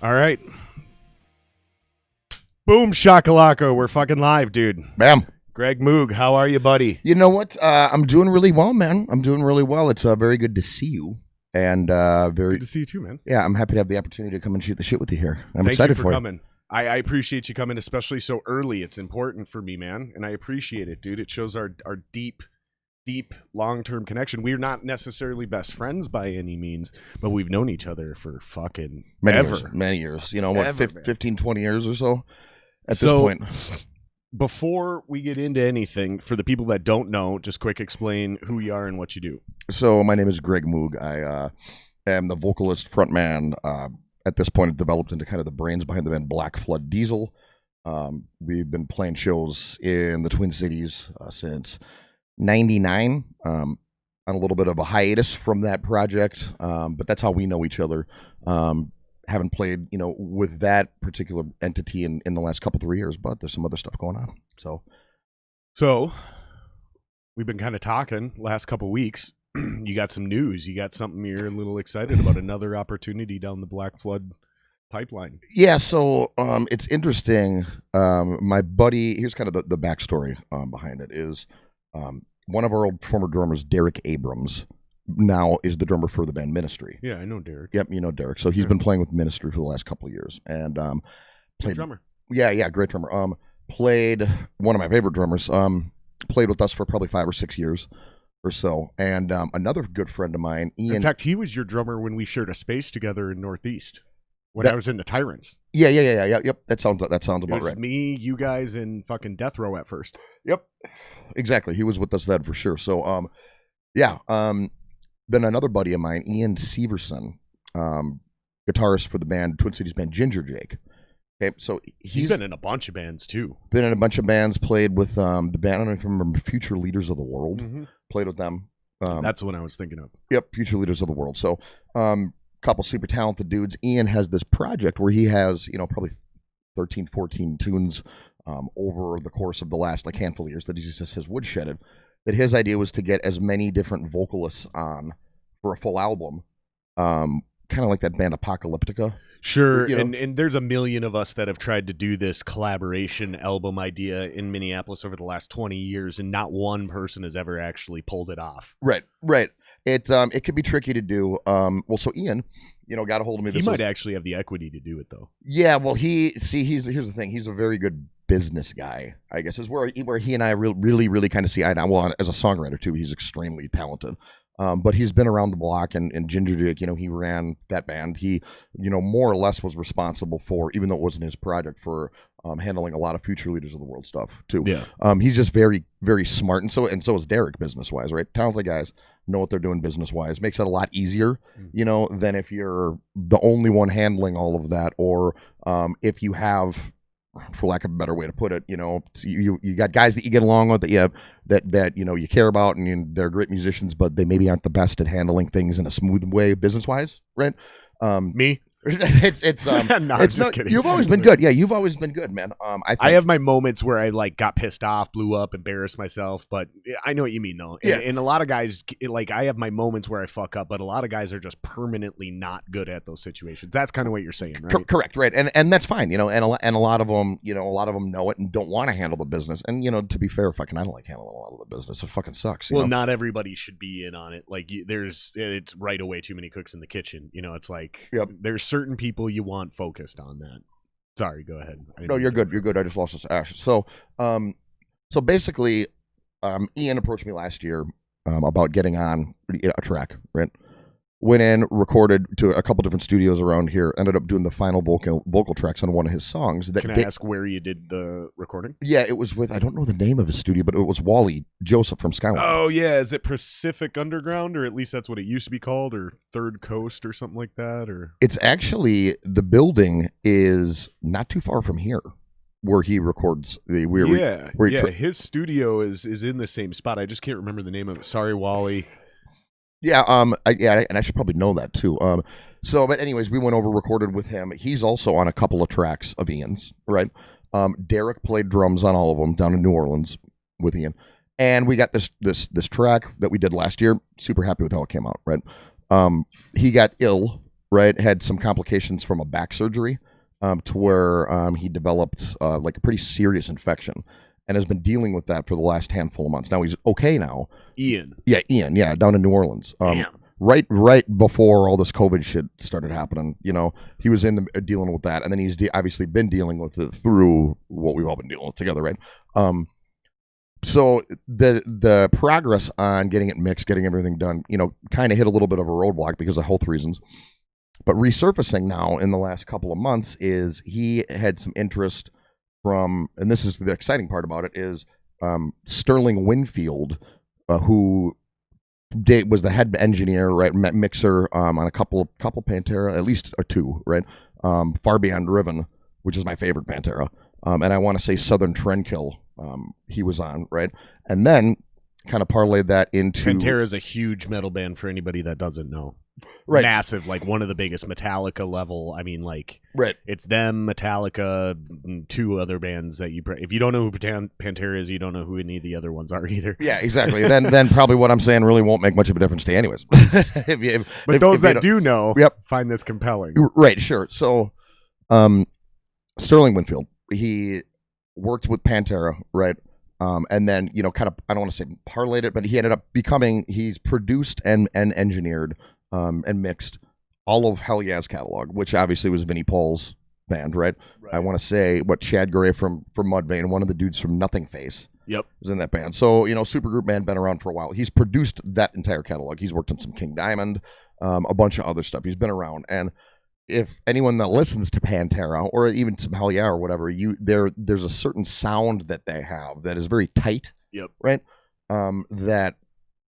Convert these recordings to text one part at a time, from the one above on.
All right. Boom shakalaka. We're fucking live, dude. Bam. Greg Moog, how are you, buddy? You know what? I'm doing really well, man. I'm doing really well. It's very good to see you. And It's good to see you too, man. Yeah, I'm happy to have the opportunity to come and shoot the shit with you here. I'm Thank excited you for you. coming. I appreciate you coming, especially so early. It's important for me, man. And I appreciate it, dude. It shows our deep long-term connection. We're not necessarily best friends by any means, but we've known each other for fucking many years. You know, what, 15, 20 years or so at this point. Before we get into anything, for the people that don't know, just quick explain who you are and what you do. So my name is Greg Moog. I am the vocalist, frontman. At this point, developed into kind of the brains behind the band Black Flood Diesel. We've been playing shows in the Twin Cities since 99, on a little bit of a hiatus from that project, but that's how we know each other. Haven't played, with that particular entity in the last 3 years, but there's some other stuff going on. So we've been kind of talking last couple weeks. You got some news. You got something you're a little excited about, another opportunity down the Black Flood pipeline. Yeah, so it's interesting. My buddy, here's kind of the backstory behind it, is one of our old former drummers, Derek Abrams, now is the drummer for the band Ministry. Yeah, I know Derek. Yep, you know Derek. So he's been playing with Ministry for the last couple of years. And played drummer. Yeah, great drummer. Played one of my favorite drummers. Played with us for probably 5 or 6 years or so. And another good friend of mine, Ian. In fact, he was your drummer when we shared a space together in Northeast when I was in the Tyrants. Yeah. Yep. That sounds about right. Me, you guys, and fucking Death Row at first. Yep. Exactly. He was with us then for sure. So then another buddy of mine, Ian Severson, guitarist for the band Twin Cities band Ginger Jake. Okay, so he's been in a bunch of bands too. Been in a bunch of bands. Played with the band. I don't know if you remember Future Leaders of the World. Mm-hmm. Played with them. That's what I was thinking of. Yep, Future Leaders of the World. So, couple super talented dudes. Ian has this project where he has probably 13, 14 tunes over the course of the last handful of years that he just has woodshedded. That his idea was to get as many different vocalists on for a full album, kind of like that band Apocalyptica. Sure, and there's a million of us that have tried to do this collaboration album idea in Minneapolis over the last 20 years, and not one person has ever actually pulled it off. Right. It could be tricky to do. So Ian, got a hold of me. He might actually have the equity to do it, though. Yeah, well, here's the thing. He's a very good business guy, I guess, is where he and I really kind of see eye to eye. Well, as a songwriter too, he's extremely talented. But he's been around the block, and Ginger Jake, he ran that band. He, more or less was responsible for, even though it wasn't his project, for handling a lot of Future Leaders of the World stuff too. Yeah. He's just very, very smart, and so is Derek business wise, right? Talented guys know what they're doing business wise. Makes it a lot easier, than if you're the only one handling all of that, or if you have, for lack of a better way to put it, you got guys that you get along with, that you care about, and they're great musicians, but they maybe aren't the best at handling things in a smooth way business wise, right? Me. It's just kidding. You've always been good. Yeah, you've always been good, man. I have my moments where I got pissed off, blew up, embarrassed myself, but I know what you mean though. Yeah. And a lot of guys, I have my moments where I fuck up, but a lot of guys are just permanently not good at those situations. That's kind of what you're saying, right? Correct, right? And that's fine, and a lot of them, know it and don't want to handle the business. And to be fair, I don't like handling a lot of the business. It fucking sucks. Well, not everybody should be in on it. It's right away too many cooks in the kitchen. It's there's certain people you want focused on that. Sorry, go ahead. No, you're good. You're good. I just lost this ash. So basically, Ian approached me last year about getting on a track, right? Went in, recorded to a couple different studios around here, ended up doing the final vocal tracks on one of his songs. Can I ask where you did the recording? Yeah, it was with, I don't know the name of his studio, but it was Wally Joseph from Skyline. Oh, yeah. Is it Pacific Underground, or at least that's what it used to be called, or Third Coast or something like that? Or it's actually, the building is not too far from here, where he records his studio is in the same spot. I just can't remember the name of it. Sorry, Wally. Yeah, and I should probably know that too. But anyways, we went over, recorded with him. He's also on a couple of tracks of Ian's, right? Derek played drums on all of them down in New Orleans with Ian, and we got this track that we did last year. Super happy with how it came out, right? He got ill right, had some complications from a back surgery, to where he developed like a pretty serious infection and has been dealing with that for the last handful of months. Now he's okay now. Ian. Yeah, Ian. Yeah, down in New Orleans. Damn. Right before all this COVID shit started happening, he was dealing with that, and then he's obviously been dealing with it through what we've all been dealing with together, right? So the progress on getting it mixed, getting everything done, kind of hit a little bit of a roadblock because of health reasons. But resurfacing now in the last couple of months is he had some interest from, and this is the exciting part about it, is Sterling Winfield, who was the head engineer, right, mixer on a couple Pantera, at least two, right, Far Beyond Driven, which is my favorite Pantera, and I want to say Southern Trendkill, he was on, right, and then kind of parlayed that into Pantera is a huge metal band for anybody that doesn't know. Right. Massive, like one of the biggest, Metallica level. I mean, like, right. It's them, Metallica, and two other bands that if you don't know who Pantera is, you don't know who any of the other ones are either. Yeah, exactly. then probably what I'm saying really won't make much of a difference to you anyways. But those that do know, yep, find this compelling. Right, sure. So, Sterling Winfield, he worked with Pantera, right? And then, kind of, I don't want to say parlayed it, but he ended up he's produced and engineered and mixed all of Hell Yeah's catalog, which obviously was Vinnie Paul's band, right? I want to say Chad Gray from Mudvayne, one of the dudes from Nothing Face, yep, was in that band. So, supergroup band, been around for a while. He's produced that entire catalog. He's worked on some King Diamond, a bunch of other stuff. He's been around. And if anyone that listens to Pantera or even some Hell Yeah or whatever, there's a certain sound that they have that is very tight, yep, right? That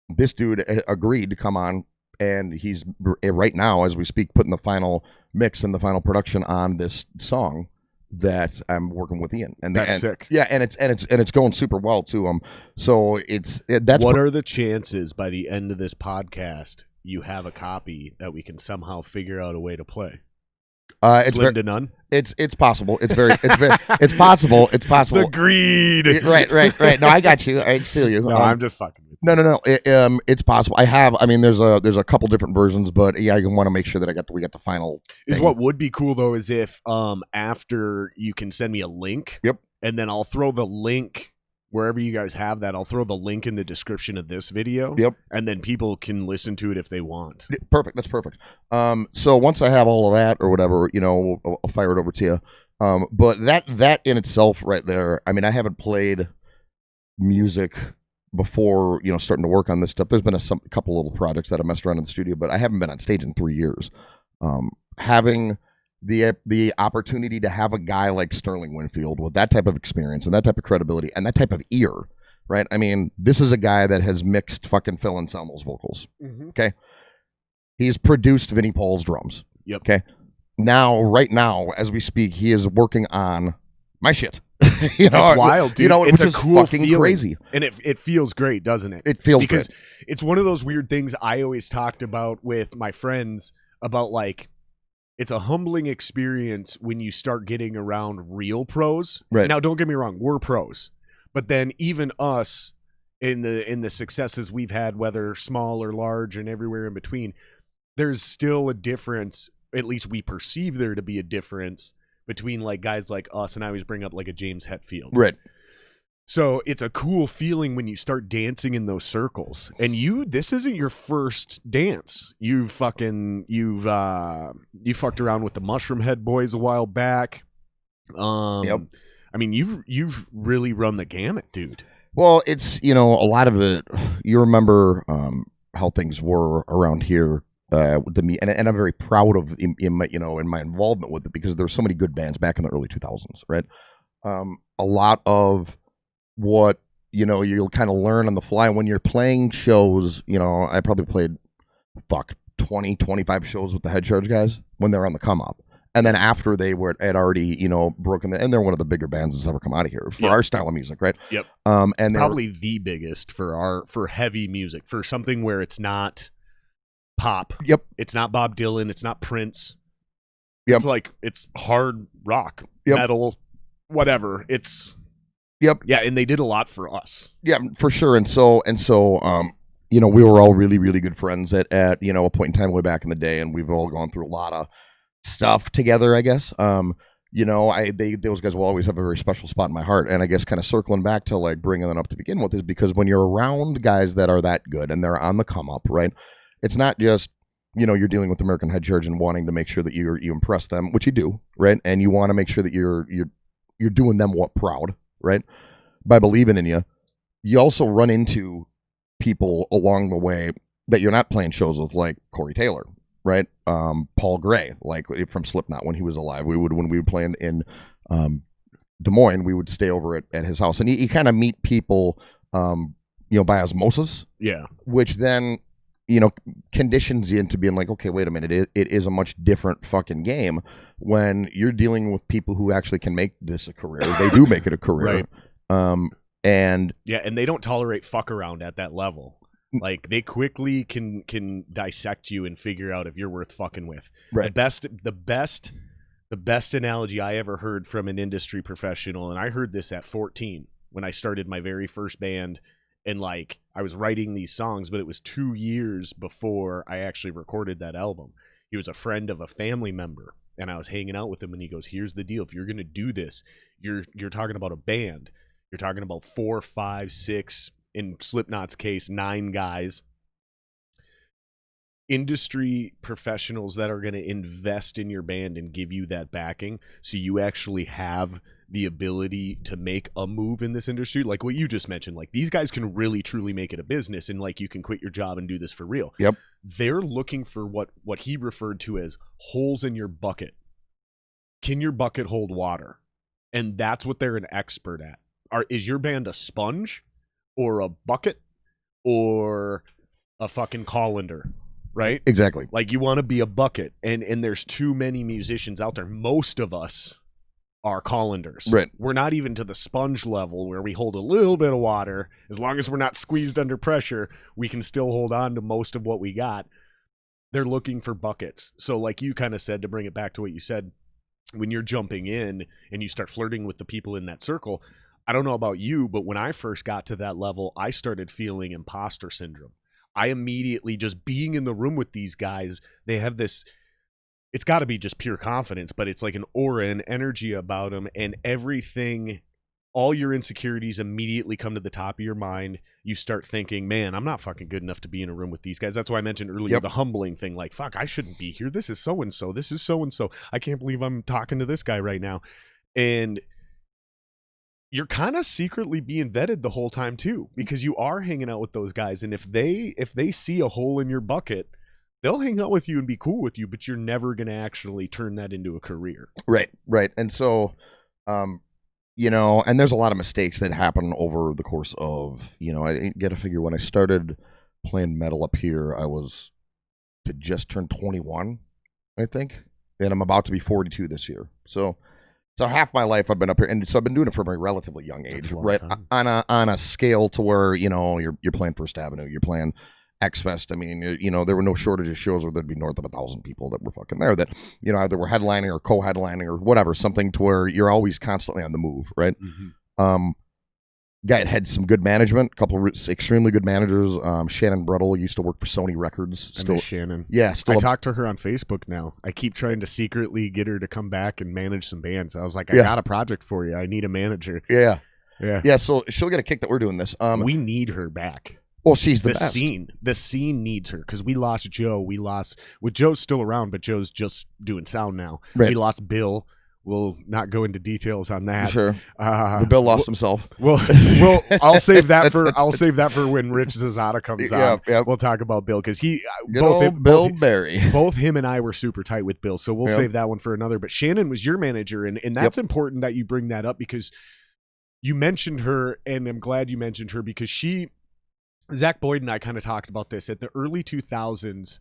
this dude agreed to come on, and he's right now, as we speak, putting the final mix and the final production on this song that I'm working with Ian. And that's sick. Yeah, and it's going super well too. So that's what are the chances by the end of this podcast you have a copy that we can somehow figure out a way to play? It's slim to none. It's possible. It's possible. It's possible. The greed. Right. No, I got you. I feel you. No, I'm just fucking with you. No. It's possible. There's a couple different versions, but yeah, I want to make sure that we got the final thing. What would be cool though is if after you can send me a link. Yep. And then I'll throw the link wherever you guys have that. I'll throw the link in the description of this video. Yep. And then people can listen to it if they want. Perfect. That's perfect. So once I have all of that or whatever, I'll fire it over to you. But that in itself right there, I mean, I haven't played music before, starting to work on this stuff. There's been a couple little projects that I messed around in the studio, but I haven't been on stage in 3 years. Having the opportunity to have a guy like Sterling Winfield with that type of experience and that type of credibility and that type of ear, right? I mean, this is a guy that has mixed fucking Phil Anselmo's vocals. Mm-hmm. Okay. He's produced Vinnie Paul's drums. Yep. Okay. Right now, as we speak, he is working on my shit. It's wild, dude. It's which a is cool fucking feeling. Crazy. And it feels great, doesn't it? It feels because great. It's one of those weird things I always talked about with my friends about, like, it's a humbling experience when you start getting around real pros. Right. Now, don't get me wrong, we're pros. But then even us in the successes we've had, whether small or large and everywhere in between, there's still a difference, at least we perceive there to be a difference between like guys like us, and I always bring up like a James Hetfield. Right. So it's a cool feeling when you start dancing in those circles. And this isn't your first dance. You fucked around with the Mushroom Head Boys a while back. Yep. I mean, you've really run the gamut, dude. Well, it's, a lot of it, you remember how things were around here with me, and I'm very proud of in my involvement with it, because there were so many good bands back in the early 2000s, right? A lot of what you'll kind of learn on the fly when you're playing shows. I probably played 20-25 shows with the Head Charge guys when they're on the come up, and then after they had already broken and they're one of the bigger bands that's ever come out of here for our style of music, right? Yep. And probably the biggest for heavy music, for something where it's not pop. Yep. It's not Bob Dylan, it's not Prince. Yep. It's hard rock, yep, metal, whatever. It's yep. Yeah, and they did a lot for us. Yeah, for sure. And so we were all really, really good friends at a point in time way back in the day, and we've all gone through a lot of stuff together, I guess. Those guys will always have a very special spot in my heart. And I guess kind of circling back to like bringing them up to begin with is because when you're around guys that are that good and they're on the come up, right? It's not just, you're dealing with American Head Charge and wanting to make sure that you impress them, which you do, right? And you want to make sure that you're doing them proud, right? By believing in you. You also run into people along the way that you're not playing shows with, like Corey Taylor, right? Paul Gray, like from Slipknot when he was alive. When we were playing in Des Moines, we would stay over at his house, and you kind of meet people, by osmosis. Yeah. Which then, conditions you into being like, okay, wait a minute, it is a much different fucking game when you're dealing with people who actually can make this a career. They do make it a career. Right. And they don't tolerate fuck around at that level. Like they quickly can dissect you and figure out if you're worth fucking with. Right. The best analogy I ever heard from an industry professional, and I heard this at 14 when I started my very first band, and like I was writing these songs, but it was 2 years before I actually recorded that album. He was a friend of a family member, and I was hanging out with him, and he goes, "Here's the deal. If you're gonna do this, you're talking about a band. You're talking about 4, 5, 6. In Slipknot's case, 9 guys, industry professionals that are going to invest in your band and give you that backing so you actually have the ability to make a move in this industry." Like what you just mentioned, like these guys can really truly make it a business, and like you can quit your job and do this for real. Yep. They're looking for what he referred to as holes in your bucket. Can your bucket hold water? And that's what they're an expert at. Is your band a sponge or a bucket or a fucking colander, right? Exactly. Like you want to be a bucket, and there's too many musicians out there. Most of us are colanders. Right. We're not even to the sponge level where we hold a little bit of water. As long as we're not squeezed under pressure, we can still hold on to most of what we got. They're looking for buckets. So like you kind of said, to bring it back to what you said, when you're jumping in and you start flirting with the people in that circle, I don't know about you, but when I first got to that level, I started feeling imposter syndrome. I immediately, just being in the room with these guys, they have this, it's got to be just pure confidence, but it's like an aura and energy about them, and everything, all your insecurities immediately come to the top of your mind. You start thinking, man, I'm not fucking good enough to be in a room with these guys. That's why I mentioned earlier the humbling thing, like, fuck, I shouldn't be here. This is so-and-so. This is so-and-so. I can't believe I'm talking to this guy right now. And you're kind of secretly being vetted the whole time too, because you are hanging out with those guys, and if they see a hole in your bucket, they'll hang out with you and be cool with you, but you're never going to actually turn that into a career. Right. And so, and there's a lot of mistakes that happen over the course of, I got to figure when I started playing metal up here, I was to just turn 21, I think, and I'm about to be 42 this year. So half my life I've been up here, and so I've been doing it from a relatively young age, right? On a scale to where you're playing First Avenue, you're playing X Fest. I mean, there were no shortage of shows where there'd be north of 1,000 people that were fucking there that either were headlining or co-headlining or whatever, something to where you're always constantly on the move, right? Mm-hmm. Guy had some good management, a couple of extremely good managers. Shannon Bruttle used to work for Sony Records. Still, Shannon. Yeah, I talk to her on Facebook now. I keep trying to secretly get her to come back and manage some bands. I was like, I got a project for you. I need a manager. Yeah. So she'll get a kick that we're doing this. We need her back. Well, she's the best. The scene needs her, because we lost Joe. Joe's still around, but Joe's just doing sound now. Right. We lost Bill. We'll not go into details on that. Sure. Bill lost himself. Well, I'll save that for when Rich Zazada comes on. Yeah. We'll talk about Bill, because Bill Berry. Both him and I were super tight with Bill, so we'll save that one for another. But Shannon was your manager, and that's important that you bring that up, because you mentioned her, and I'm glad you mentioned her, because Zach Boyd and I kind of talked about this at the early 2000s.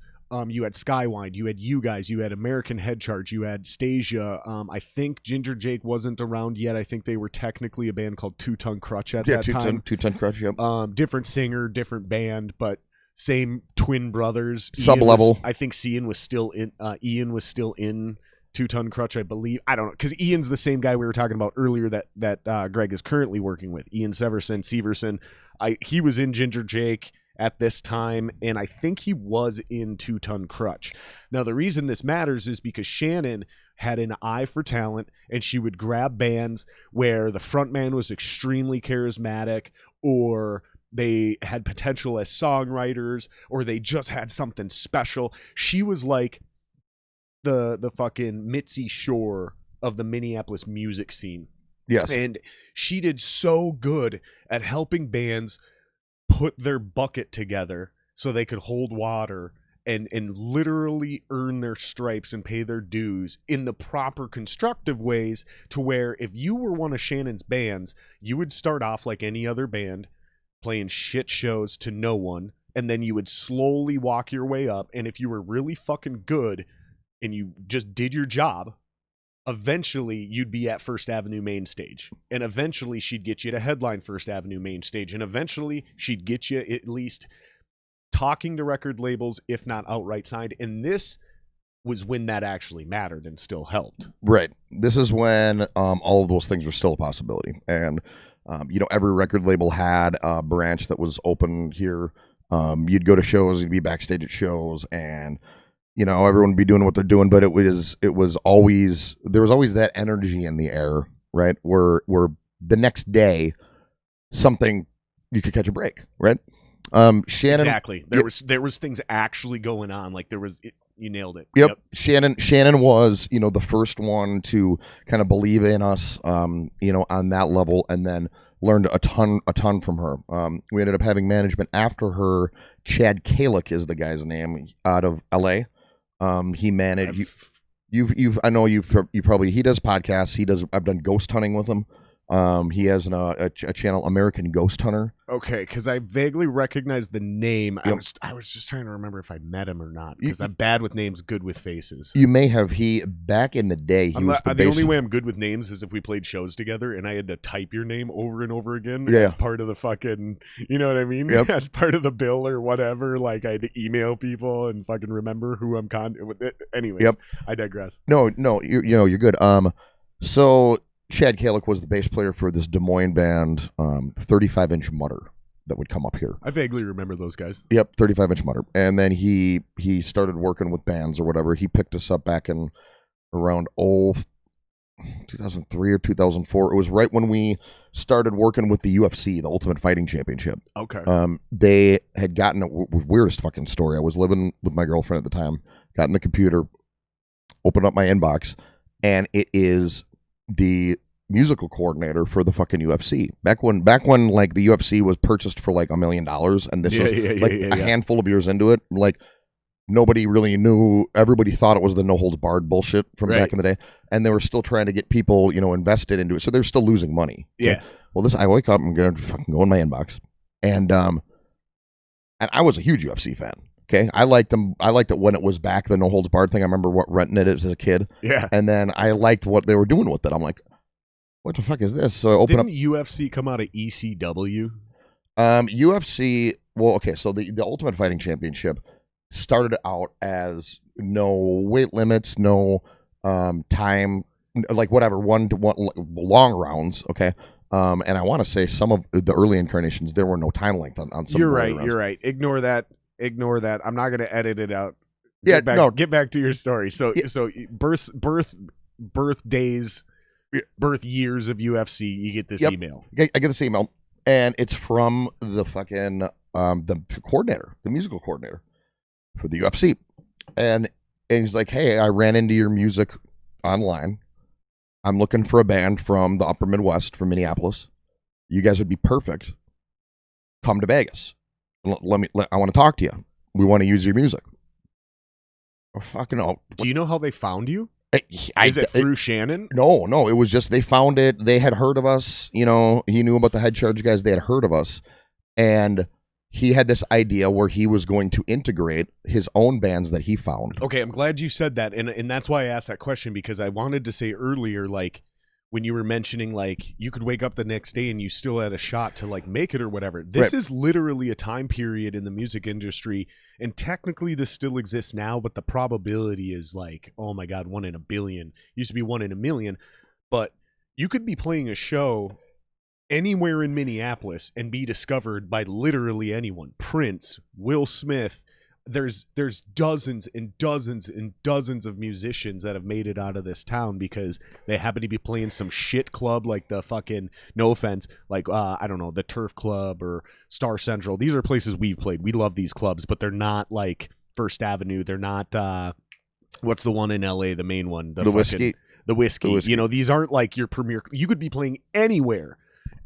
You had Skywind, you had you guys, you had American Head Charge, you had Stasia. I think Ginger Jake wasn't around yet. I think they were technically a band called Two Ton Crutch at that time. Two Ton Crutch, yep. Different singer, different band, but same twin brothers. Sub-level. I think Ian was still in Two Ton Crutch, I believe. I don't know, because Ian's the same guy we were talking about earlier that Greg is currently working with. Ian Severson. He was in Ginger Jake at this time, and I think he was in Two Ton Crutch. Now, the reason this matters is because Shannon had an eye for talent, and she would grab bands where the frontman was extremely charismatic, or they had potential as songwriters, or they just had something special. She was like the fucking Mitzi Shore of the Minneapolis music scene. Yes. And she did so good at helping bands put their bucket together so they could hold water and literally earn their stripes and pay their dues in the proper constructive ways, to where if you were one of Shannon's bands, you would start off like any other band, playing shit shows to no one, and then you would slowly walk your way up, and if you were really fucking good and you just did your job, eventually you'd be at First Avenue main stage, and eventually she'd get you to headline First Avenue main stage, and eventually she'd get you at least talking to record labels, if not outright signed. And this was when that actually mattered and still helped. Right. This is when all of those things were still a possibility. And, every record label had a branch that was open here. You'd go to shows, you'd be backstage at shows, and everyone would be doing what they're doing, but there was always that energy in the air, right? Where the next day something, you could catch a break, right? Shannon, exactly. There was things actually going on. Like you nailed it. Yep. Shannon was, the first one to kind of believe in us, on that level, and then learned a ton from her. We ended up having management after her. Chad Kalick is the guy's name, out of LA. He managed I know you probably, he does podcasts. I've done ghost hunting with him. He has a channel, American Ghost Hunter. Okay, because I vaguely recognize the name. Yep. I was just trying to remember if I met him or not, because I'm bad with names, good with faces. You may have. Back in the day, he was the only way I'm good with names is if we played shows together and I had to type your name over and over again as part of the fucking, you know what I mean? Yep. As part of the bill or whatever. Like, I had to email people and fucking remember who I'm Anyways, yep. I digress. No, you're good. So Chad Kalick was the bass player for this Des Moines band, 35-inch Mutter, that would come up here. I vaguely remember those guys. Yep, 35-inch Mutter. And then he started working with bands or whatever. He picked us up back in around 2003 or 2004. It was right when we started working with the UFC, the Ultimate Fighting Championship. Okay. They had gotten weirdest fucking story. I was living with my girlfriend at the time, got in the computer, opened up my inbox, and it is the musical coordinator for the fucking UFC. Back when like the UFC was purchased for like $1 million, and this was a handful of years into it, like nobody really knew. Everybody thought it was the no holds barred bullshit from back in the day, and they were still trying to get people, invested into it. So they're still losing money. Yeah. Okay? Well, I wake up and I'm gonna fucking go in my inbox, and I was a huge UFC fan. Okay, I liked them. I liked it when it was back, the no holds barred thing. I remember renting it as a kid. Yeah. And then I liked what they were doing with it. I'm like, what the fuck is this? So I open up. Didn't UFC come out of ECW? UFC. Well, okay. So the Ultimate Fighting Championship started out as no weight limits, no time, like whatever, one long rounds. Okay. And I want to say some of the early incarnations there were no time length on some. You're right. You're right. Ignore that. I'm not going to edit it out. Get back to your story. So birth days, birth years of UFC. You get this email. I get this email, and it's from the fucking the coordinator, the musical coordinator for the UFC, and he's like, "Hey, I ran into your music online. I'm looking for a band from the Upper Midwest, from Minneapolis. You guys would be perfect. Come to Vegas. I want to talk to you. We want to use your music." Oh, fucking hell. Do you know how they found you? Is it through Shannon? No. It was just they found it. They had heard of us. He knew about the Head Charge guys. They had heard of us, and he had this idea where he was going to integrate his own bands that he found. Okay, I'm glad you said that, and that's why I asked that question, because I wanted to say earlier, like, when you were mentioning, like, you could wake up the next day and you still had a shot to, like, make it or whatever. This is literally a time period in the music industry, and technically this still exists now, but the probability is like, oh my God, 1 in a billion. Used to be 1 in a million, but you could be playing a show anywhere in Minneapolis and be discovered by literally anyone. Prince, Will Smith. There's dozens and dozens and dozens of musicians that have made it out of this town because they happen to be playing some shit club like the fucking, no offense, like I don't know, the Turf Club or Star Central. These are places we've played. We love these clubs, but they're not like First Avenue. They're not what's the one in LA, the main one? The Whiskey. The whiskey. You know, these aren't like your premier. You could be playing anywhere.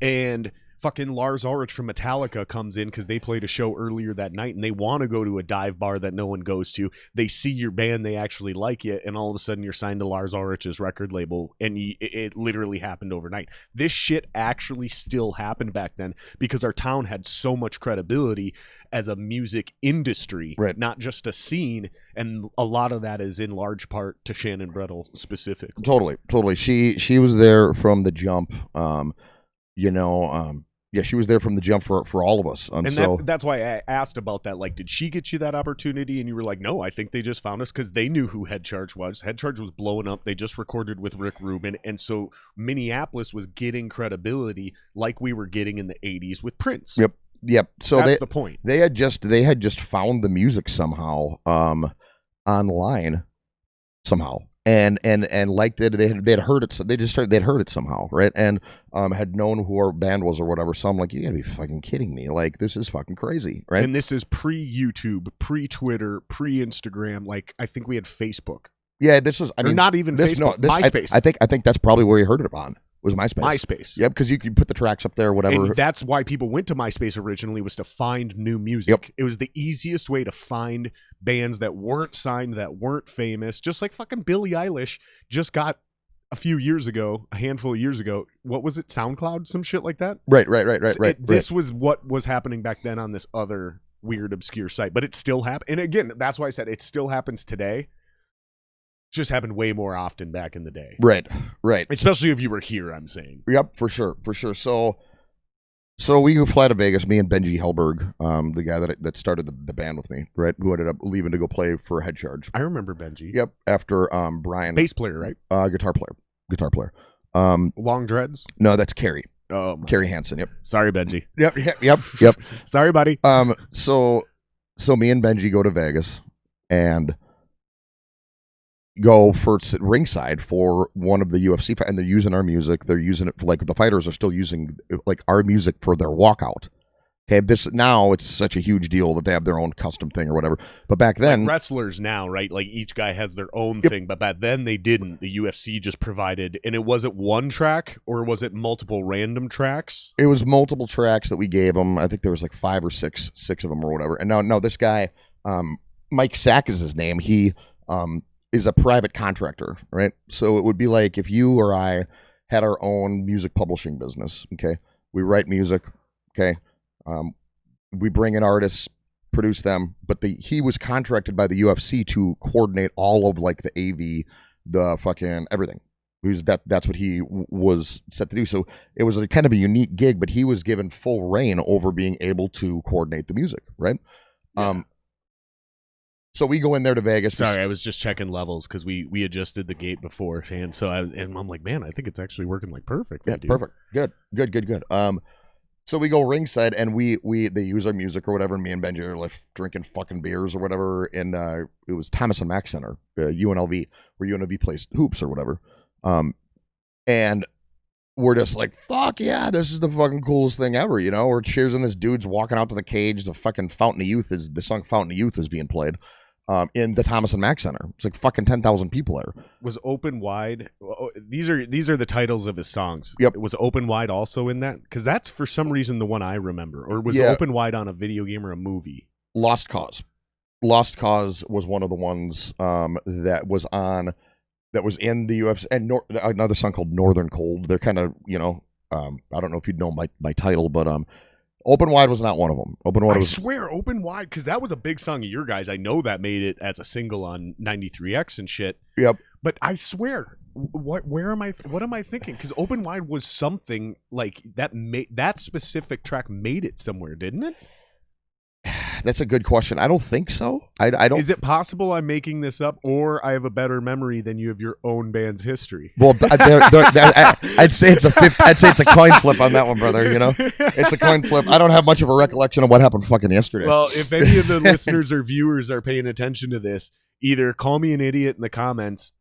And fucking Lars Ulrich from Metallica comes in because they played a show earlier that night and they want to go to a dive bar that no one goes to. They see your band, they actually like it, and all of a sudden you're signed to Lars Ulrich's record label, and it literally happened overnight. This shit actually still happened back then because our town had so much credibility as a music industry, right, not just a scene, and a lot of that is in large part to Shannon Brettle specifically. Totally. She was there from the jump. Yeah, she was there from the jump for all of us. And that's why I asked about that. Like, did she get you that opportunity? And you were like, no, I think they just found us because they knew who Head Charge was. Head Charge was blowing up. They just recorded with Rick Rubin. And so Minneapolis was getting credibility like we were getting in the 80s with Prince. Yep. So that's the point. They had just found the music somehow online somehow. And liked it. They'd heard it. They'd heard it somehow, right? And had known who our band was or whatever. So I'm like, you gotta be fucking kidding me! Like, this is fucking crazy, right? And this is pre-YouTube, pre-Twitter, pre-Instagram. Like, I think we had Facebook. Yeah, this was. I mean, not even Facebook. MySpace. I think that's probably where you heard it on. Was MySpace. Yep, because you could put the tracks up there, whatever. And that's why people went to MySpace originally, was to find new music. Yep. It was the easiest way to find bands that weren't signed, that weren't famous. Just like fucking Billie Eilish just got a handful of years ago. What was it? SoundCloud? Some shit like that? Right. This was what was happening back then on this other weird, obscure site. But it still happened. And again, that's why I said it still happens today. Just happened way more often back in the day. Right. Especially if you were here, I'm saying. Yep, for sure. So we fly to Vegas, me and Benji Hellberg, the guy that started the band with me, right, who ended up leaving to go play for Head Charge. I remember Benji. Yep, after Brian. Bass player, right? Guitar player. Long dreads? No, that's Carrie. Oh, Carrie Hansen, yep. Sorry, Benji. Yep. Sorry, buddy. So me and Benji go to Vegas and go for ringside for one of the UFC, and they're using our music. They're using it for, like, the fighters are still using like our music for their walkout. Okay, now it's such a huge deal that they have their own custom thing or whatever. But back then, like wrestlers now, right? Like each guy has their own thing, but back then they didn't. The UFC just provided, and it was it one track or was it multiple random tracks? It was multiple tracks that we gave them. I think there was like 5 or 6 of them or whatever. And now this guy, Mike Sack is his name. He is a private contractor, right? So it would be like if you or I had our own music publishing business, okay? We write music, okay? We bring in artists, produce them, but he was contracted by the UFC to coordinate all of like the AV, the fucking everything. That's what he was set to do. So it was a kind of a unique gig, but he was given full reign over being able to coordinate the music, right? Yeah. So we go in there to Vegas. Sorry, I was just checking levels because we adjusted the gate beforehand. So I'm like, man, I think it's actually working like perfect. Yeah, dude. Perfect. Good. So we go ringside and they use our music or whatever. And me and Benji are like drinking fucking beers or whatever. And it was Thomas and Mack Center, UNLV, where UNLV plays hoops or whatever. And we're just like, fuck yeah, this is the fucking coolest thing ever, you know? We're cheersing this dude's walking out to the cage. The fucking the song Fountain of Youth is being played. In the Thomas and Mack Center. It's like fucking 10,000 people there. Was Open Wide? These are the titles of his songs. Yep. Was Open Wide also in that? Because that's for some reason the one I remember. Or was Open Wide on a video game or a movie? Lost Cause. Lost Cause was one of the ones that was in the UFC, and another song called Northern Cold. They're kind of, I don't know if you'd know my title, but Open Wide was not one of them. I swear, Open Wide, because that was a big song of your guys. I know that made it as a single on 93X and shit. Yep. But I swear, what am I thinking? Because Open Wide was something like that specific track made it somewhere, didn't it? That's a good question. I don't think so. I don't. Is it possible I'm making this up, or I have a better memory than you of your own band's history? Well, I'd say it's a I'd say it's a coin flip on that one, brother. You know, it's a coin flip. I don't have much of a recollection of what happened fucking yesterday. Well, if any of the listeners or viewers are paying attention to this, either call me an idiot in the comments,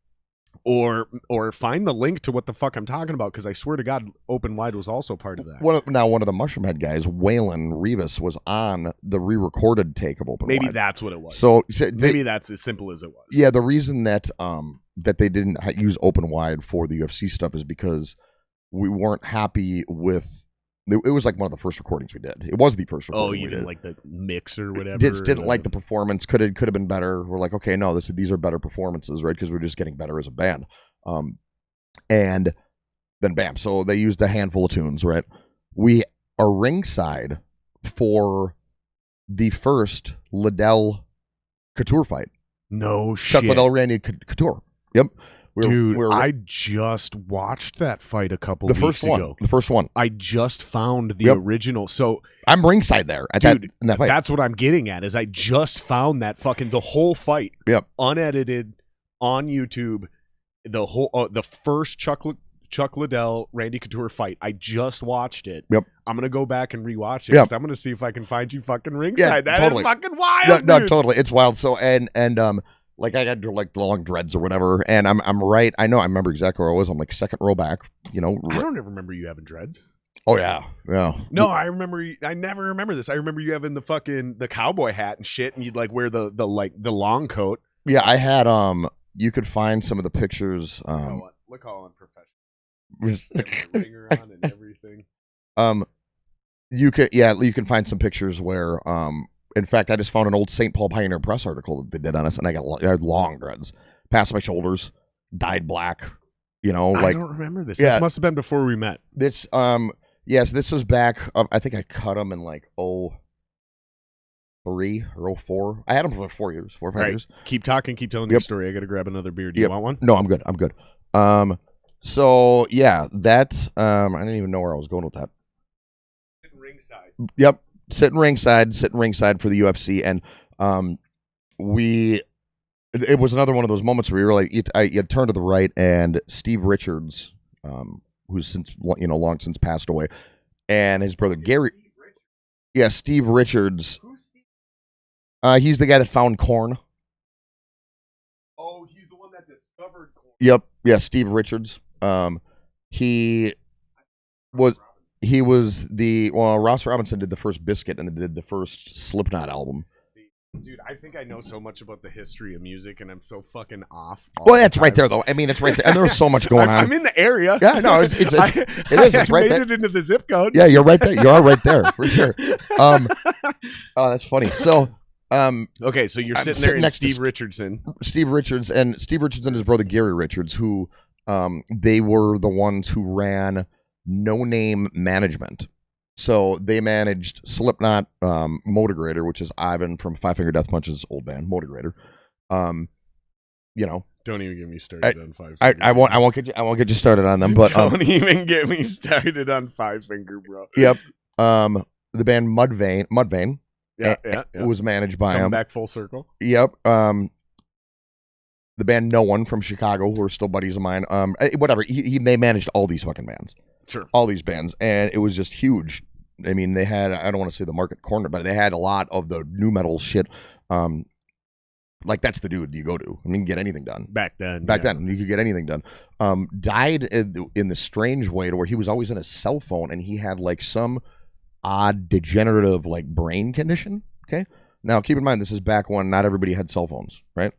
or find the link to what the fuck I'm talking about, because I swear to God, Open Wide was also part of that. One of the Mushroom Head guys, Waylon Rivas, was on the re-recorded take of Open Maybe Wide. that's what it was. So maybe that's as simple as it was. Yeah, the reason that that they didn't use Open Wide for the UFC stuff is because we weren't happy with. It was like one of the first recordings we did. It was the first recording. Oh, you we didn't did. like the mix or whatever? Just didn't like the performance. Could have been better. We're like, okay, no, these are better performances, right? Because we're just getting better as a band. And then bam. So they used a handful of tunes, right? We are ringside for the first Liddell Couture fight. No Chuck shit. Liddell, Randy Couture. Yep. I just watched that fight a couple weeks ago. The first one. I just found the original. So I'm ringside there. Dude, in that fight. That's what I'm getting at, is I just found that the whole fight. Yep. Unedited on YouTube. The whole the first Chuck Liddell Randy Couture fight. I just watched it. Yep. I'm gonna go back and rewatch it because I'm gonna see if I can find you fucking ringside. Yeah, That totally. is fucking wild. No, totally. It's wild. So and like I got like the long dreads or whatever, and I'm right. I remember exactly where I was. I'm like second row back. You know. I don't ever remember you having dreads. Oh yeah. No, I remember. I never remember this. I remember you having the cowboy hat and shit, and you'd like wear the long coat. Yeah, I had You could find some of the pictures. Look how unprofessional. Ringer on and everything. You can find some pictures where in fact I just found an old St. Paul Pioneer Press article that they did on us, and I had long dreads past my shoulders, dyed black. You know, I don't remember this. This must have been before we met. This yes, this was back. I think I cut them in like 03 or 04. I had them for 4 years, 4 or 5 years. Keep talking, keep telling your story. I got to grab another beer. Do you want one? No, I'm good. So yeah, that I didn't even know where I was going with that. Sitting ringside. Yep, sitting ringside for the UFC, and it was another one of those moments where you were like, you turned to the right, and Steve Richards, who's since long since passed away, and his brother Gary. Yeah, Steve Richards. Who's Steve? He's the guy that found corn. Oh, he's the one that discovered corn. Yep. Yeah, Steve Richards. He was Ross Robinson did the first Biscuit and did the first Slipknot album. See, dude, I think I know so much about the history of music, and I'm so fucking off. Well, that's right there, though. I mean, it's right there, and there's so much going on. I'm in the area. Yeah, no, it is. It's right there. I made it into the zip code. Yeah, you're right there. You are right there for sure. Oh, that's funny. So. Okay, so you're sitting there next to Steve Richards and his brother Gary Richards, who they were the ones who ran No Name Management. So they managed Slipknot, Motigrator, which is Ivan from Five Finger Death Punch's old band, Motigrator. Don't even get me started on Five Finger. I won't get you started on them, but don't even get me started on Five Finger, bro. Yep. The band Mudvayne. Yeah. It was managed by him. Back full circle. Yep. The band No One from Chicago, who are still buddies of mine. Whatever. They managed all these fucking bands. Sure. All these bands, and it was just huge. I mean, they had, I don't want to say the market corner, but they had a lot of the new metal shit. Like that's the dude you go to. I mean, you can get anything done. Back then, you could get anything done. Died in the strange way to where he was always in a cell phone, and he had like some odd degenerative like brain condition. Okay, now keep in mind this is back when not everybody had cell phones, right?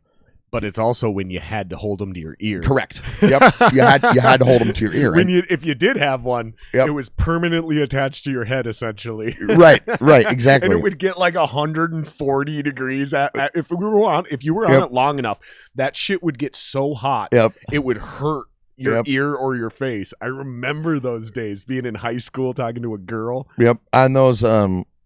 But it's also when you had to hold them to your ear. Correct. Yep. you had to hold them to your ear. If you did have one, it was permanently attached to your head, essentially. Right. Exactly. And it would get like 140 degrees if you were on it long enough. That shit would get so hot. Yep. It would hurt your ear or your face. I remember those days being in high school talking to a girl. Yep. On those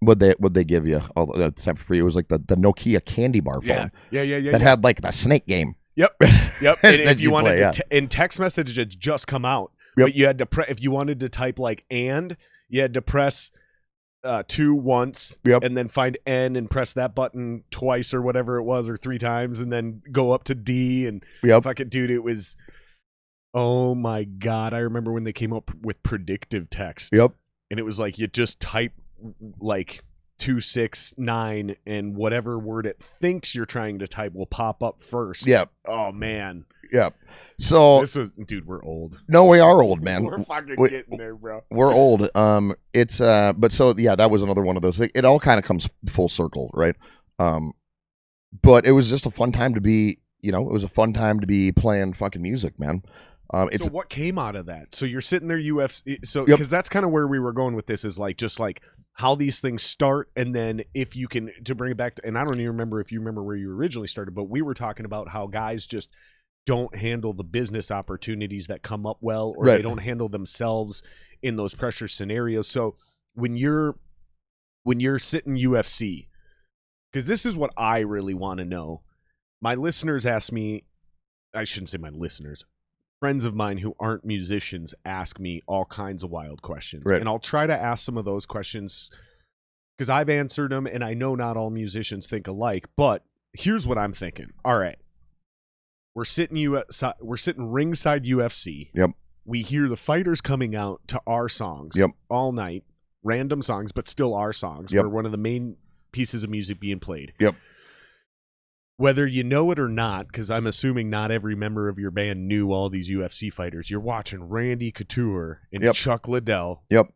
Would they give you all the time for free? It was like the Nokia candy bar phone. Yeah. That had like the snake game. Yep. And if you wanted to, in text message, it just come out. Yep. But you had to if you wanted to type like you had to press 2 once, Yep. and then find N and press that button twice or whatever it was, or 3 times, and then go up to D and Yep. fucking, dude, it was, oh my God. I remember when they came up with predictive text. Yep. And it was like, you just type like 269 and whatever word it thinks you're trying to type will pop up first. Yep. Oh man. Yep. So This was, dude, we're old. no, we are old, man. We're fucking getting there, bro. We're old. It's but so yeah, that was another one of those. It all kind of comes full circle, right? But it was just a fun time to be, it was a fun time to be playing fucking music, man. It's So what came out of that? So you're sitting there UFC, so Yep. because that's kind of where we were going with this, is like just like how these things start, and then if you can, to bring it back to, and I don't even remember if you remember where you originally started, but we were talking about how guys just don't handle the business opportunities that come up well, or Right. they don't handle themselves in those pressure scenarios. So when you're sitting UFC, because this is what I really want to know. My listeners ask me, I shouldn't say my listeners, friends of mine who aren't musicians ask me all kinds of wild questions. Right. And I'll try to ask some of those questions because I've answered them, and I know not all musicians think alike, but here's what I'm thinking. All right. We're sitting ringside UFC. Yep. We hear the fighters coming out to our songs Yep. all night, random songs, but still our songs. Yep. We're one of the main pieces of music being played. Yep. Whether you know it or not, because I'm assuming not every member of your band knew all these UFC fighters, you're watching Randy Couture and Yep. Chuck Liddell. Yep.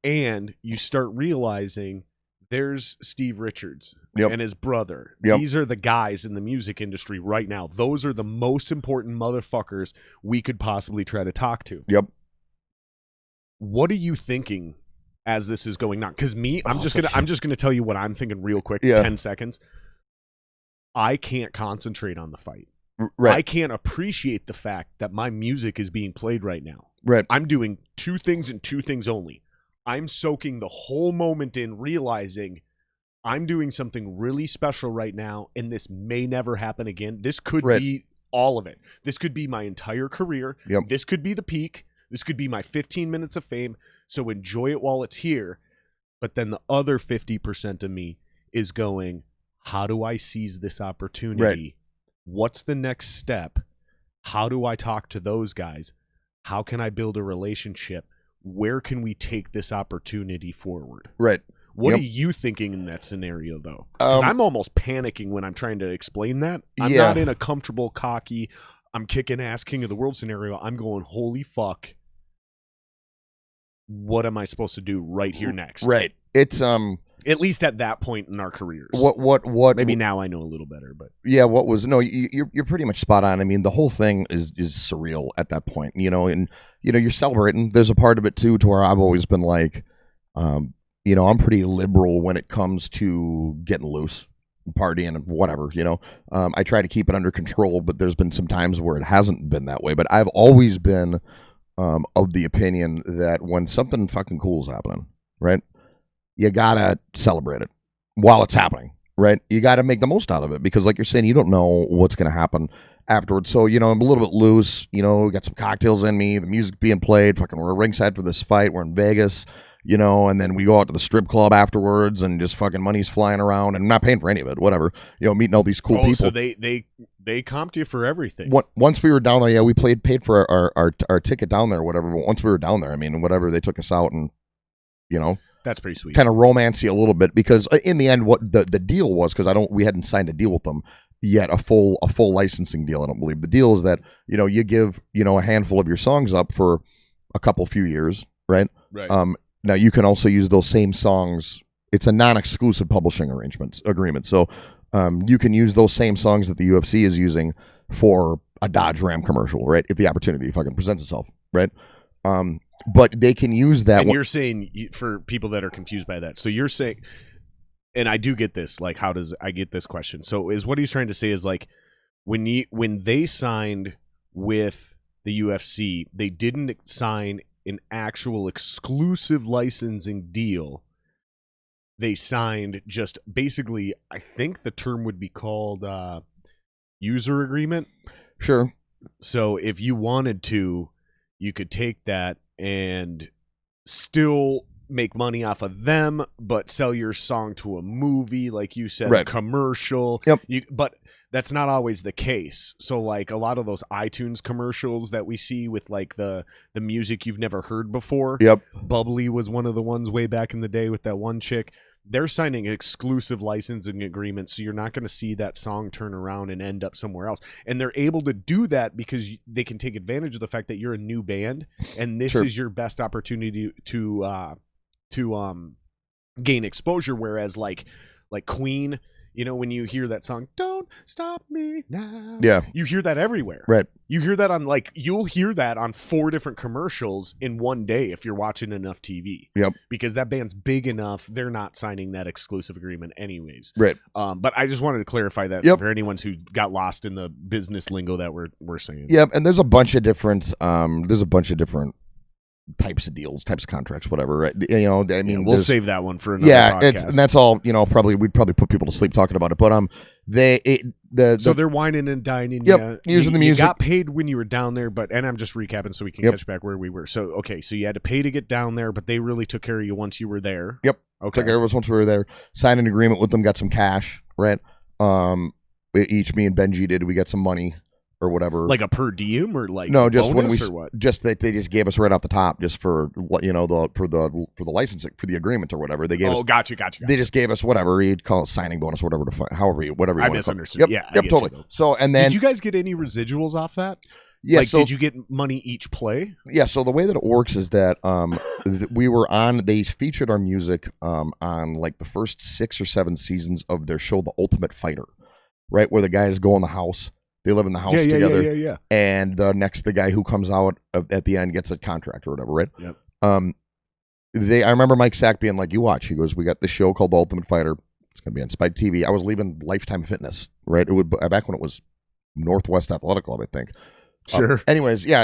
And you start realizing there's Steve Richards Yep. and his brother. Yep. These are the guys in the music industry right now. Those are the most important motherfuckers we could possibly try to talk to. Yep. What are you thinking as this is going on? Because I'm Oh, just such- gonna tell you what I'm thinking real quick. Yeah. 10 seconds. I can't concentrate on the fight. I Right. can't appreciate the fact that my music is being played right now. Right. I'm doing 2 things and 2 things only. I'm soaking the whole moment in, realizing I'm doing something really special right now, and this may never happen again. This could Right. be all of it. This could be my entire career. Yep. This could be the peak. This could be my 15 minutes of fame. So enjoy it while it's here. But then the other 50% of me is going, how do I seize this opportunity? Right. What's the next step? How do I talk to those guys? How can I build a relationship? Where can we take this opportunity forward? Right. What Yep. are you thinking in that scenario, though? Because I'm almost panicking when I'm trying to explain that. I'm Yeah. not in a comfortable, cocky, I'm kicking ass king of the world scenario. I'm going, holy fuck. What am I supposed to do right here next? Right. It's At least at that point in our careers. what Maybe now I know a little better, but yeah, what was no, you're pretty much spot on. I mean, the whole thing is surreal at that point, and you're celebrating. There's a part of it too to where I've always been like, I'm pretty liberal when it comes to getting loose, partying and whatever, I try to keep it under control, but there's been some times where it hasn't been that way. But I've always been of the opinion that when something fucking cool is happening, right, you gotta celebrate it while it's happening, right? You gotta make the most out of it because, like you're saying, you don't know what's gonna happen afterwards. So, I'm a little bit loose, got some cocktails in me, the music being played, fucking we're ringside for this fight, we're in Vegas, and then we go out to the strip club afterwards and just fucking money's flying around and I'm not paying for any of it, whatever, meeting all these cool people. So they comped you for everything. Once we were down there, yeah, we paid for our ticket down there or whatever, but once we were down there, I mean, whatever, they took us out and, That's pretty sweet. kind of romancy a little bit because in the end, what the deal was, because we hadn't signed a deal with them yet, a full licensing deal. I don't believe the deal is that you give a handful of your songs up for a few years, right? Right. Now you can also use those same songs. It's a non-exclusive publishing agreement, so you can use those same songs that the UFC is using for a Dodge Ram commercial, right? If the opportunity fucking presents itself, right? But they can use that. And you're saying, for people that are confused by that, so you're saying, and I do get this, like, how does I get this question? So is what he's trying to say is like when they signed with the UFC, they didn't sign an actual exclusive licensing deal. They signed just basically, I think the term would be called user agreement. Sure. So if you wanted to, you could take that and still make money off of them, but sell your song to a movie, like you said, Right. a commercial. Yep. But that's not always the case. So like a lot of those iTunes commercials that we see with like the music you've never heard before. Yep. Bubbly was one of the ones way back in the day with that one chick. They're signing exclusive licensing agreements, so you're not going to see that song turn around and end up somewhere else. And they're able to do that because they can take advantage of the fact that you're a new band, and this Sure. is your best opportunity to gain exposure. Whereas like Queen, you know, when you hear that song, "Don't Stop Me Now," Yeah. you hear that everywhere. Right. You hear that on you'll hear that on 4 different commercials in one day if you're watching enough TV. Yep. Because that band's big enough, they're not signing that exclusive agreement anyways. Right. But I just wanted to clarify that Yep. for anyone who got lost in the business lingo that we're saying. Yep. And there's a bunch of different types of deals, types of contracts, whatever. Right? You know, I mean, We'll there's- save that one for another podcast. and that's all. You know, we'd probably put people to sleep talking about it. But So they're whining and dining. Yep, using the music. You got paid when you were down there, and I'm just recapping so we can Yep. catch back where we were. So okay, so you had to pay to get down there, but they really took care of you once you were there. Yep. Okay. Took care of us once we were there. Signed an agreement with them. Got some cash. Right. Each me and Benji did. We got some money or whatever. Like a per diem or like No, just when bonus or what? just that they just gave us right off the top, just for you know for the licensing for the agreement or whatever. They gave us. Gotcha. They just gave us whatever you'd call it, signing bonus, whatever whatever you I want to call it. misunderstood. Yep, Yeah, I yep, get totally. you, though. So and then Did you guys get any residuals off that? yeah, so did you get money each play? yeah, so the way that it works is that we were on. They featured our music on like the first 6 or 7 seasons of their show, The Ultimate Fighter, right, where the guys go in the house. They live in the house together. Yeah. And the guy who comes out at the end gets a contract or whatever, right? Yep. I remember Mike Sack being like, "You watch." He goes, "We got this show called The Ultimate Fighter. It's going to be on Spike TV." I was leaving Lifetime Fitness, right? It would back when it was Northwest Athletic Club, I think. Sure. Anyways, I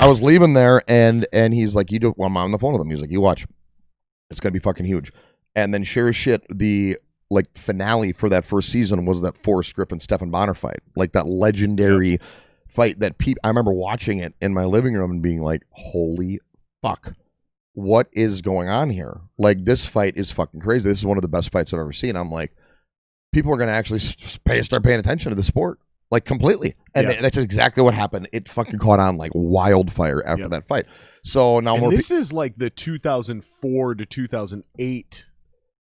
was leaving there, and he's like, "You do." Well, I'm on the phone with him. He's like, "You watch. It's going to be fucking huge." And then sure as shit, the finale for that first season was that Forrest Griffin Stephen Bonner fight, like that legendary fight that I remember watching it in my living room and being like, "Holy fuck, what is going on here? Like, this fight is fucking crazy. This is one of the best fights I've ever seen." I'm like, people are going to actually start paying attention to the sport, like, completely. And that's exactly what happened. It fucking caught on like wildfire after that fight. So now this is like the 2004 to 2008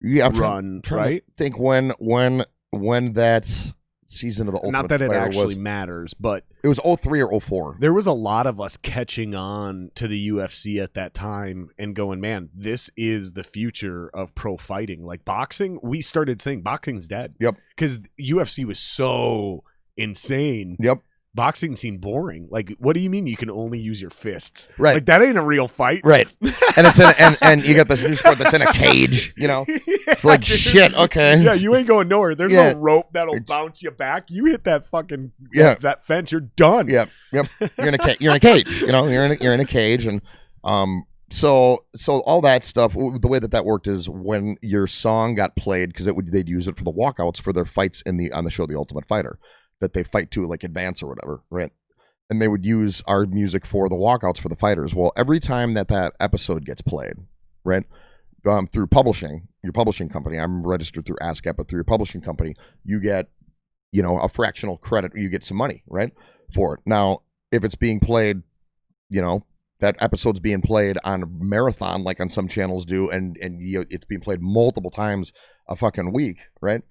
I'm run, trying right? to think when that season of the Ultimate Not that it Fighter actually was. matters, but It was 03 or 04. there was a lot of us catching on to the UFC at that time and going, man, this is the future of pro fighting. Like boxing, we started saying boxing's dead. Yep. Because UFC was so insane. Yep. Boxing seemed boring. Like, what do you mean you can only use your fists? Right. Like, that ain't a real fight. Right. And it's and you got this new sport that's in a cage, you know? It's like, shit, okay. Yeah, you ain't going nowhere. There's no rope that'll bounce you back. You hit that fucking that fence, you're done. Yep. You're in a cage, you know? You're in a cage, and so all that stuff, the way that worked is when your song got played, because they'd use it for the walkouts for their fights on the show The Ultimate Fighter, that they fight to, like, advance or whatever, right? And they would use our music for the walkouts for the fighters. Well, every time that episode gets played, right, through publishing, your publishing company, I'm registered through ASCAP, but through your publishing company, you get, a fractional credit, you get some money, right, for it. Now, if it's being played, that episode's being played on a marathon, like on some channels do, and it's being played multiple times a fucking week, right?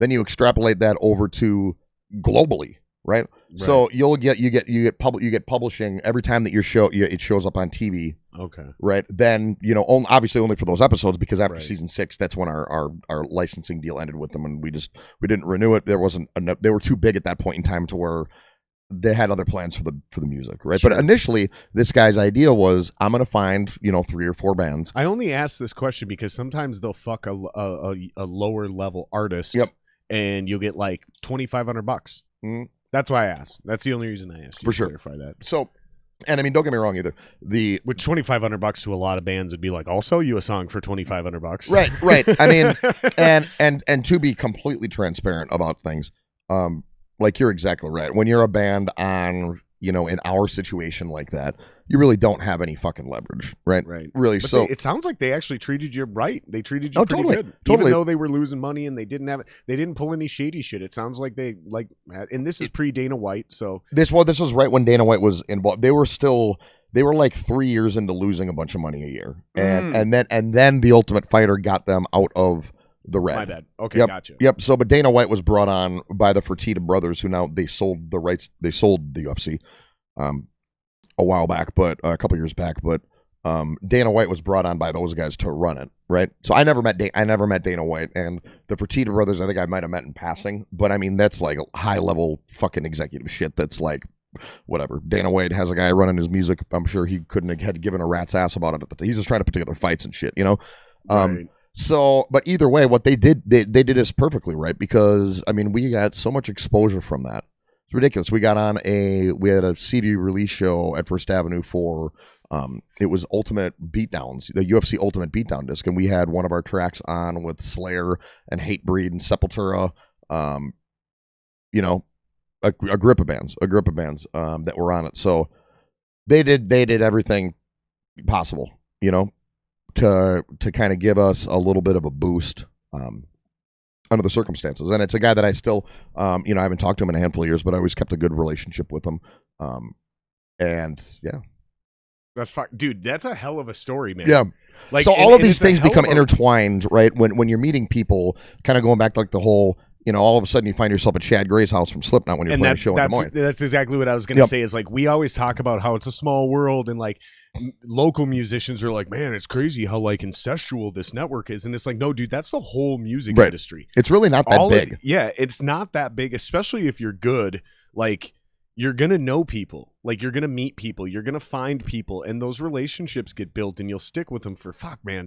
Then you extrapolate that over to globally, right? So you get publishing every time that your show it shows up on TV. Okay. Right. Then obviously only for those episodes, because after season 6, that's when our licensing deal ended with them, and we didn't renew it. There wasn't enough. They were too big at that point in time to where they had other plans for the music, right? Sure. But initially, this guy's idea was, I'm going to find 3 or 4 bands. I only ask this question because sometimes they'll fuck a lower level artist. Yep. And you'll get like $2,500. Mm-hmm. That's why I asked. That's the only reason I asked you For to sure. clarify that. So, and I mean, don't get me wrong either. With $2,500 to a lot of bands would be like, I'll sell you a song for $2,500. Right. I mean, and to be completely transparent about things, like, you're exactly right. When you're a band on, you know, in our situation like that, you really don't have any fucking leverage, right? Right. Really. But So it sounds like they actually treated you right. They treated you Oh, pretty totally, good, totally. even though they were losing money and they didn't pull any shady shit. It sounds like they like, and this is pre Dana White, so this was right when Dana White was involved. They were like 3 years into losing a bunch of money a year, and then the Ultimate Fighter got them out of the red. my bad. Okay, Yep. gotcha. Yep. So, but Dana White was brought on by the Fertitta brothers, who now they sold the rights. They sold the UFC a while back, but a couple years back. But Dana White was brought on by those guys to run it, right? So I never met Dana White, and the Fertitta brothers. I think I might have met in passing, but I mean that's like high level fucking executive shit. That's like whatever. Dana White has a guy running his music. I'm sure he couldn't have had given a rat's ass about it. He's just trying to put together fights and shit, you know. Right. So, but either way, what they did did this perfectly, right? Because I mean, we got so much exposure from that. It's ridiculous. We had a CD release show at First Avenue for it was Ultimate Beatdowns, the UFC Ultimate Beatdown disc, and we had one of our tracks on with Slayer and Hatebreed and Sepultura, you know, a grip of bands that were on it. So they did everything possible, you know, to kind of give us a little bit of a boost under the circumstances. And it's a guy that I still, you know, I haven't talked to him in a handful of years, but I always kept a good relationship with him. And yeah. That's dude, that's a hell of a story, man. Yeah. Like, so all of these it's a things hell become of a- intertwined, right? When you're meeting people, kind of going back to like the whole, you know, all of a sudden you find yourself at Chad Gray's house from Slipknot when you're playing a show in Des Moines. That's exactly what I was going to say. Is like we always talk about how it's a small world, and like local musicians are like, man, it's crazy how like incestual this network is, and it's like, no, dude, that's the whole music Right. industry. It's really not that big. Yeah, it's not that big, especially if you're good. Like you're gonna know people, like you're gonna meet people, you're gonna find people, and those relationships get built, and you'll stick with them for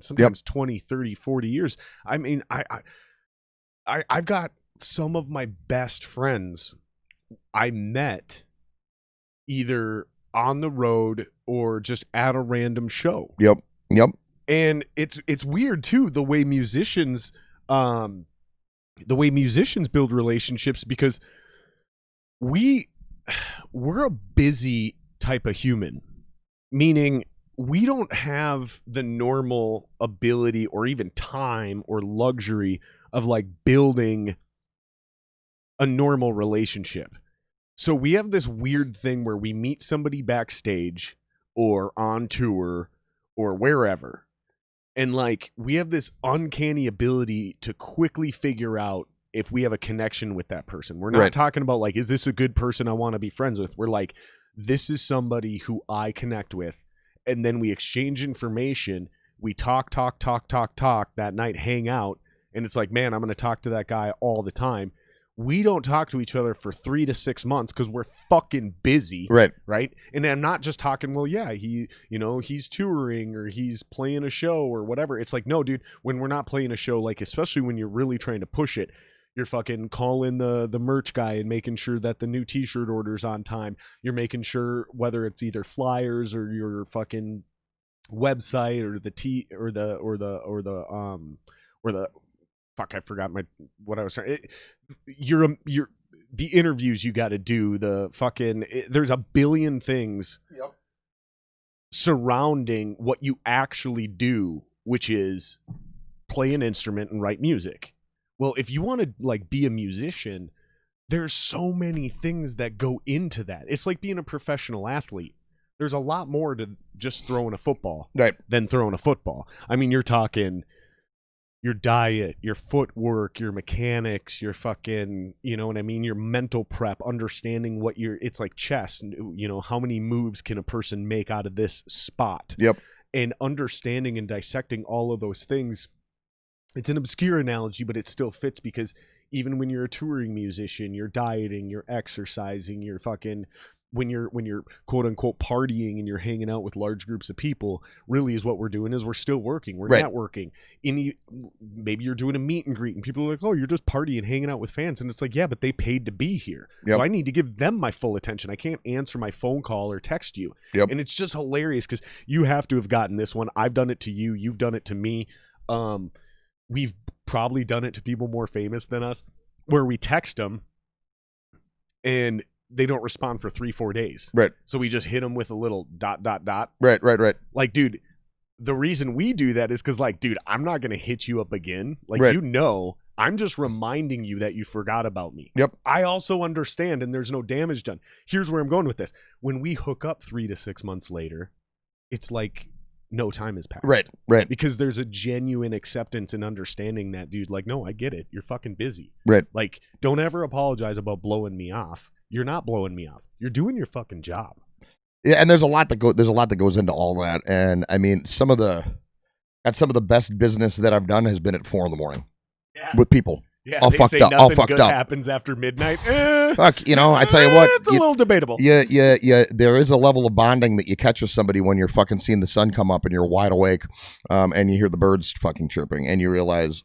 sometimes 20, 30, 40 years. I mean, I've got some of my best friends I met either on the road or just at a random show. Yep. And it's weird too, the way musicians build relationships, because we're a busy type of human, meaning we don't have the normal ability or even time or luxury of like building a normal relationship. So we have this weird thing where we meet somebody backstage or on tour or wherever, and like we have this uncanny ability to quickly figure out if we have a connection with that person. We're not talking about like, is this a good person I want to be friends with? We're like, this is somebody who I connect with, and then we exchange information. We talk that night, hang out, and it's like, man, I'm going to talk to that guy all the time. We don't talk to each other for 3 to 6 months because we're fucking busy. Right. And I'm not just talking, well, yeah, he's touring or he's playing a show or whatever. It's like, no, dude, when we're not playing a show, like, especially when you're really trying to push it, you're fucking calling the merch guy and making sure that the new t-shirt order's on time. You're making sure whether it's either flyers or your fucking website or the fuck, I forgot what I was trying. You're the interviews you got to do, the fucking there's a billion things surrounding what you actually do, which is play an instrument and write music. Well, if you want to like be a musician, there's so many things that go into that. It's like being a professional athlete. There's a lot more to just throwing a football than throwing a football. I mean, you're talking your diet, your footwork, your mechanics, your fucking, you know what I mean? Your mental prep, understanding it's like chess, you know, how many moves can a person make out of this spot? And understanding and dissecting all of those things. It's an obscure analogy, but it still fits, because even when you're a touring musician, you're dieting, you're exercising, you're fucking, when you're quote unquote partying and you're hanging out with large groups of people, really is what we're doing is we're still working. We're networking. Maybe you're doing a meet and greet and people are like, oh, you're just partying, hanging out with fans. And it's like, yeah, but they paid to be here. So I need to give them my full attention. I can't answer my phone call or text you. And it's just hilarious because you have to have gotten this one. I've done it to you. You've done it to me. We've probably done it to people more famous than us, where we text them and they don't respond for 3-4 days. Right. So we just hit them with a little ... Right. Like, dude, the reason we do that is because, like, dude, I'm not going to hit you up again. Like, Right. you know, I'm just reminding you that you forgot about me. Yep. I also understand, and there's no damage done. Here's where I'm going with this. When we hook up 3 to 6 months later, it's like no time has passed. Right. Because there's a genuine acceptance and understanding that, dude, like, no, I get it. You're fucking busy. Right. Like, don't ever apologize about blowing me off. You're not blowing me off. You're doing your fucking job. Yeah, and there's a lot that goes into all that. And I mean, some of the best business that I've done has been at 4 a.m. with people. Yeah, all they fucked say up, nothing all fucked good up. happens after midnight. Fuck, I tell you what, it's a little debatable. Yeah. There is a level of bonding that you catch with somebody when you're fucking seeing the sun come up and you're wide awake, and you hear the birds fucking chirping, and you realize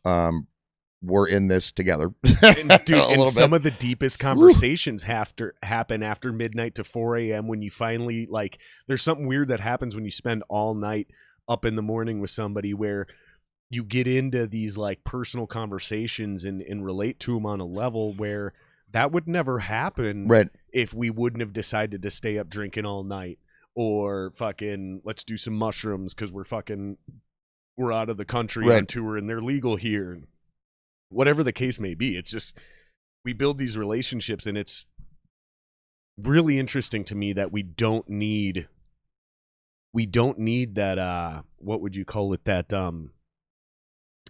we're in this together. And, dude, and some of the deepest conversations happen after midnight to 4 a.m. when you finally, like, there's something weird that happens when you spend all night up in the morning with somebody where you get into these like personal conversations and relate to them on a level where that would never happen if we wouldn't have decided to stay up drinking all night or fucking let's do some mushrooms because we're out of the country on tour and they're legal here. Whatever the case may be, it's just we build these relationships, and it's really interesting to me that we don't need that what would you call it, that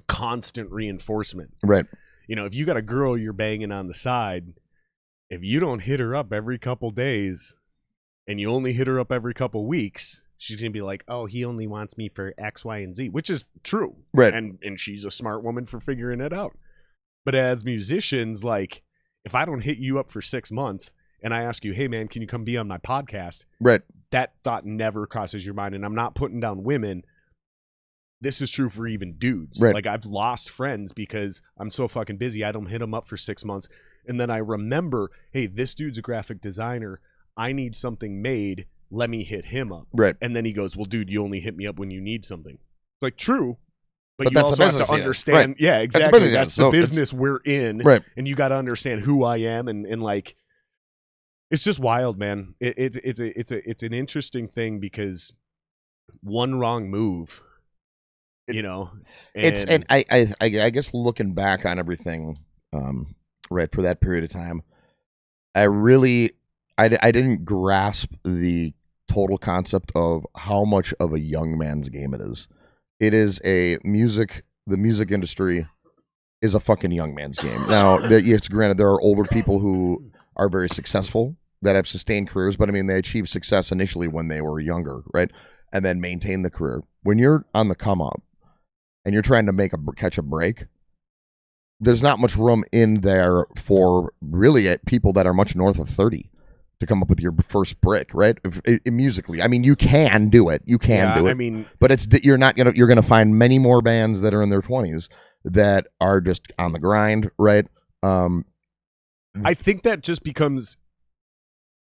constant reinforcement. Right. If you got a girl you're banging on the side, if you don't hit her up every couple days and you only hit her up every couple weeks, she's gonna be like, oh, he only wants me for X, Y, and Z, which is true. Right. And she's a smart woman for figuring it out. But as musicians, like, if I don't hit you up for 6 months and I ask you, hey man, can you come be on my podcast? Right. That thought never crosses your mind. And I'm not putting down women. This is true for even dudes. Right. Like, I've lost friends because I'm so fucking busy. I don't hit them up for 6 months. And then I remember, hey, this dude's a graphic designer. I need something made. Let me hit him up. Right. And then he goes, well, dude, you only hit me up when you need something. It's like, true. But you that's also the have to business, understand. right. Yeah, exactly. That's the So business we're in. Right. And you got to understand who I am. And like, it's just wild, man. It's an interesting thing because one wrong move, and I guess looking back on everything, right, for that period of time, I didn't grasp the total concept of how much of a young man's game it is. It is the music industry is a fucking young man's game. Now, it's granted there are older people who are very successful that have sustained careers, but I mean, they achieved success initially when they were younger, right? And then maintain the career. When you're on the come up and you're trying to catch a break, there's not much room in there for really people that are much north of 30 to come up with your first break, right? Musically, I mean, you can do it. You can do it. I mean, but you're gonna find many more bands that are in their 20s that are just on the grind, right? I think that just becomes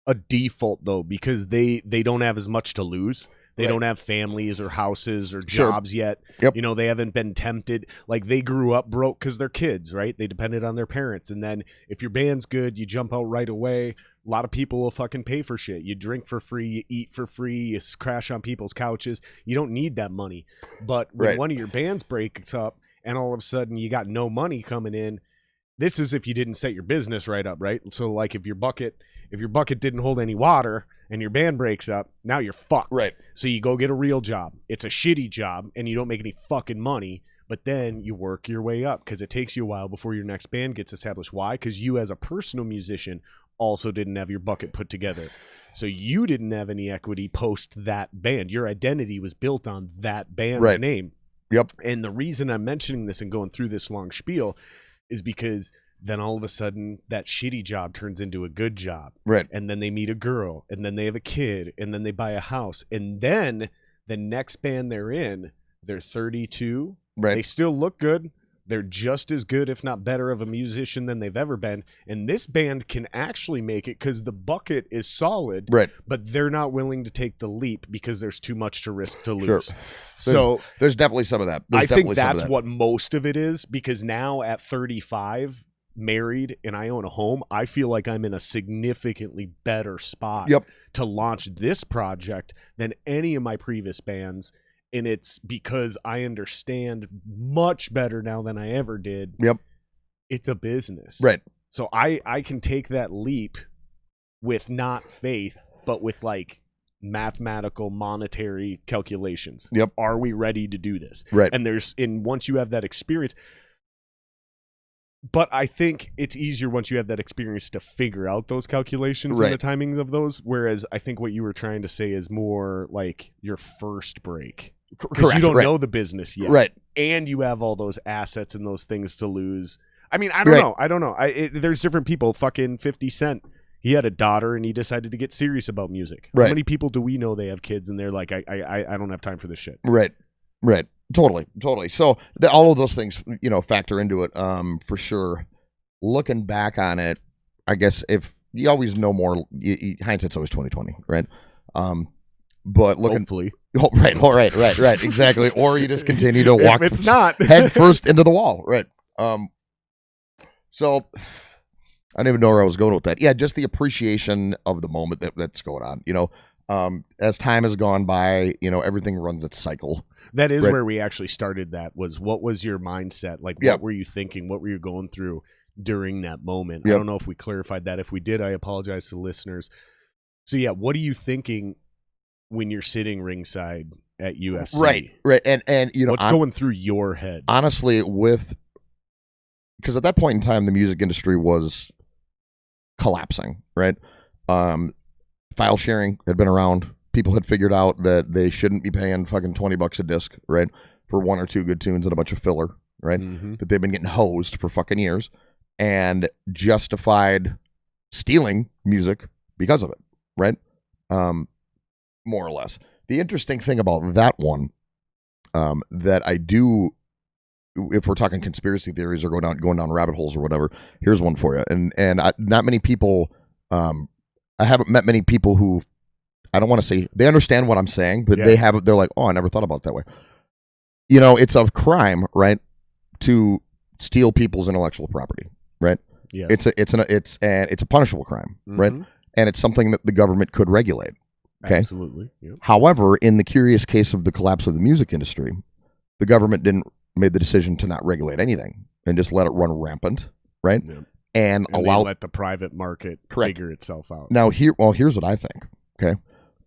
a default though, because they don't have as much to lose. They don't have families or houses or jobs yet. Yep. They haven't been tempted. Like, they grew up broke because they're kids, right? They depended on their parents. And then if your band's good, you jump out right away. A lot of people will fucking pay for shit. You drink for free, you eat for free, you crash on people's couches. You don't need that money. But when one of your bands breaks up and all of a sudden you got no money coming in, this is if you didn't set your business right up, right? So like if your bucket didn't hold any water and your band breaks up, now you're fucked. Right. So you go get a real job. It's a shitty job and you don't make any fucking money, but then you work your way up because it takes you a while before your next band gets established. Why? Because you as a personal musician also didn't have your bucket put together. So you didn't have any equity post that band. Your identity was built on that band's name. Yep. And the reason I'm mentioning this and going through this long spiel is because then all of a sudden that shitty job turns into a good job. Right. And then they meet a girl, and then they have a kid, and then they buy a house. And then the next band they're in, they're 32. Right. They still look good. They're just as good, if not better, of a musician than they've ever been. And this band can actually make it because the bucket is solid, right? But they're not willing to take the leap because there's too much to risk to lose. Sure. So there's definitely some of that. I think that's what most of it is, because now at 35, married and I own a home, I feel like I'm in a significantly better spot Yep. to launch this project than any of my previous bands. And it's because I understand much better now than I ever did. Yep. It's a business. Right. So I can take that leap with not faith, but with like mathematical monetary calculations. Yep. Are we ready to do this? Right. And once you have that experience, but I think it's easier once you have that experience to figure out those calculations and the timings of those. Whereas I think what you were trying to say is more like your first break. Because you don't know the business yet. Right. And you have all those assets and those things to lose. I mean, I don't know. There's different people. Fucking 50 Cent. He had a daughter and he decided to get serious about music. How many people do we know they have kids and they're like, I don't have time for this shit. Right. Totally. So all of those things, factor into it, for sure. Looking back on it, I guess if you always know more, hindsight's always 20/20, right? But looking, hopefully, right, exactly. Or you just continue to walk. If it's not head first into the wall, right? So I don't even know where I was going with that. Yeah, just the appreciation of the moment that's going on. As time has gone by, everything runs its cycle. That is where we actually started. That was what was your mindset? Like, what were you thinking? What were you going through during that moment? I don't know if we clarified that. If we did, I apologize to the listeners. So yeah, what are you thinking when you're sitting ringside at UFC? Right. And what's going through your head? Honestly, because at that point in time, the music industry was collapsing, right? File sharing had been around. People had figured out that they shouldn't be paying fucking $20 a disc, right? For one or two good tunes and a bunch of filler, right? Mm-hmm. That they've been getting hosed for fucking years and justified stealing music because of it, right? More or less. The interesting thing about that one, that I do, if we're talking conspiracy theories or going down rabbit holes or whatever, here's one for you. And not many people, I haven't met many people who, I don't want to say they understand what I'm saying, but they're like, oh, I never thought about it that way. It's a crime, right, to steal people's intellectual property, right? Yeah. It's a punishable crime, right? And it's something that the government could regulate. Okay. Absolutely. Yep. However, in the curious case of the collapse of the music industry, the government made the decision to not regulate anything and just let it run rampant, right? Yep. And let the private market figure itself out. Now here's what I think. Okay.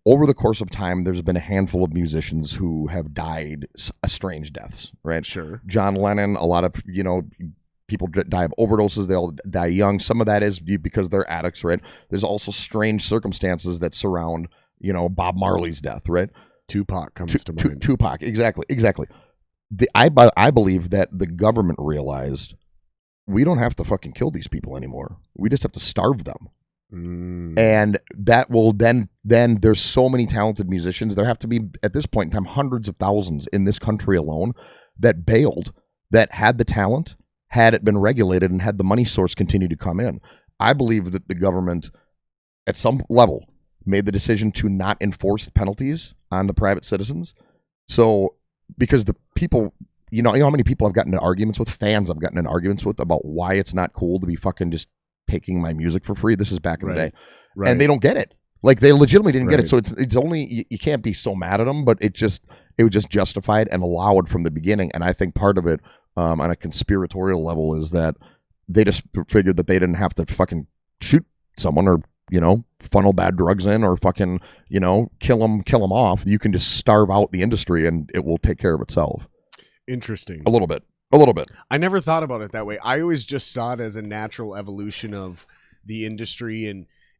Over the course of time, there's been a handful of musicians who have died strange deaths, right? Sure. John Lennon, a lot of, people die of overdoses. They all die young. Some of that is because they're addicts, right? There's also strange circumstances that surround, Bob Marley's death, right? Tupac comes to mind. Tupac, exactly. I believe that the government realized we don't have to fucking kill these people anymore. We just have to starve them. And that will then there's so many talented musicians. There have to be, at this point in time, hundreds of thousands in this country alone that bailed, that had the talent, had it been regulated, and had the money source continue to come in. I believe that the government, at some level, made the decision to not enforce penalties on the private citizens. So, because the people, you know how many people I've gotten into arguments with, fans I've gotten in arguments with about why it's not cool to be fucking just taking my music for free. This is back in the day. Right. And they don't get it. Like, they legitimately didn't get it. So it's only, you can't be so mad at them, but it was just justified and allowed from the beginning. And I think part of it, on a conspiratorial level, is that they just figured that they didn't have to fucking shoot someone or, funnel bad drugs in or fucking, kill them off. You can just starve out the industry and it will take care of itself. Interesting. A little bit. I never thought about it that way. I always just saw it as a natural evolution of the industry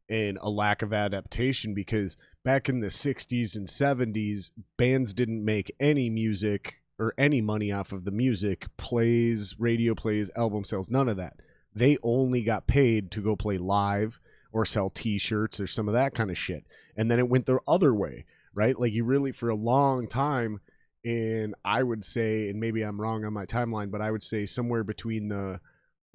and a lack of adaptation, because back in the 60s and 70s, bands didn't make any music or any money off of the music, plays, radio plays, album sales, none of that. They only got paid to go play live or sell t-shirts or some of that kind of shit. And then it went the other way, right? Like, you really, for a long time, and I would say, and maybe I'm wrong on my timeline, but I would say somewhere between the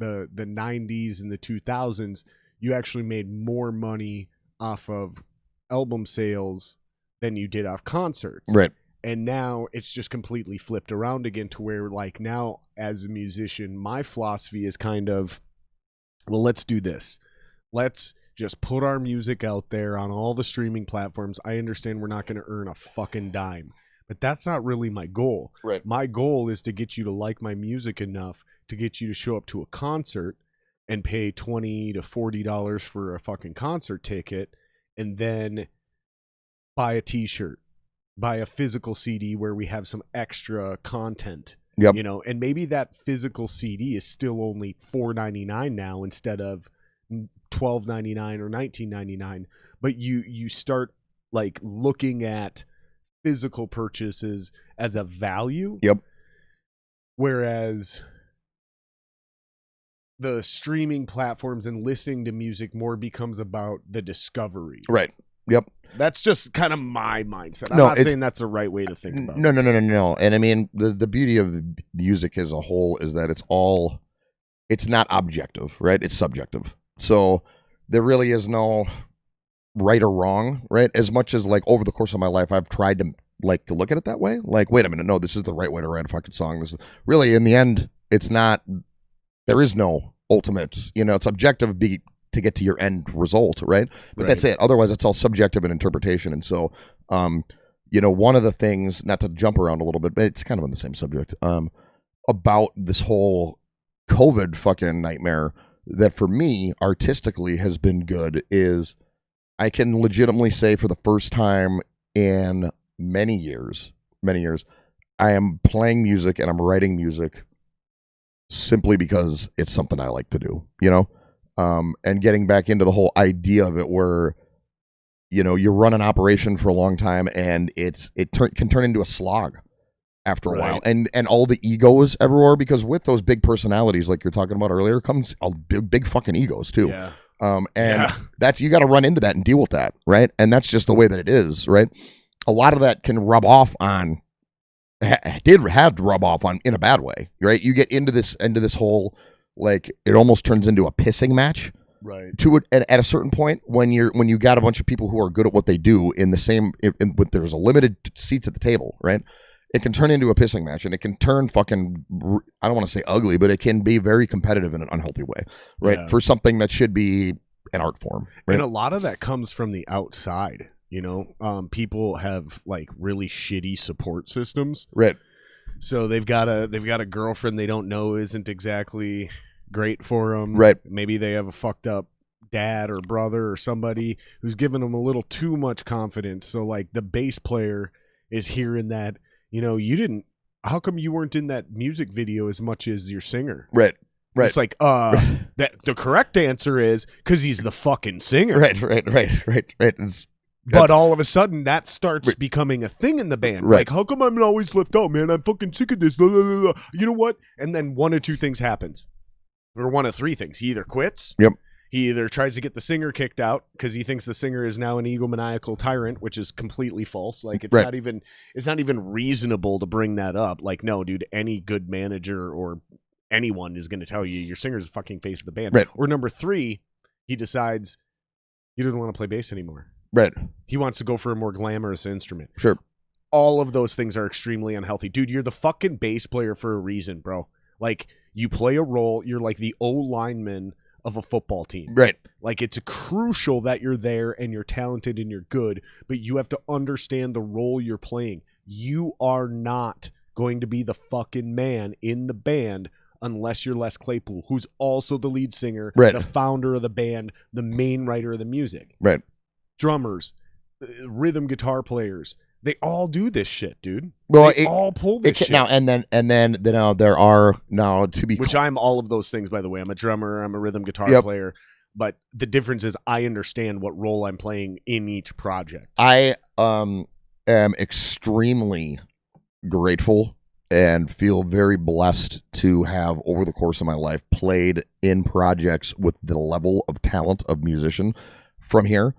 90s and the 2000s, you actually made more money off of album sales than you did off concerts. Right. And now it's just completely flipped around again to where, like, now as a musician, my philosophy is kind of, well, let's do this. Let's just put our music out there on all the streaming platforms. I understand we're not going to earn a fucking dime, but that's not really my goal. Right. My goal is to get you to like my music enough to get you to show up to a concert and pay $20 to $40 for a fucking concert ticket, and then buy a t-shirt, buy a physical CD where we have some extra content. Yep. You know, and maybe that physical CD is still only $4.99 now instead of $12.99 or $19.99. But you start like looking at physical purchases as a value. Yep. Whereas the streaming platforms and listening to music more becomes about the discovery. Right. Yep. That's just kind of my mindset. I'm No, not saying that's the right way to think about it. No. And I mean, the beauty of music as a whole is that it's not objective, right? It's subjective. So there really is no right or wrong, right? As much as like over the course of my life, I've tried to like look at it that way. Like, wait a minute, no, this is the right way to write a fucking song. This is really, in the end, it's not. There is no ultimate. It's objective to get to your end result, right? But that's it. Otherwise, it's all subjective and interpretation. And so, one of the things, not to jump around a little bit, but it's kind of on the same subject, about this whole COVID fucking nightmare that for me, artistically, has been good is I can legitimately say for the first time in many years, I am playing music and I'm writing music simply because it's something I like to do, and getting back into the whole idea of it where, you run an operation for a long time and can turn into a slog after a while. And all the egos everywhere, because with those big personalities, like you're talking about earlier, comes all big fucking egos too. Yeah. That's, you got to run into that and deal with that. Right. And that's just the way that it is. Right. A lot of that can rub off on, did have to rub off on in a bad way. Right. You get into this whole, like, it almost turns into a pissing match. Right. To it, and at a certain point, when you got a bunch of people who are good at what they do in the same, with there's a limited seats at the table, right? It can turn into a pissing match, and it can turn fucking, I don't want to say ugly, but it can be very competitive in an unhealthy way, right? Yeah. For something that should be an art form, right? And a lot of that comes from the outside. People have like really shitty support systems, right? So they've got a girlfriend they don't know isn't exactly great for them, right? Maybe they have a fucked up dad or brother or somebody who's giving them a little too much confidence. So like the bass player is hearing that, how come you weren't in that music video as much as your singer? Right. It's like, that the correct answer is because he's the fucking singer. Right. But all of a sudden, that starts becoming a thing in the band. Right. Like, how come I'm always left out, man? I'm fucking sick of this. Blah, blah, blah, blah. You know what? And then one of two things happens. Or one of three things. He either quits. Yep. He either tries to get the singer kicked out because he thinks the singer is now an egomaniacal tyrant, which is completely false. Like, it's not even reasonable to bring that up. Like, no, dude, any good manager or anyone is going to tell you your singer's the fucking face of the band. Right. Or number three, he decides he doesn't want to play bass anymore. Right. He wants to go for a more glamorous instrument. Sure. All of those things are extremely unhealthy. Dude, you're the fucking bass player for a reason, bro. Like, you play a role. You're like the O-lineman of a football team. Right. Like, it's crucial that you're there and you're talented and you're good, but you have to understand the role you're playing. You are not going to be the fucking man in the band unless you're Les Claypool, who's also the lead singer, right, the founder of the band, the main writer of the music. Right. Drummers, rhythm guitar players, they all do this shit, dude. Well, they all pull this shit. Now and then there are now to be which I'm all of those things, by the way. I'm a drummer, I'm a rhythm guitar player, but the difference is I understand what role I'm playing in each project. I am extremely grateful and feel very blessed to have, over the course of my life, played in projects with the level of talent of musician from here.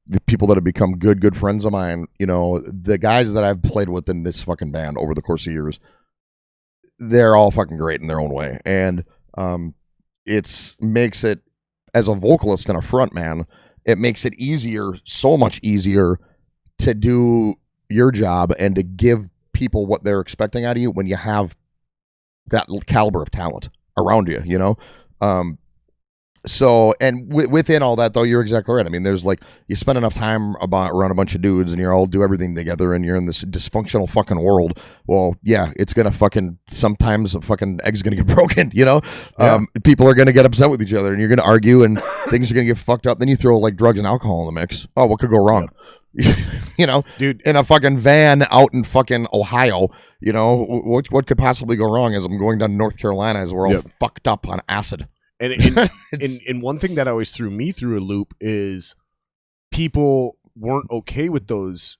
The people that have become good friends of mine, the guys that I've played with in this fucking band over the course of years, they're all fucking great in their own way. And it makes it, as a vocalist and a front man, it makes it easier, so much easier to do your job and to give people what they're expecting out of you when you have that caliber of talent around you, So, and within all that, though, you're exactly right. I mean, there's like, you spend enough time around a bunch of dudes and you all do everything together and you're in this dysfunctional fucking world. Well, yeah, it's going to fucking, sometimes a fucking egg's going to get broken, you know? Yeah. People are going to get upset with each other and you're going to argue and things are going to get fucked up. Then you throw like drugs and alcohol in the mix. Oh, what could go wrong? You know, dude, in a fucking van out in fucking Ohio, you know, what could possibly go wrong as I'm going down to North Carolina as we're all fucked up on acid. And one thing that always threw me through a loop is people weren't okay with those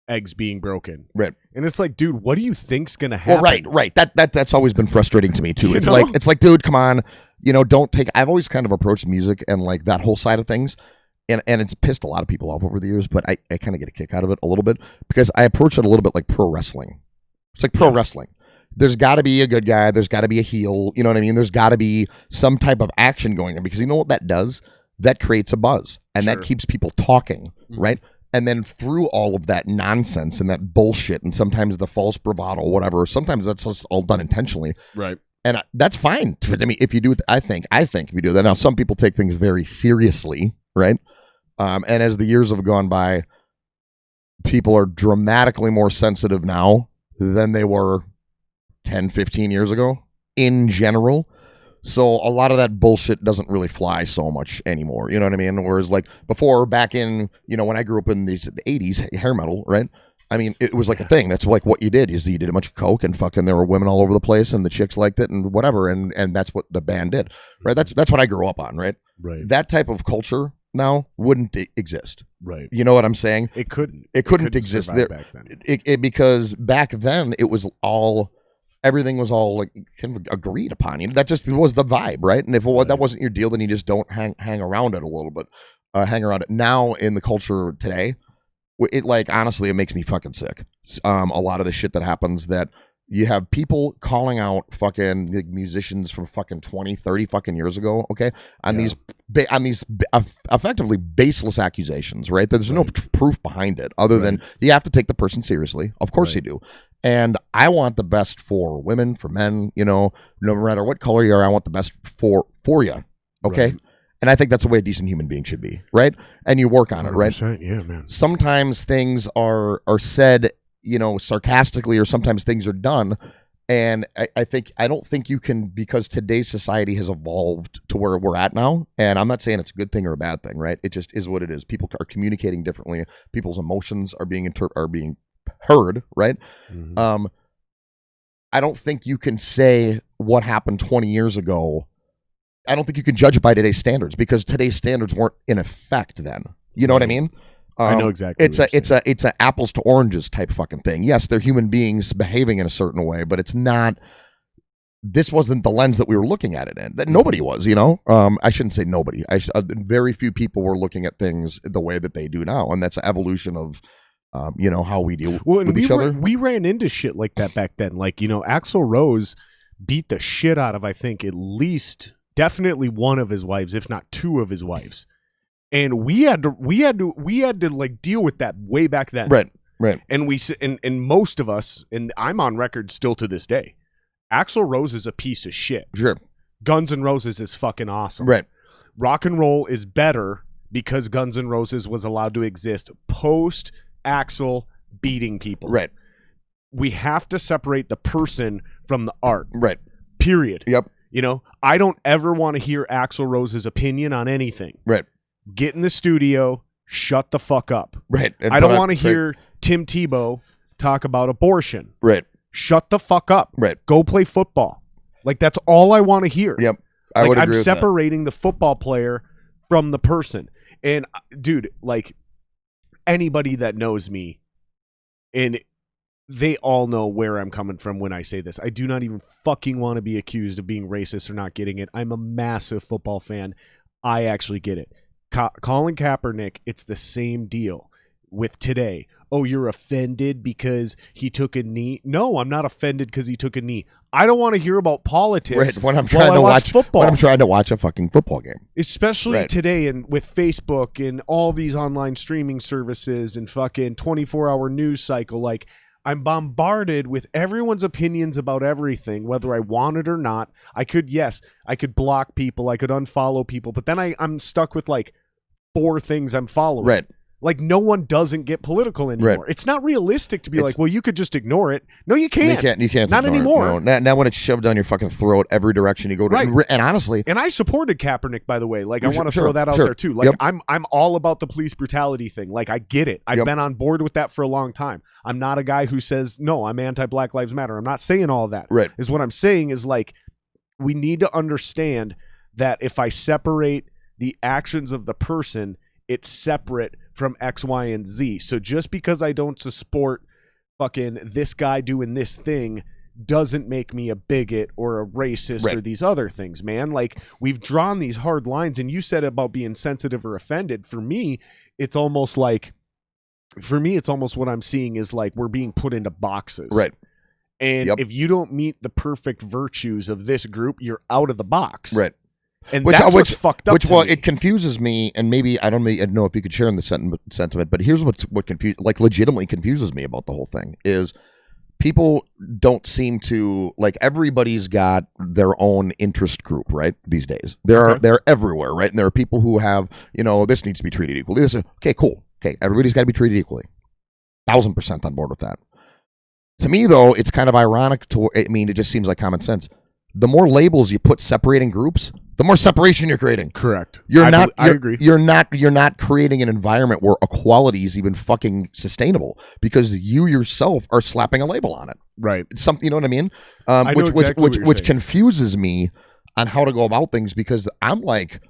eggs being broken. Right. And it's like, dude, what do you think's gonna happen? Well, right. That's always been frustrating to me too. You It's know? like, dude, come on. You know, don't take, I've always kind of approached music and like that whole side of things. And it's pissed a lot of people off over the years, but I kind of get a kick out of it a little bit because I approach it a little bit like pro wrestling. It's like pro wrestling. There's got to be a good guy. There's got to be a heel. You know what I mean? There's got to be some type of action going on because you know what that does? That creates a buzz and that keeps people talking, right? And then through all of that nonsense and that bullshit and sometimes the false bravado, whatever, sometimes that's just all done intentionally. Right. And that's fine. I mean, if you do it, I think if you do that. Now, some people take things very seriously, right? And as the years have gone by, people are dramatically more sensitive now than they were 10, 15 years ago in general. So a lot of that bullshit doesn't really fly so much anymore. You know what I mean? Whereas like before, back in, you know, when I grew up in the 80s, hair metal, right? I mean, it was like a thing. That's like what you did is you did a bunch of coke and fucking there were women all over the place and the chicks liked it and whatever. And that's what the band did, right? That's what I grew up on, right? Right. That type of culture now wouldn't exist. Right. You know what I'm saying? It couldn't exist there back then. Because back then it was all, everything was all like kind of agreed upon. You know, that just was the vibe, right? And if that wasn't your deal, then you just don't hang around it a little bit. Hang around it. Now in the culture today, it like honestly, it makes me fucking sick. A lot of the shit that happens that you have people calling out fucking like, musicians from fucking 20, 30 fucking years ago, okay? On these effectively baseless accusations, right? There's no proof behind it other than you have to take the person seriously. Of course you do. And I want the best for women, for men, you know, no matter what color you are, I want the best for you, okay? Right. And I think that's the way a decent human being should be, right? And you work on it, right? Yeah, man. Sometimes things are said, you know, sarcastically, or sometimes things are done. And I don't think you can, because today's society has evolved to where we're at now. And I'm not saying it's a good thing or a bad thing, right? It just is what it is. People are communicating differently. People's emotions are being heard, right? Mm-hmm. I don't think you can say what happened 20 years ago. I don't think you can judge it by today's standards because today's standards weren't in effect then. You know what I mean? I know exactly. It's a apples to oranges type fucking thing. Yes, they're human beings behaving in a certain way, but it's not. This wasn't the lens that we were looking at it in. That nobody was, you know. I shouldn't say nobody. Very few people were looking at things the way that they do now, and that's an evolution of, you know, how we deal with each other. We ran into shit like that back then. Like, you know, Axl Rose beat the shit out of, I think, at least definitely one of his wives, if not two of his wives. And we had to like deal with that way back then. Right. And most of us, and I'm on record still to this day, Axl Rose is a piece of shit. Sure. Guns N' Roses is fucking awesome. Right. Rock and roll is better because Guns N' Roses was allowed to exist post Axl beating people. Right. We have to separate the person from the art. Right. Period. Yep. You know, I don't ever want to hear Axl Rose's opinion on anything. Right. Get in the studio, shut the fuck up. Right. I don't want to hear Tim Tebow talk about abortion. Right. Shut the fuck up. Right. Go play football. Like, that's all I want to hear. Yep. I'm separating the football player from the person. And dude, like, anybody that knows me, and they all know where I'm coming from when I say this. I do not even fucking want to be accused of being racist or not getting it. I'm a massive football fan. I actually get it. Colin Kaepernick, it's the same deal with today. Oh, you're offended because he took a knee? No, I'm not offended because he took a knee. I don't want to hear about politics. Right. When I'm trying to watch football. When I'm trying to watch a fucking football game. Especially today, and with Facebook and all these online streaming services and fucking 24-hour news cycle, like, I'm bombarded with everyone's opinions about everything, whether I want it or not. I could block people, I could unfollow people, but then I'm stuck with like 4 things I'm following. Right. Like no one doesn't get political anymore. Right. It's not realistic to be like, well, you could just ignore it. No, you can't. You can't. Not anymore. No. Now when it's shoved down your fucking throat, every direction you go to, Right. and honestly, and I supported Kaepernick, by the way. Like I want to sure, throw that out sure. there too. Like Yep. I'm all about the police brutality thing. Like I get it. I've Yep. been on board with that for a long time. I'm not a guy who says no. I'm anti-Black Lives Matter. I'm not saying all of that. Right. Is what I'm saying is like we need to understand that if I separate the actions of the person, it's separate from X, Y, and Z. So just because I don't support fucking this guy doing this thing doesn't make me a bigot or a racist Right. or these other things, man. Like we've drawn these hard lines, and you said about being sensitive or offended. For me, it's almost what I'm seeing is like we're being put into boxes. right. And Yep. if you don't meet the perfect virtues of this group, you're out of the box. Right. And that's what's fucked up to me. It confuses me, and maybe I don't know if you could share in the sentiment, but here's what legitimately confuses me about the whole thing is people don't seem to like everybody's got their own interest group, right? These days, they're everywhere, right? And there are people who have, this needs to be treated equally. Okay, cool. Okay, everybody's got to be treated equally. 1,000% on board with that. To me, though, it's kind of ironic. It just seems like common sense. The more labels you put separating groups, the more separation you're creating. Correct. I agree. You're not creating an environment where equality is even fucking sustainable because you yourself are slapping a label on it. Right. It's something, you know what I mean? I know exactly what you're Which saying. confuses me on how to go about things because I'm like,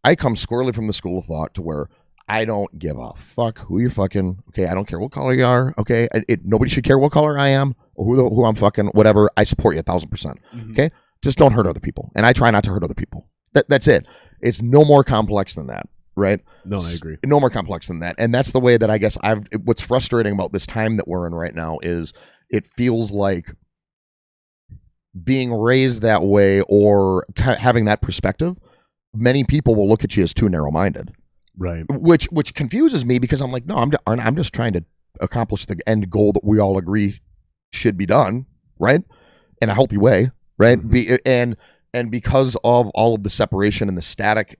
I come squarely from the school of thought to where I don't give a fuck who you're fucking. Okay, I don't care what color you are. Okay, nobody should care what color I am or who I'm fucking. Whatever, I support you 1,000%. Mm-hmm. Okay, just don't hurt other people, and I try not to hurt other people. That's it. It's no more complex than that, right? No, I agree. No more complex than that, and that's the way that I guess what's frustrating about this time that we're in right now is it feels like being raised that way or having that perspective. Many people will look at you as too narrow-minded. Right. Which confuses me because I'm like, no, I'm just trying to accomplish the end goal that we all agree should be done, right? In a healthy way, right? Mm-hmm. And because of all of the separation and the static,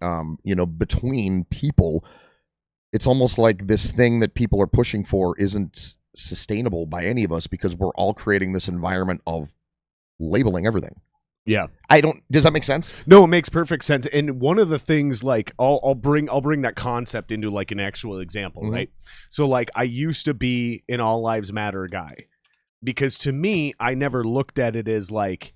between people, it's almost like this thing that people are pushing for isn't sustainable by any of us because we're all creating this environment of labeling everything. Yeah. Does that make sense? No, it makes perfect sense. And one of the things, like, I'll bring that concept into like an actual example, Mm-hmm. right? So like I used to be an all lives matter guy because to me, I never looked at it as like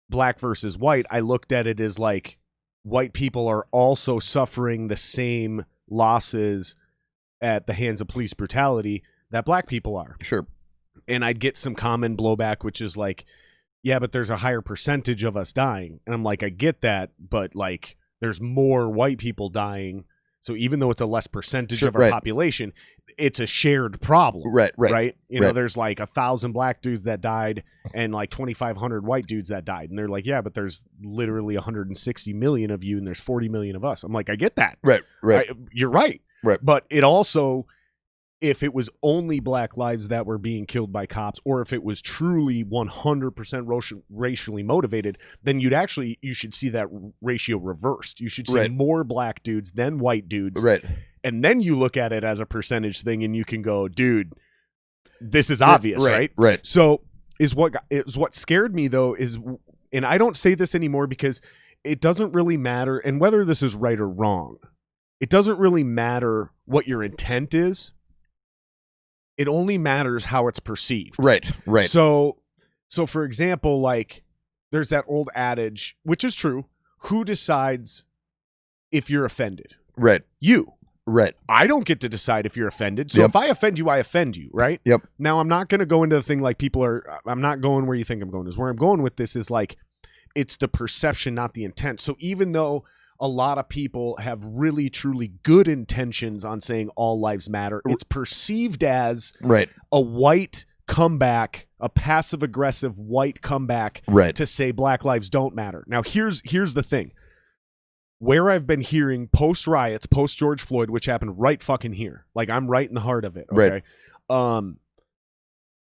black versus white. I looked at it as like white people are also suffering the same losses at the hands of police brutality that black people are. Sure. And I'd get some common blowback, which is like, yeah, but there's a higher percentage of us dying. And I'm like, I get that, but like there's more white people dying. So even though it's a less percentage of our population, it's a shared problem. Right. There's like 1,000 black dudes that died and like 2,500 white dudes that died. And they're like, yeah, but there's literally 160 million of you and there's 40 million of us. I'm like, I get that. Right. You're right. Right. But it also, if it was only black lives that were being killed by cops, or if it was truly 100% racially motivated, then you should see that ratio reversed. You should see more black dudes than white dudes. Right. And then you look at it as a percentage thing and you can go, dude, this is obvious, right? Right. So is what scared me though is, and I don't say this anymore because it doesn't really matter. And whether this is right or wrong, it doesn't really matter what your intent is. It only matters how it's perceived. Right. So for example, like there's that old adage, which is true. Who decides if you're offended? Right. You. Right. I don't get to decide if you're offended. So if I offend you, I offend you, right? Yep. Now, I'm not going to go into the thing like I'm not going where you think I'm going. Is where I'm going with this is like, it's the perception, not the intent. So even though a lot of people have really, truly good intentions on saying all lives matter, it's perceived as a white comeback, a passive-aggressive white comeback to say black lives don't matter. Now, here's the thing. Where I've been hearing post-riots, post-George Floyd, which happened right fucking here. Like, I'm right in the heart of it, okay?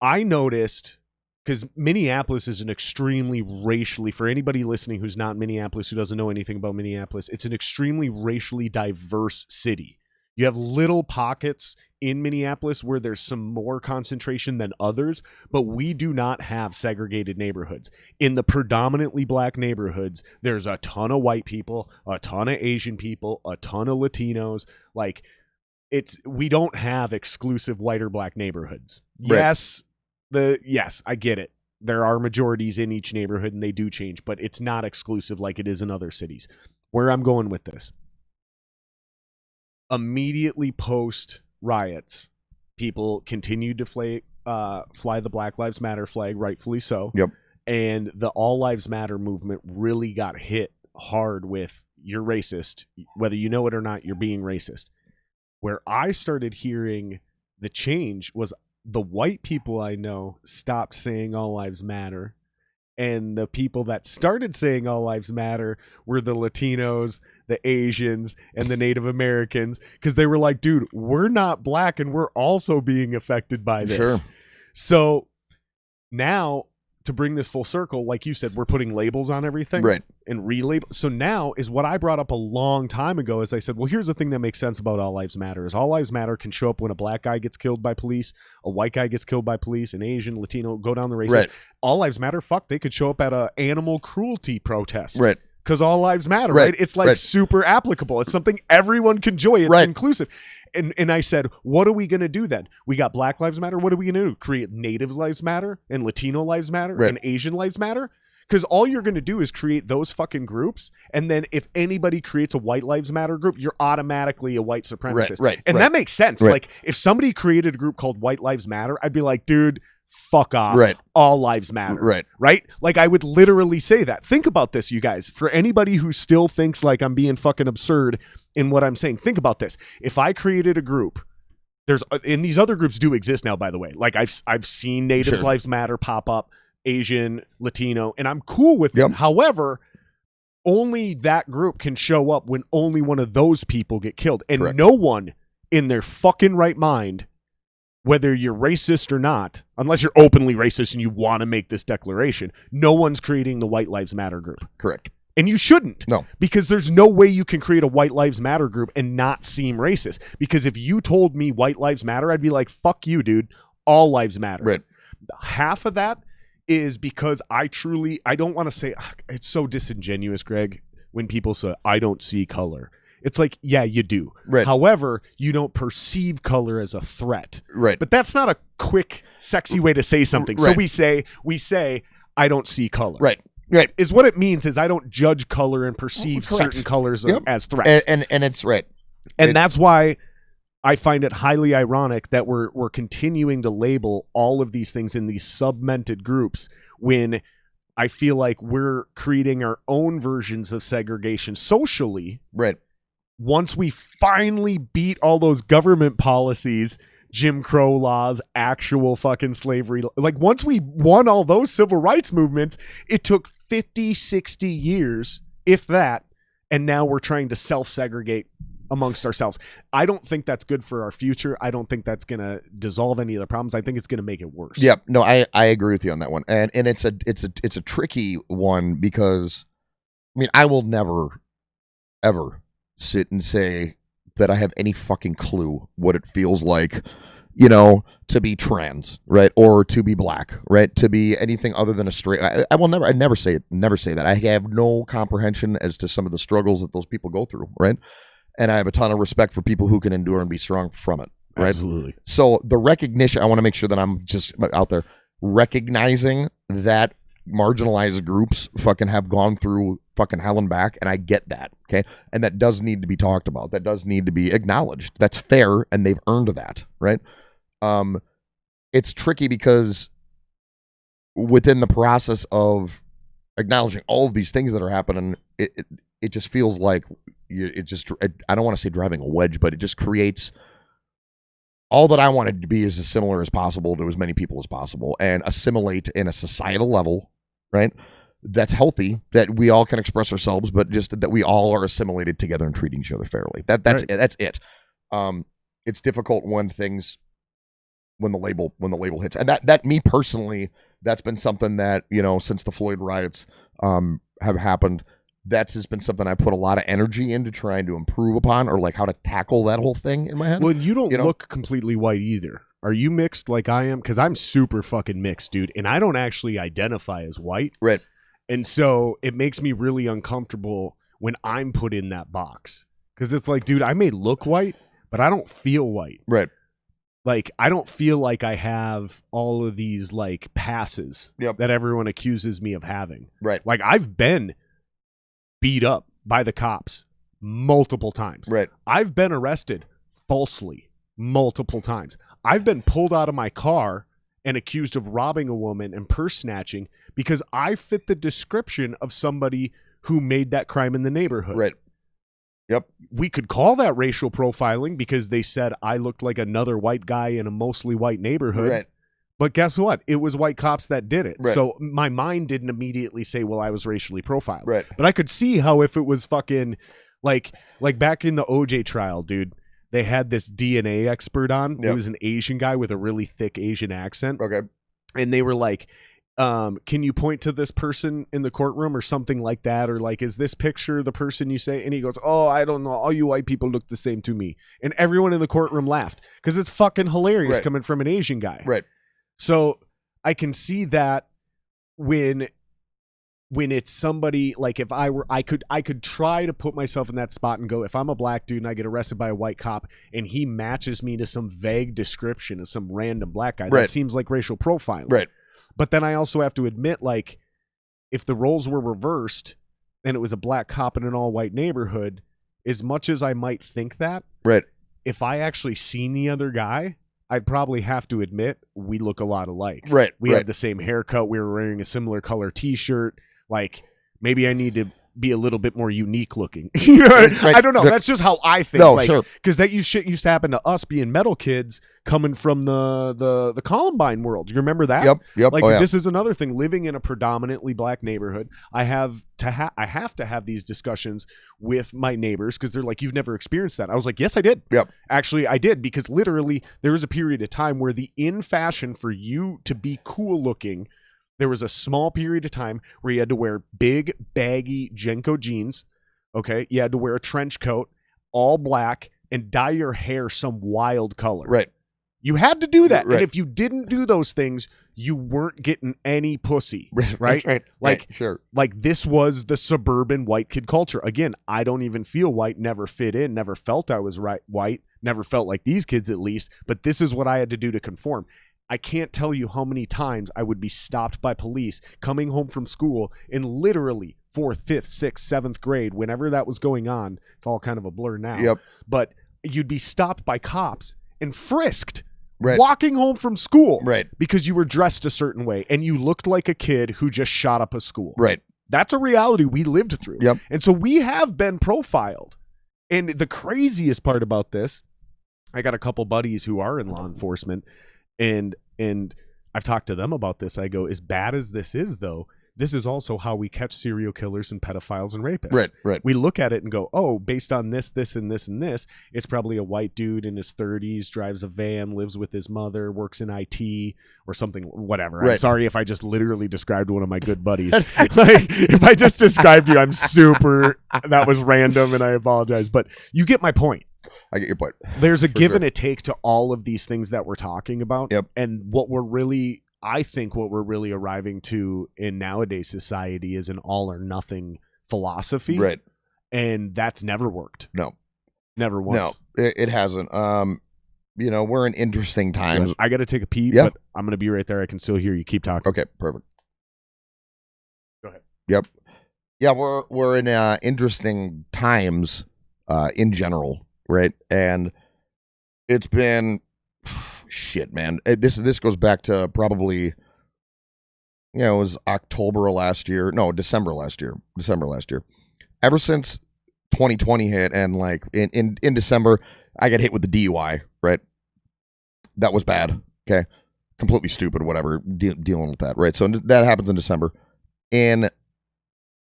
I noticed, because Minneapolis is an extremely racially, for anybody listening who's not in Minneapolis, who doesn't know anything about Minneapolis, it's an extremely racially diverse city. You have little pockets in Minneapolis where there's some more concentration than others, but we do not have segregated neighborhoods. In the predominantly black neighborhoods, there's a ton of white people, a ton of Asian people, a ton of Latinos. Like, we don't have exclusive white or black neighborhoods. Right. Yes, I get it. There are majorities in each neighborhood and they do change, but it's not exclusive like it is in other cities. Where I'm going with this. Immediately post riots, people continued to fly the Black Lives Matter flag, rightfully so. Yep. And the All Lives Matter movement really got hit hard with, you're racist. Whether you know it or not, you're being racist. Where I started hearing the change was the white people I know stopped saying All Lives Matter. And the people that started saying All Lives Matter were the Latinos, the Asians, and the Native Americans, because they were like, dude, we're not black and we're also being affected by this. Sure. So now, to bring this full circle, like you said, we're putting labels on everything, right? And relabel. So now is what I brought up a long time ago. Is I said, well, here's the thing that makes sense about All Lives Matter is All Lives Matter can show up when a black guy gets killed by police, a white guy gets killed by police, an Asian, Latino, go down the races. Right. All Lives Matter. Fuck, they could show up at a animal cruelty protest, right? Because all lives matter, right? It's like super applicable. It's something everyone can enjoy. It's inclusive. And I said, what are we going to do then? We got Black Lives Matter. What are we going to do? Create Native Lives Matter and Latino Lives Matter and Asian Lives Matter? Because all you're going to do is create those fucking groups. And then if anybody creates a White Lives Matter group, you're automatically a white supremacist. And that makes sense. Like, if somebody created a group called White Lives Matter, I'd be like, dude, fuck off. All lives matter. Right? Like, I would literally say that. Think about this, you guys. For anybody who still thinks like I'm being fucking absurd in what I'm saying, think about this. If I created a group, and these other groups do exist now, by the way. Like, I've seen Natives Lives Matter pop up, Asian, Latino, and I'm cool with it. However, only that group can show up when only one of those people get killed. And no one in their fucking right mind, whether you're racist or not, unless you're openly racist and you want to make this declaration, no one's creating the White Lives Matter group. Correct. And you shouldn't. No. Because there's no way you can create a White Lives Matter group and not seem racist. Because if you told me White Lives Matter, I'd be like, fuck you, dude. All lives matter. Right. Half of that is because I don't want to say, it's so disingenuous, Greg, when people say, I don't see color. It's like, yeah, you do. However, you don't perceive color as a threat. But that's not a quick, sexy way to say something. So we say, I don't see color. Is what it means is I don't judge color and perceive certain colors as threats. And it's And that's why I find it highly ironic that we're continuing to label all of these things in these submented groups when I feel like we're creating our own versions of segregation socially. Once we finally beat all those government policies, Jim Crow laws, actual fucking slavery, like once we won all those civil rights movements, it took 50, 60 years, if that, and now we're trying to self-segregate amongst ourselves. I don't think that's good for our future. I don't think that's going to dissolve any of the problems. I think it's going to make it worse. Yep. No, I agree with you on that one. And it's a tricky one because, I mean, I will never, ever sit and say that I have any fucking clue what it feels like, you know, to be trans, right? Or to be black, right? To be anything other than a straight. I never say that. I have no comprehension as to some of the struggles that those people go through, right? And I have a ton of respect for people who can endure and be strong from it, right? Absolutely. So the recognition, I want to make sure that I'm just out there recognizing that marginalized groups fucking have gone through fucking hell and back, and I get that, okay? And that does need to be talked about. That does need to be acknowledged. That's fair, and they've earned that, right? It's tricky because within the process of acknowledging all of these things that are happening, it just feels like I don't want to say driving a wedge, but it just creates all that I wanted to be is as similar as possible to as many people as possible and assimilate in a societal level, right? That's healthy, that we all can express ourselves, but just that we all are assimilated together and treating each other fairly. That's it. It's difficult when things when the label hits. And that me personally, that's been something that, since the Floyd riots have happened, that's just been something I put a lot of energy into trying to improve upon, or like how to tackle that whole thing in my head. Well, you don't look completely white either. Are you mixed like I am? Because I'm super fucking mixed, dude, and I don't actually identify as white. Right. And so it makes me really uncomfortable when I'm put in that box. Because it's like, dude, I may look white, but I don't feel white. Right. Like, I don't feel like I have all of these, like, passes that everyone accuses me of having. Right. Like, I've been beat up by the cops multiple times. Right. I've been arrested falsely multiple times. I've been pulled out of my car and accused of robbing a woman and purse snatching because I fit the description of somebody who made that crime in the neighborhood. Right. Yep. We could call that racial profiling because they said I looked like another white guy in a mostly white neighborhood. Right. But guess what? It was white cops that did it. Right. So my mind didn't immediately say, well, I was racially profiled. Right. But I could see how if it was fucking like back in the OJ trial, dude, they had this DNA expert on. Yep. It was an Asian guy with a really thick Asian accent. Okay. And they were like, can you point to this person in the courtroom or something like that? Or like, is this picture the person you say? And he goes, oh, I don't know. All you white people look the same to me. And everyone in the courtroom laughed because it's fucking hilarious coming from an Asian guy. Right. So I can see that when it's somebody like if I could try to put myself in that spot and go, if I'm a black dude and I get arrested by a white cop and he matches me to some vague description of some random black guy, that seems like racial profiling. Right. But then I also have to admit, like, if the roles were reversed and it was a black cop in an all white neighborhood, as much as I might think that, if I actually seen the other guy, I'd probably have to admit we look a lot alike. Right. We had the same haircut. We were wearing a similar color T-shirt. Like, maybe I need to be a little bit more unique looking. I don't know. That's just how I think. No, like, sure. Because that shit used to happen to us being metal kids coming from the Columbine world. You remember that? Yep. Like, this is another thing. Living in a predominantly black neighborhood, I have to have these discussions with my neighbors because they're like, you've never experienced that. I was like, yes, I did. Yep. Actually, I did, because literally there was a period of time where the in fashion for you to be cool looking, there was a small period of time where you had to wear big, baggy Jenko jeans. Okay. You had to wear a trench coat, all black, and dye your hair some wild color. Right. You had to do that. Right. And if you didn't do those things, you weren't getting any pussy. Right? Like, sure. Like, this was the suburban white kid culture. Again, I don't even feel white, never fit in, never felt I was white, never felt like these kids at least. But this is what I had to do to conform. I can't tell you how many times I would be stopped by police coming home from school, and literally 4th, 5th, 6th, 7th grade, whenever that was going on, it's all kind of a blur now. Yep. But you'd be stopped by cops and frisked Right. walking home from school. Right. Because you were dressed a certain way and you looked like a kid who just shot up a school. Right. That's a reality we lived through. Yep. And so we have been profiled. And the craziest part about this, I got a couple buddies who are in law enforcement, and I've talked to them about this. I go, as bad as this is, though, this is also how we catch serial killers and pedophiles and rapists. Right. We look at it and go, oh, based on this, and this, it's probably a white dude in his 30s, drives a van, lives with his mother, works in IT or something, whatever. Right. I'm sorry if I just literally described one of my good buddies. Like, if I just described you, I'm that was random and I apologize. But you get my point. I get your point. There's a give and a take to all of these things that we're talking about. Yep. And I think what we're really arriving to in nowadays society is an all or nothing philosophy. Right. And that's never worked. No. Never once. No, it hasn't. We're in interesting times. I got to take a pee, Yeah. but I'm going to be right there. I can still hear you. Keep talking. Okay, perfect. Go ahead. Yep. Yeah, we're in interesting times in general, right? And it's been shit, man. This goes back to probably, it was December last year. Ever since 2020 hit, and like in December, I got hit with the DUI, right? That was bad. Okay. Completely stupid, whatever, dealing with that, right? So that happens in December. In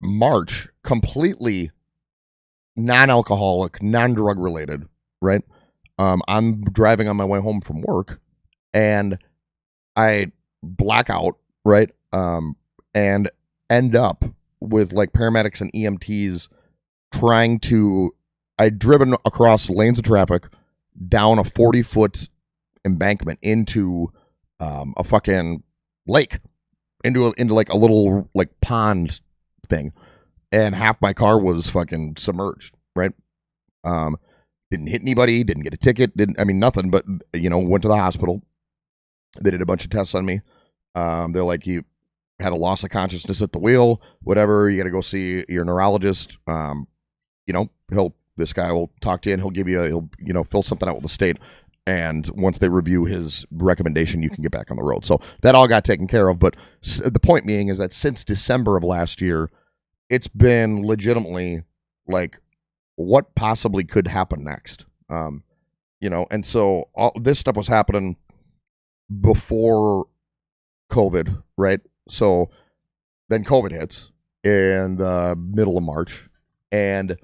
March, completely non-alcoholic, non-drug related, right? I'm driving on my way home from work, and I black out, right? And end up with like paramedics and EMTs trying to. I'd driven across lanes of traffic, down a 40-foot embankment into a fucking lake, into like a little like pond thing, and half my car was fucking submerged. Right? Didn't hit anybody, didn't get a ticket, nothing. But went to the hospital. They did a bunch of tests on me. They're like, you had a loss of consciousness at the wheel, whatever. You got to go see your neurologist. This guy will talk to you and he'll fill something out with the state. And once they review his recommendation, you can get back on the road. So that all got taken care of. But the point being is that since December of last year, it's been legitimately like, what possibly could happen next? And so all this stuff was happening before COVID, right? So then COVID hits in the middle of March, and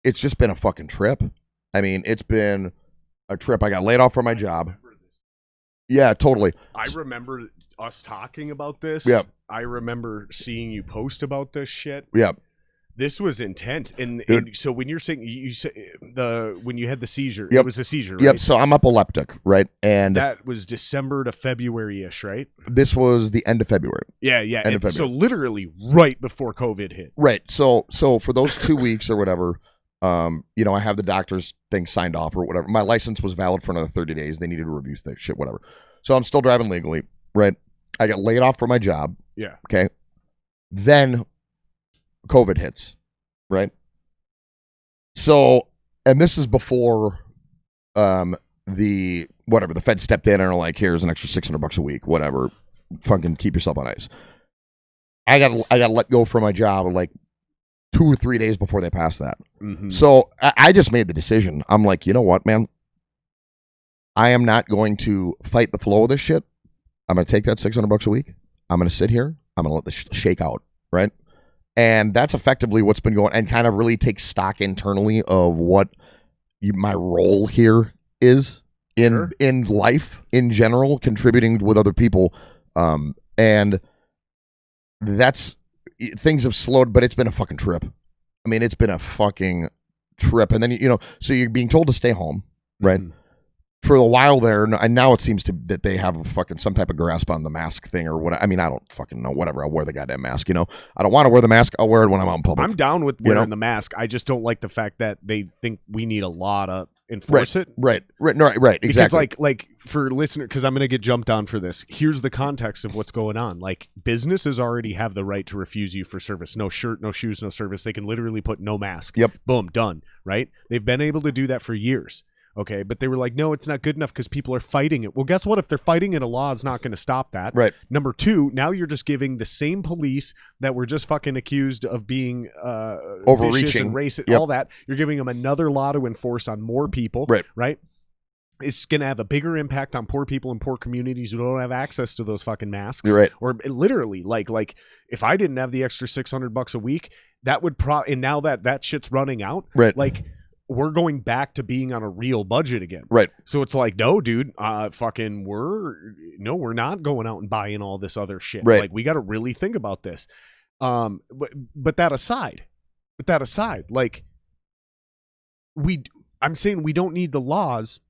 it's just been a fucking trip. I mean, it's been a trip. I got laid off from my job. Yeah, totally. I remember us talking about this. Yeah. I remember seeing you post about this shit. Yeah. This was intense. And so when you're saying when you had the seizure, Yep. It was a seizure, right? Yep. So I'm epileptic, right? And that was December to February-ish, right? This was the end of February. Yeah. End of February. So literally right before COVID hit. Right. So for those 2 weeks or whatever, I have the doctor's thing signed off or whatever. My license was valid for another 30 days. They needed to review that shit, whatever. So I'm still driving legally, right? I got laid off from my job. Yeah. Okay. Then COVID hits, right? So, and this is before the Fed stepped in and are like, here's an extra $600 a week, whatever. Fucking keep yourself on ice. I got let go from my job like 2 or 3 days before they passed that. Mm-hmm. So I just made the decision. I'm like, you know what, man? I am not going to fight the flow of this shit. I'm going to take that $600 a week. I'm going to sit here. I'm going to let this shake out, right? And that's effectively what's been going, and kind of really take stock internally of what my role here is in life in general, contributing with other people. And that's, things have slowed, but it's been a fucking trip. I mean, it's been a fucking trip. And then, so you're being told to stay home, right? Mm-hmm. For a while there, and now it seems that they have fucking some type of grasp on the mask thing or what. I mean, I don't fucking know. Whatever. I'll wear the goddamn mask. I don't want to wear the mask. I'll wear it when I'm out in public. I'm down with wearing the mask. I just don't like the fact that they think we need a law to enforce it. Right. Exactly. Because like for listener, because I'm going to get jumped on for this. Here's the context of what's going on. Like, businesses already have the right to refuse you for service. No shirt, no shoes, no service. They can literally put no mask. Yep. Boom, done. Right. They've been able to do that for years. Okay, but they were like, no, it's not good enough because people are fighting it. Well, guess what? If they're fighting it, a law is not going to stop that. Right. Number two, now you're just giving the same police that were just fucking accused of being overreaching and racist, all that. You're giving them another law to enforce on more people. Right. It's going to have a bigger impact on poor people in poor communities who don't have access to those fucking masks. Right. Or literally, like if I didn't have the extra $600 a week, that would and now that shit's running out. Right. Like, we're going back to being on a real budget again. Right. So it's like, no, dude, we're not going out and buying all this other shit. Right. Like, we got to really think about this. But that aside, like, I'm saying we don't need the laws,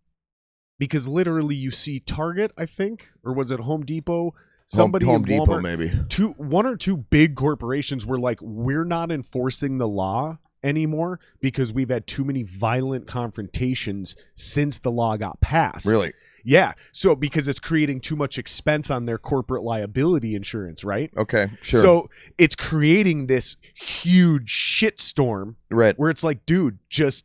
because literally you see Target, I think, or was it Home Depot? Somebody Home in Depot, Walmart, maybe. One or two big corporations were like, we're not enforcing the law anymore because we've had too many violent confrontations since the law got passed. Really? Yeah. So because it's creating too much expense on their corporate liability insurance, right? Okay, sure. So it's creating this huge shitstorm, right, where it's like, dude,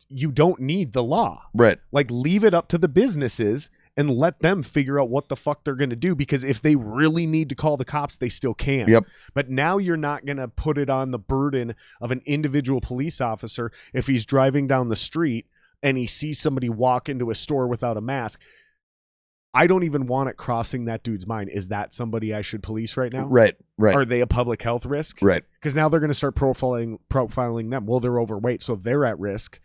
you don't need the law. Right. Like, leave it up to the businesses and let them figure out what the fuck they're going to do, because if they really need to call the cops, they still can. Yep. But now you're not going to put it on the burden of an individual police officer if he's driving down the street and he sees somebody walk into a store without a mask. I don't even want it crossing that dude's mind. Is that somebody I should police right now? Right. Are they a public health risk? Right. Because now they're going to start profiling them. Well, they're overweight, so they're at risk.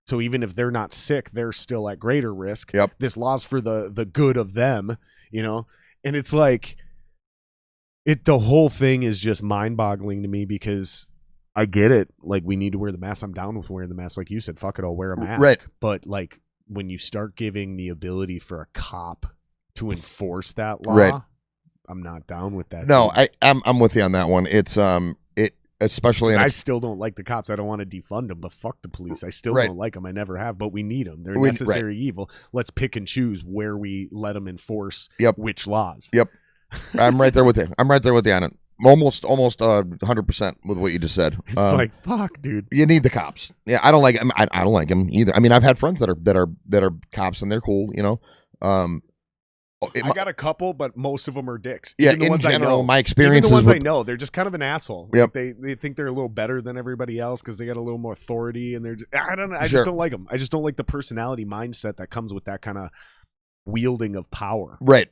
So even if they're not sick, they're still at greater risk. Yep. This law's for the good of them, And it's like the whole thing is just mind-boggling to me because I get it. Like, we need to wear the mask. I'm down with wearing the mask. Like you said, fuck it, I'll wear a mask. Right. But like when you start giving the ability for a cop to enforce that law, right. I'm not down with that. No, I'm with you on that one. It's especially I still don't like the cops. I don't want to defund them, but fuck the police. I still don't like them. I never have, but we need them. They're necessary evil. Let's pick and choose where we let them enforce which laws. Yep. I'm right there with you. I'm right there with you on it. Almost 100% with what you just said. It's like, fuck, dude. You need the cops. Yeah, I don't like them. I don't like them either. I mean, I've had friends that are cops and they're cool, I got a couple, but most of them are dicks. Yeah, Even the in ones general, I know, my experience even the ones I know, they're just kind of an asshole. Yep. Like they think they're a little better than everybody else because they got a little more authority, and I don't know. I Sure. just don't like them. I just don't like the personality mindset that comes with that kind of wielding of power. Right.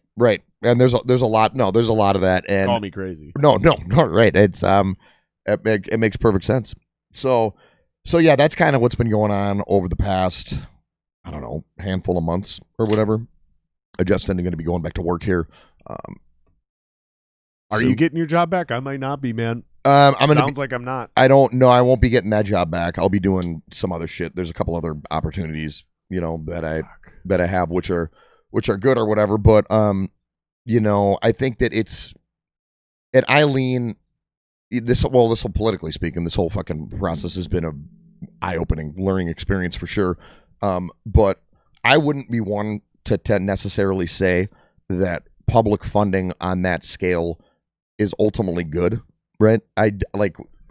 And there's a lot. No, there's a lot of that. And call me crazy. No. Right. It's it makes perfect sense. So yeah, that's kind of what's been going on over the past, I don't know, handful of months or whatever. Justin going to be going back to work here. Are you getting your job back? I might not be, man. Sounds like I'm not. I don't know. I won't be getting that job back. I'll be doing some other shit. There's a couple other opportunities, that I have, which are good or whatever. But I think that it's at Eileen. This will politically speaking, this whole fucking process has been a eye-opening learning experience for sure. But I wouldn't be one to necessarily say that public funding on that scale is ultimately good, right?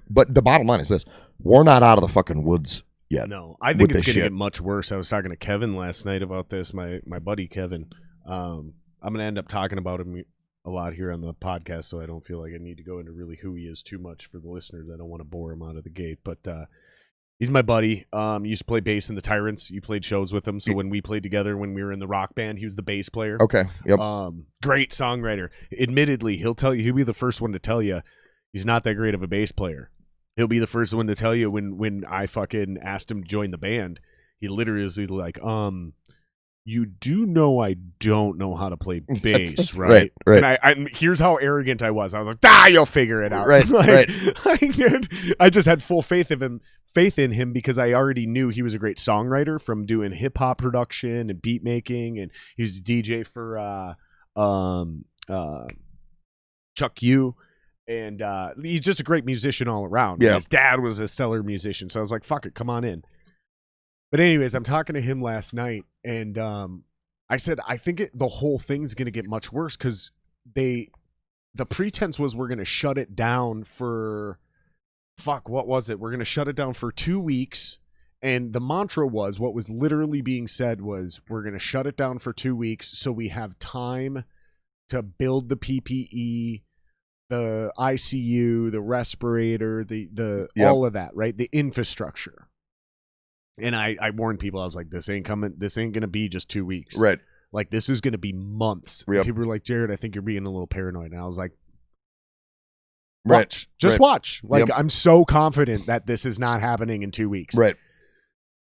But the bottom line is this: we're not out of the fucking woods yet. No, I think it's going to get much worse. I was talking to Kevin last night about this. My buddy Kevin. I'm going to end up talking about him a lot here on the podcast, so I don't feel like I need to go into really who he is too much for the listeners. I don't want to bore him out of the gate, but he's my buddy. Used to play bass in the Tyrants. You played shows with him, so when we played together, when we were in the rock band, he was the bass player. Okay. Yep. Great songwriter. Admittedly, he'll be the first one to tell you he's not that great of a bass player. He'll be the first one to tell you when I fucking asked him to join the band, he literally was like, you do know I don't know how to play bass, right? Right. And here's how arrogant I was. I was like, you'll figure it out. Right. I just had full faith in him because I already knew he was a great songwriter from doing hip hop production and beat making, and he was a DJ for Chuck U. And he's just a great musician all around. Yeah. His dad was a stellar musician, so I was like, fuck it, come on in. But anyways, I'm talking to him last night, and I said, I think the whole thing's going to get much worse because the pretense was we're going to shut it down for, what was it? We're going to shut it down for 2 weeks, and the mantra was, what was literally being said was, we're going to shut it down for 2 weeks so we have time to build the PPE, the ICU, the respirator, the all of that, right? The infrastructure. And I warned people, I was like, this ain't coming. This ain't going to be just 2 weeks. Right. Like, this is going to be months. Yep. People were like, Jared, I think you're being a little paranoid. And I was like, watch. Just watch. Like, I'm so confident that this is not happening in 2 weeks. Right.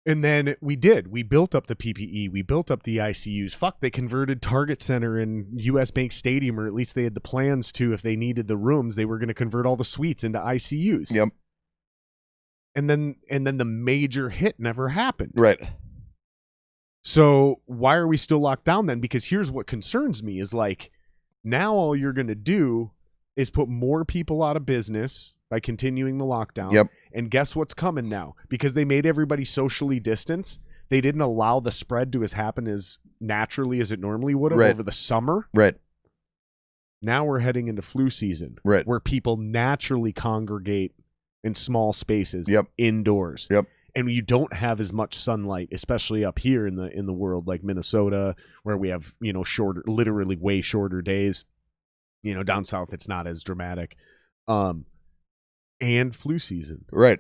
And then we did. We built up the PPE. We built up the ICUs. They converted Target Center and US Bank Stadium, or at least they had the plans to, if they needed the rooms, they were going to convert all the suites into ICUs. Yep. And then the major hit never happened. Right. So why are we still locked down then? Because here's what concerns me is like, now all you're going to do is put more people out of business by continuing the lockdown. Yep. And guess what's coming now? Because they made everybody socially distance, they didn't allow the spread to happen as naturally as it normally would have over the summer. Right. Now we're heading into flu season. Right. Where people naturally congregate in small spaces, indoors. Yep. And you don't have as much sunlight, especially up here in the world, like Minnesota, where we have, shorter, literally way shorter days. Down south, it's not as dramatic. And flu season. Right.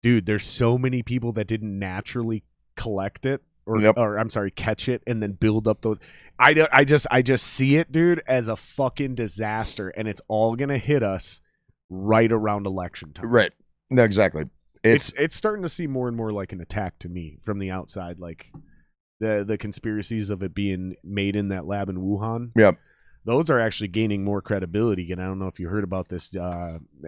Dude, there's so many people that didn't naturally collect it or I'm sorry, catch it and then build up those. I just see it, dude, as a fucking disaster, and it's all going to hit us right around election time. Right. No, exactly. It's starting to seem more and more like an attack to me from the outside, like the conspiracies of it being made in that lab in Wuhan. Yep. Those are actually gaining more credibility, and I don't know if you heard about this,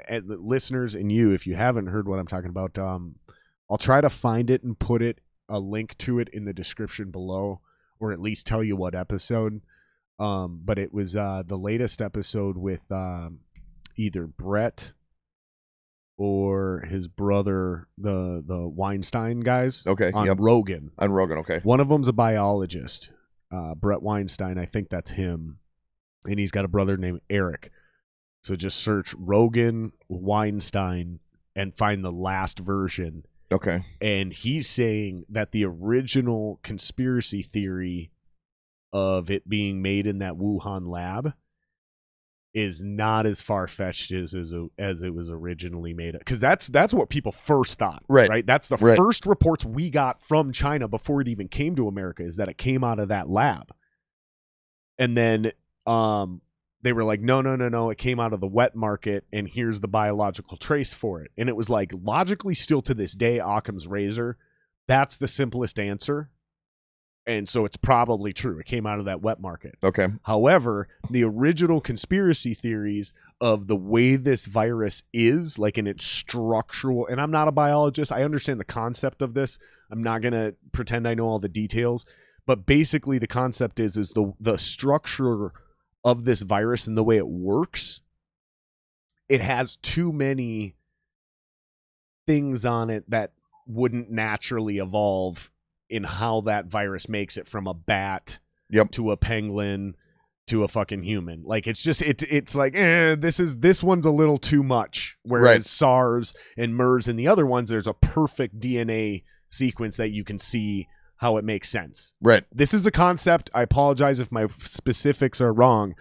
listeners, and you, if you haven't heard what I'm talking about, I'll try to find it and put a link to it in the description below, or at least tell you what episode. But it was the latest episode with either Brett or his brother, the Weinstein guys. Okay. On Rogan. On Rogan. Okay. One of them's a biologist, Brett Weinstein. I think that's him. And he's got a brother named Eric. So just search Rogan Weinstein and find the last version. Okay. And he's saying that the original conspiracy theory of it being made in that Wuhan lab is not as far-fetched as it was originally made. Because that's what people first thought. Right? That's the first reports we got from China before it even came to America, is that it came out of that lab. And then they were like, no, it came out of the wet market, and here's the biological trace for it. And it was like, logically, still to this day, Occam's razor, that's the simplest answer. And so it's probably true. It came out of that wet market. Okay. However, the original conspiracy theories of the way this virus is, like in its structural, and I'm not a biologist, I understand the concept of this. I'm not going to pretend I know all the details, but basically the concept is the structure of this virus and the way it works, it has too many things on it that wouldn't naturally evolve in how that virus makes it from a bat to a penguin to a fucking human. Like, it's just it's like, this one's a little too much. Whereas SARS and MERS and the other ones, there's a perfect DNA sequence that you can see how it makes sense. Right. This is a concept. I apologize if my specifics are wrong,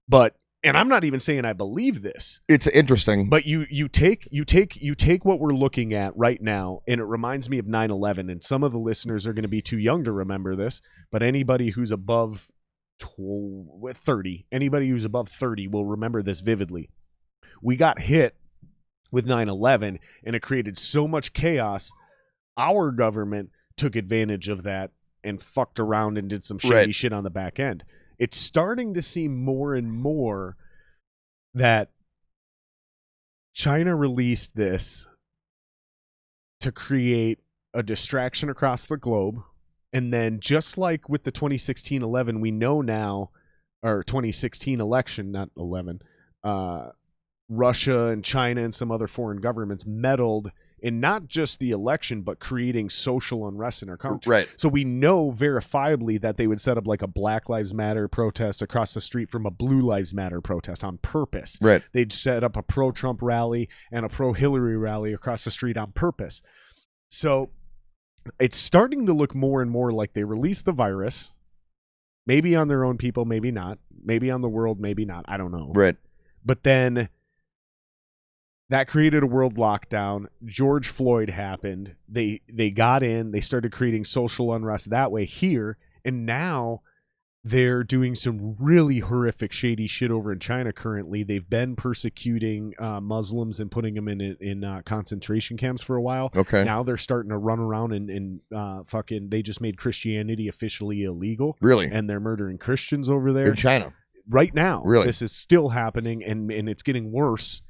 but, and I'm not even saying I believe this. It's interesting. But you take what we're looking at right now, and it reminds me of 9/11, and some of the listeners are going to be too young to remember this, but anybody who's above 30 will remember this vividly. We got hit with 9/11, and it created so much chaos. Our government took advantage of that and fucked around and did some shady shit on the back end. It's starting to seem more and more that China released this to create a distraction across the globe. And then just like with the 2016-11, we know now, or 2016 election, not 11, Russia and China and some other foreign governments meddled in not just the election, but creating social unrest in our country. Right. So we know verifiably that they would set up like a Black Lives Matter protest across the street from a Blue Lives Matter protest on purpose. Right. They'd set up a pro-Trump rally and a pro-Hillary rally across the street on purpose. So it's starting to look more and more like they released the virus, maybe on their own people, maybe not, maybe on the world, maybe not. I don't know. Right. But then that created a world lockdown. George Floyd happened. They got in. They started creating social unrest that way here. And now they're doing some really horrific, shady shit over in China currently. They've been persecuting Muslims and putting them in concentration camps for a while. Okay. Now they're starting to run around and fucking, they just made Christianity officially illegal. Really? And they're murdering Christians over there. In China? Right now. Really? This is still happening, and it's getting worse.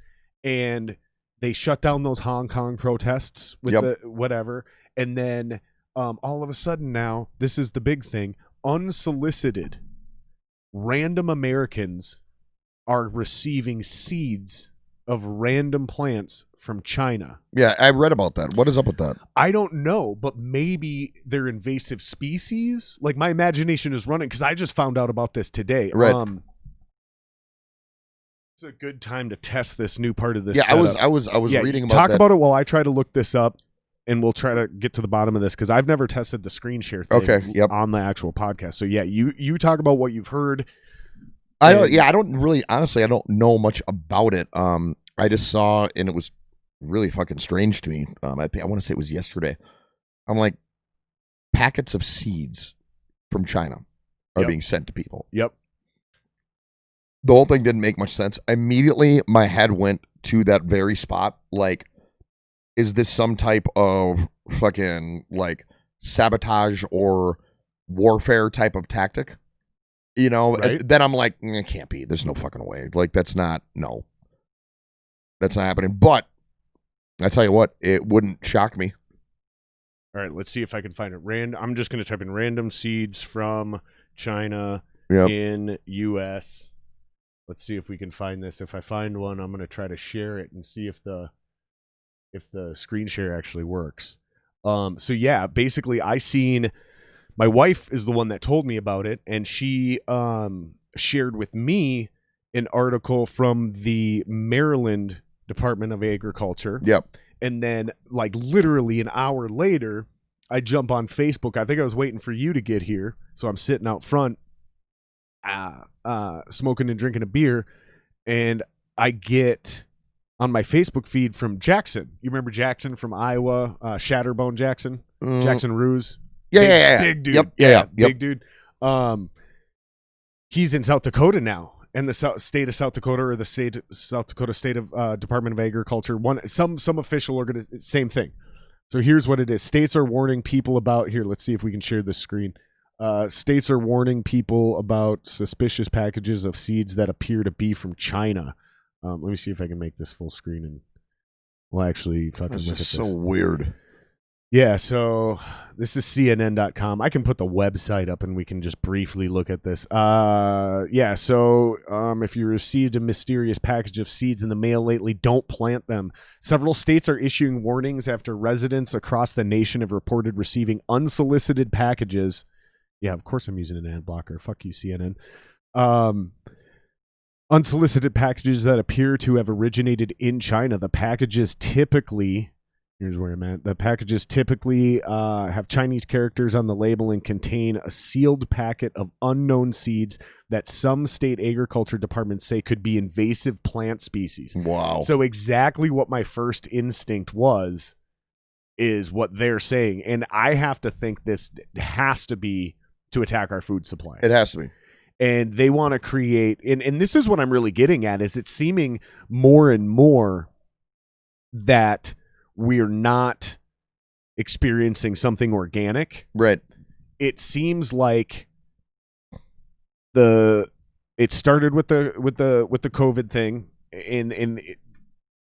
And they shut down those Hong Kong protests with the whatever. And then all of a sudden now, this is the big thing, unsolicited, random Americans are receiving seeds of random plants from China. Yeah, I read about that. What is up with that? I don't know, but maybe they're invasive species. Like, my imagination is running because I just found out about this today. Right. It's a good time to test this new part of this. Yeah, setup. I was reading about talk that. about it while I try to look this up, and we'll try to get to the bottom of this because I've never tested the screen share thing on the actual podcast. So yeah, you talk about what you've heard. I don't know much about it. I just saw, and it was really fucking strange to me. I want to say it was yesterday. I'm like, packets of seeds from China are being sent to people. Yep. The whole thing didn't make much sense. Immediately, my head went to that very spot. Like, is this some type of fucking like sabotage or warfare type of tactic? You know, Right. then I'm like, it can't be. There's no fucking way. Like, that's not happening. But I tell you what, it wouldn't shock me. All right, let's see if I can find it. I'm just going to type in random seeds from China Yep. in U.S. Let's see if we can find this. If I find one, I'm going to try to share it and see if the screen share actually works. So yeah, basically, my wife is the one that told me about it, and she shared with me an article from the Maryland Department of Agriculture. Yep. And then, like, literally an hour later, I jump on Facebook. I think I was waiting for you to get here, so I'm sitting out front, smoking and drinking a beer, and I get on my Facebook feed from Jackson. You remember Jackson from Iowa, Shatterbone Jackson, Jackson Ruse? Yeah. Big dude. Yep. Big dude. He's in South Dakota now. And the state of South Dakota, or the South Dakota State of Department of Agriculture, some official organization, same thing. So here's what it is: states are warning people about. Here, let's see if we can share this screen. States are warning people about suspicious packages of seeds that appear to be from China. Let me see if I can make this full screen, and we'll actually fucking look at this. So weird. Yeah, so this is CNN.com. I can put the website up and we can just briefly look at this. If you received a mysterious package of seeds in the mail lately, don't plant them. Several states are issuing warnings after residents across the nation have reported receiving unsolicited packages. Yeah, of course I'm using an ad blocker. Fuck you, CNN. Unsolicited packages that appear to have originated in China. The packages typically... Here's where I'm at. The packages typically have Chinese characters on the label and contain a sealed packet of unknown seeds that some state agriculture departments say could be invasive plant species. Wow. So exactly what my first instinct was is what they're saying. And I have to think this has to be to attack our food supply. It has to be. And they want to create, and this is what I'm really getting at, is it's seeming more and more that we're not experiencing something organic. Right. It seems like it started with the COVID thing, and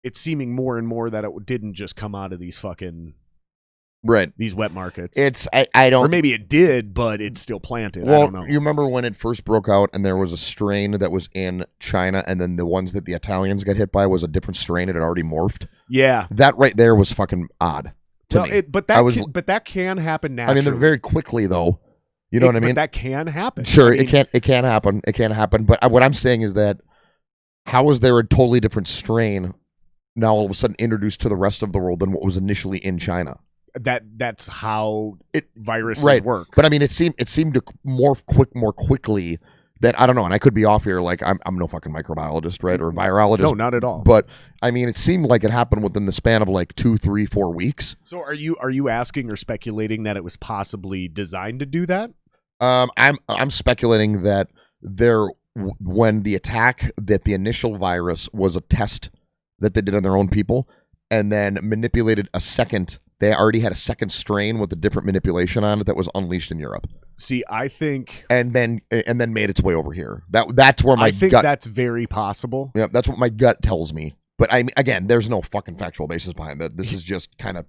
it's seeming more and more that it didn't just come out of these fucking these wet markets. I don't, or maybe it did, but it's still planted. Well, I don't know. You remember when it first broke out and there was a strain that was in China, and then the ones that the Italians got hit by was a different strain. It had already morphed. Yeah, that right there was fucking odd to me. But that can happen naturally. I mean, they're very quickly though. You know what I mean? That can happen. Sure, it can happen. It can happen. But what I'm saying is that how is there a totally different strain now all of a sudden introduced to the rest of the world than what was initially in China? That's how viruses work. But I mean, it seemed to morph more quickly than, I don't know, and I could be off here. Like I'm no fucking microbiologist, right, or virologist. No, not at all. But I mean, it seemed like it happened within the span of like 2, 3, 4 weeks. So are you asking or speculating that it was possibly designed to do that? I'm speculating that when the attack, that the initial virus was a test that they did on their own people, and then manipulated a second. They already had a second strain with a different manipulation on it that was unleashed in Europe. See, I think, and then made its way over here. That's where my gut. That's very possible. Yeah, that's what my gut tells me. But again, there's no fucking factual basis behind that. This is just kind of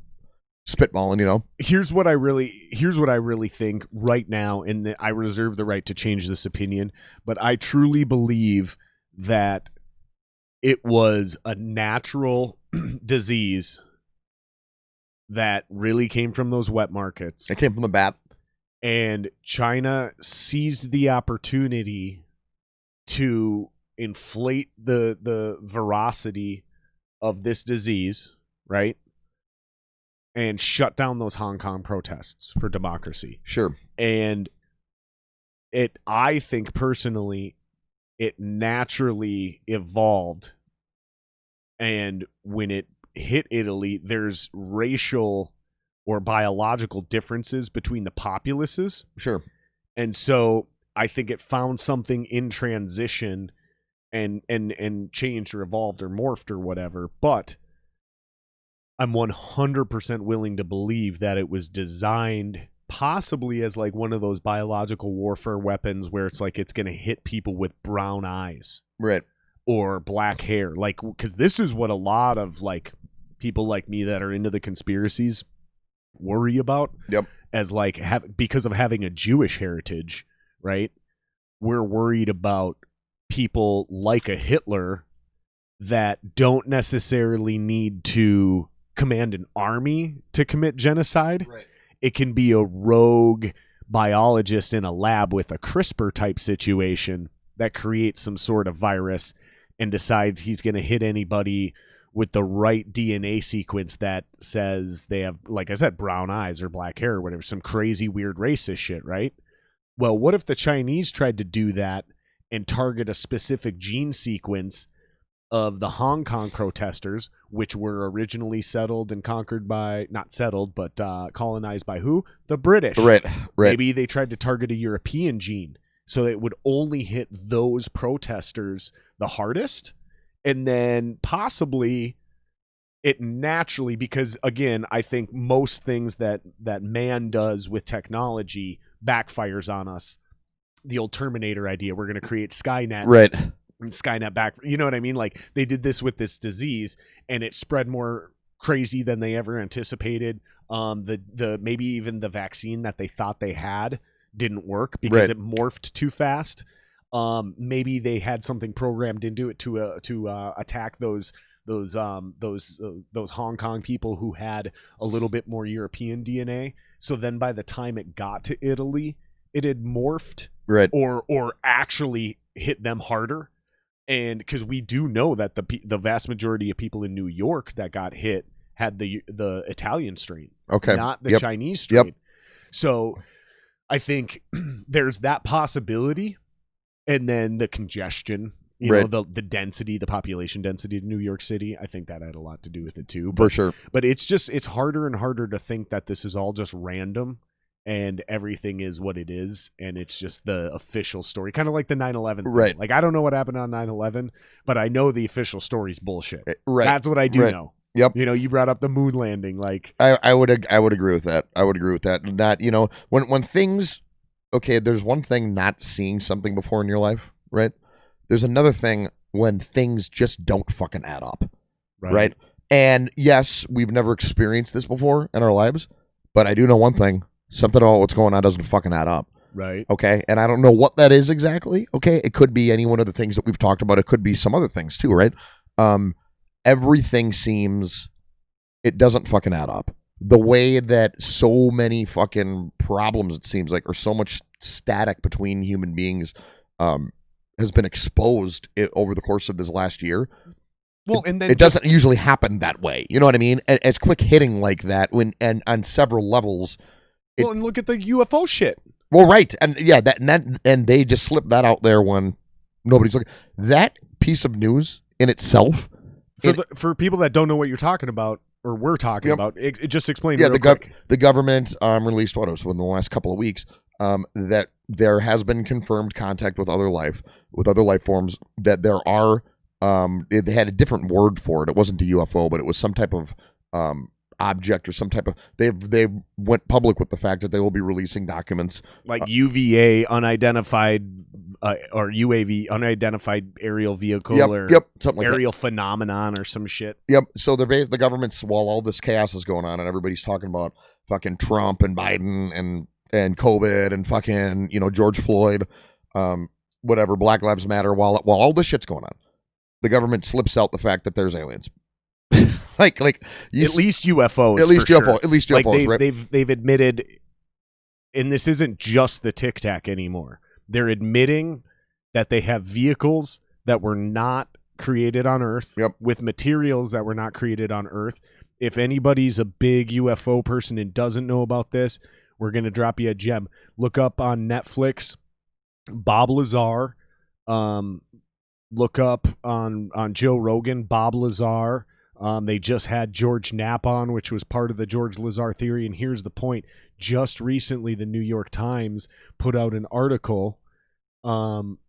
spitballing, you know. Here's what I really think right now, and I reserve the right to change this opinion, but I truly believe that it was a natural disease that really came from those wet markets. It came from the bat. And China seized the opportunity to inflate the veracity of this disease, right? And shut down those Hong Kong protests for democracy. Sure. And I think personally, it naturally evolved. And when it hit Italy, there's racial or biological differences between the populaces. Sure. And so I think it found something in transition and changed or evolved or morphed or whatever. But I'm 100% willing to believe that it was designed possibly as like one of those biological warfare weapons where it's like it's going to hit people with brown eyes. Right. Or black hair. Like, because this is what a lot of like people like me that are into the conspiracies worry about. Yep. As like, because of having a Jewish heritage, right? We're worried about people like a Hitler that don't necessarily need to command an army to commit genocide. Right. It can be a rogue biologist in a lab with a CRISPR type situation that creates some sort of virus and decides he's going to hit anybody with the right DNA sequence that says they have, like I said, brown eyes or black hair or whatever, some crazy weird racist shit, right? Well, what if the Chinese tried to do that and target a specific gene sequence of the Hong Kong protesters, which were originally settled and conquered by, not settled, but colonized by who? The British. Right. Maybe they tried to target a European gene so it would only hit those protesters the hardest. And then possibly it naturally, because again, I think most things that man does with technology backfires on us. The old Terminator idea, we're going to create Skynet. Right. Skynet back, you know what I mean? Like they did this with this disease and it spread more crazy than they ever anticipated. The maybe even the vaccine that they thought they had didn't work because it morphed too fast. Maybe they had something programmed into it to attack those Hong Kong people who had a little bit more European DNA. So then by the time it got to Italy, it had morphed, right, or actually hit them harder. And because we do know that the vast majority of people in New York that got hit had the Italian strain, not the Chinese strain. So I think there's that possibility. And then the congestion, you know, the density, the population density of New York City, I think that had a lot to do with it too. For sure. But it's harder and harder to think that this is all just random and everything is what it is. And it's just the official story, kind of like the 9/11 thing. Right. Like, I don't know what happened on 9/11, but I know the official story's bullshit. Right. That's what I do know. Yep. You know, you brought up the moon landing. Like, I would agree with that. I would agree with that. Not, you know, when things, okay, there's one thing not seeing something before in your life, right? There's another thing when things just don't fucking add up, right? And yes, we've never experienced this before in our lives, but I do know one thing. Something about what's going on doesn't fucking add up. Right. Okay. And I don't know what that is exactly. Okay. It could be any one of the things that we've talked about. It could be some other things too, right? Everything seems, it doesn't fucking add up. The way that so many fucking problems, it seems like, or so much static between human beings has been exposed over the course of this last year. Well, and then it doesn't usually happen that way. You know what I mean? And it's quick hitting like that and on several levels. Well, and look at the UFO shit. Well, right. And yeah, and they just slipped that out there when nobody's looking. That piece of news in itself. For people that don't know what you're talking about, or we're talking about, it just explain. Yeah, real quick. The government released what it was within the last couple of weeks that there has been confirmed contact with other life forms. That there are they had a different word for it. It wasn't a UFO, but it was some type of object or some type of. They went public with the fact that they will be releasing documents like UVA unidentified or UAV unidentified aerial vehicle or something like aerial phenomenon or some shit. Yep. So the government's, while all this chaos is going on and everybody's talking about fucking Trump and Biden and COVID and fucking, you know, George Floyd, whatever, Black Lives Matter, while all this shit's going on, the government slips out the fact that there's aliens. like at least UFOs. At least for UFO. Sure. At least UFOs. Like right? they've admitted, and this isn't just the Tic Tac anymore. They're admitting that they have vehicles that were not created on Earth with materials that were not created on Earth. If anybody's a big UFO person and doesn't know about this, we're going to drop you a gem. Look up on Netflix, Bob Lazar. Look up on Joe Rogan, Bob Lazar. They just had George Knapp on, which was part of the George Lazar theory. And here's the point. Just recently, the New York Times put out an article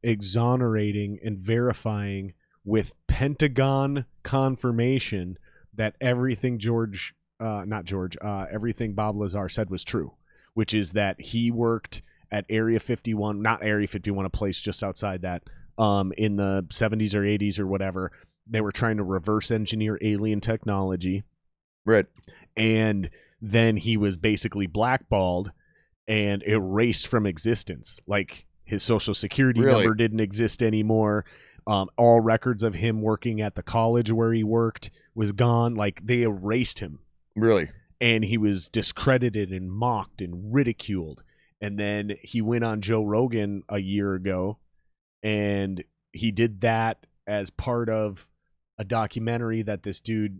exonerating and verifying with Pentagon confirmation that everything everything Bob Lazar said was true, which is that he worked at Area 51, not Area 51, a place just outside that, in the 70s or 80s or whatever. They were trying to reverse engineer alien technology. Right. And then he was basically blackballed and erased from existence. Like, his social security number didn't exist anymore. All records of him working at the college where he worked was gone. Like, they erased him. Really? And he was discredited and mocked and ridiculed. And then he went on Joe Rogan a year ago, and he did that as part of a documentary that this dude,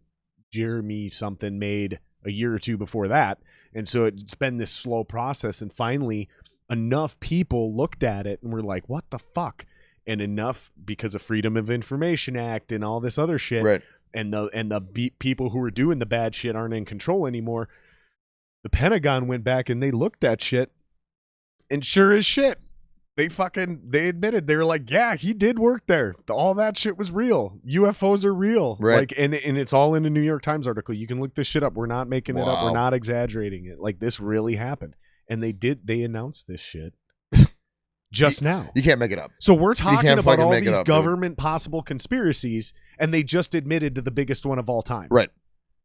Jeremy something, made a year or two before that. And so it's been this slow process, and finally enough people looked at it and were like, what the fuck? And enough, because of Freedom of Information Act and all this other shit, right, and the people who were doing the bad shit aren't in control anymore. The Pentagon went back and they looked at shit, and sure as shit, they admitted, they were like, yeah, he did work there. All that shit was real. UFOs are real. Right. Like, and it's all in a New York Times article. You can look this shit up. We're not making it up. We're not exaggerating it. Like, this really happened. And they announced this shit just now. You can't make it up. So we're talking about all these government dude. Possible conspiracies, and they just admitted to the biggest one of all time. Right.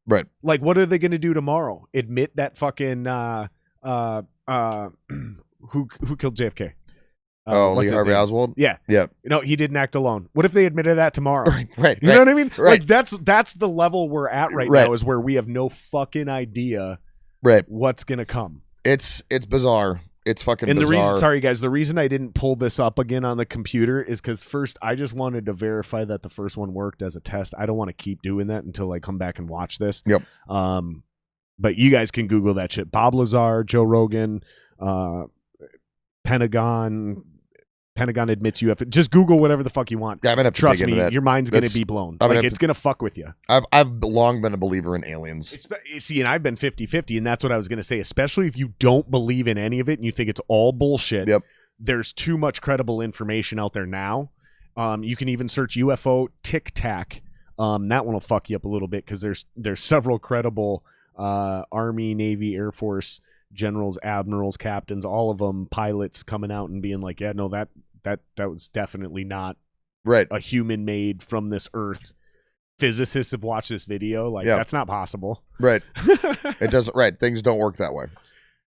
Right. Like, what are they going to do tomorrow? Admit that fucking who killed JFK? Lee Harvey Oswald? Yeah. Yeah. No, he didn't act alone. What if they admitted that tomorrow? Right. You know what I mean? Right. Like, that's the level we're at right now, is where we have no fucking idea what's going to come. It's bizarre. It's fucking bizarre. And the reason I didn't pull this up again on the computer is because first I just wanted to verify that the first one worked as a test. I don't want to keep doing that until I come back and watch this. Yep. But you guys can Google that shit. Bob Lazar, Joe Rogan, Pentagon admits UFO. Just Google whatever the fuck you want. Yeah, I'm gonna have to trust dig into me. that. Your mind's gonna be blown. Like, it's gonna fuck with you. I've long been a believer in aliens. See, and I've been 50-50, and that's what I was gonna say. Especially if you don't believe in any of it and you think it's all bullshit. Yep. There's too much credible information out there now. You can even search UFO Tic Tac. That one will fuck you up a little bit because there's several credible Army, Navy, Air Force generals, admirals, captains, all of them, pilots coming out and being like, yeah, no, that was definitely not a human made from this earth. Physicists have watched this video, like, that's not possible. Right. It doesn't. Right. Things don't work that way.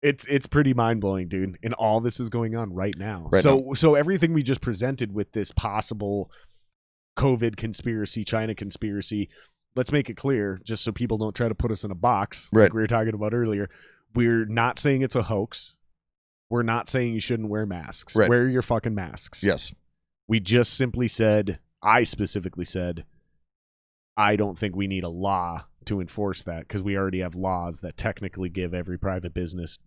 It's pretty mind blowing, dude. And all this is going on right now. Now. So everything we just presented with this possible COVID conspiracy, China conspiracy, let's make it clear, just so people don't try to put us in a box, like we were talking about earlier. We're not saying it's a hoax. We're not saying you shouldn't wear masks. Right. Wear your fucking masks. Yes. We just simply said, I specifically said, I don't think we need a law to enforce that, because we already have laws that technically give every private business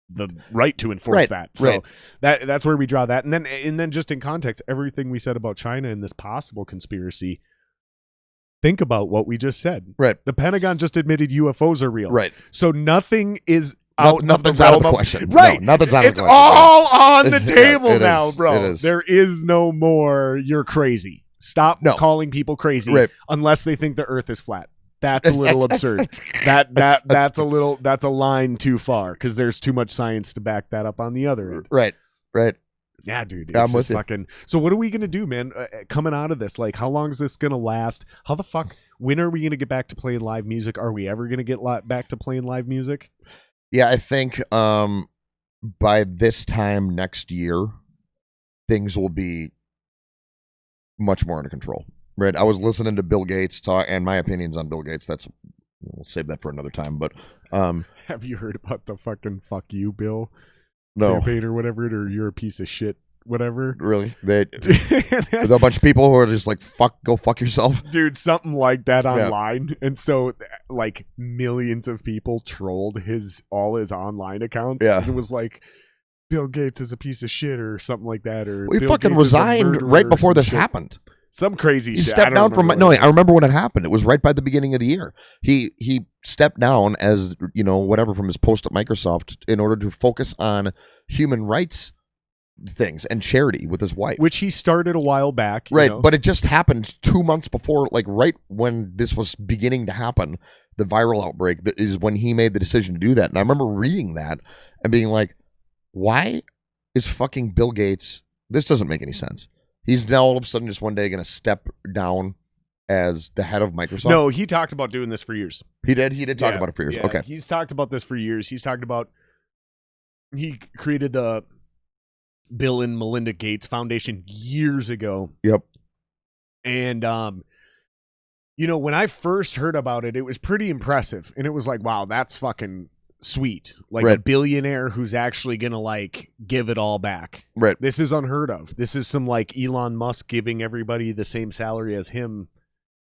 the right to enforce that. So that's where we draw that. And then just in context, everything we said about China and this possible conspiracy, think about what we just said. Right. The Pentagon just admitted UFOs are real. Right. So nothing is out nothing's of out of the question. Right. No, nothing's out of the question. It's all on the table now, is. bro. It is. There is no more, you're crazy. Stop calling people crazy unless they think the earth is flat. That's a little absurd. That's a line too far, because there's too much science to back that up on the other end. Right. Yeah, dude. It's just fucking. So what are we gonna do, man? Coming out of this, like, how long is this gonna last? How the fuck? When are we gonna get back to playing live music? Are we ever gonna get back to playing live music? Yeah, I think by this time next year, things will be much more under control. Right. I was listening to Bill Gates talk, and my opinions on Bill Gates. We'll save that for another time. But have you heard about the fucking "fuck you, Bill" campaign or whatever, or "you're a piece of shit" whatever? Really? There's a bunch of people who are just like, go fuck yourself, dude. Something like that online, and so like millions of people trolled all his online accounts. Yeah, and it was like, Bill Gates is a piece of shit or something like that, or he Bill fucking Gates resigned right before this happened. Some crazy shit. He stepped down from. No, I remember when it happened. It was right by the beginning of the year. He stepped down as, whatever, from his post at Microsoft in order to focus on human rights things and charity with his wife, which he started a while back, right? You know? But it just happened 2 months before, like right when this was beginning to happen, the viral outbreak. That is when he made the decision to do that. And I remember reading that and being like, "Why is fucking Bill Gates? This doesn't make any sense. He's now all of a sudden just one day going to step down as the head of Microsoft." No, he talked about doing this for years. He did talk about it for years. Yeah, Okay, he's talked about this for years. He's talked about he created the Bill and Melinda Gates Foundation years ago. Yep. And you know, when I first heard about it, it was pretty impressive, and it was like, wow, that's fucking sweet. Like Right. a billionaire who's actually gonna like give it all back. right. This is unheard of. This is some like Elon Musk giving everybody the same salary as him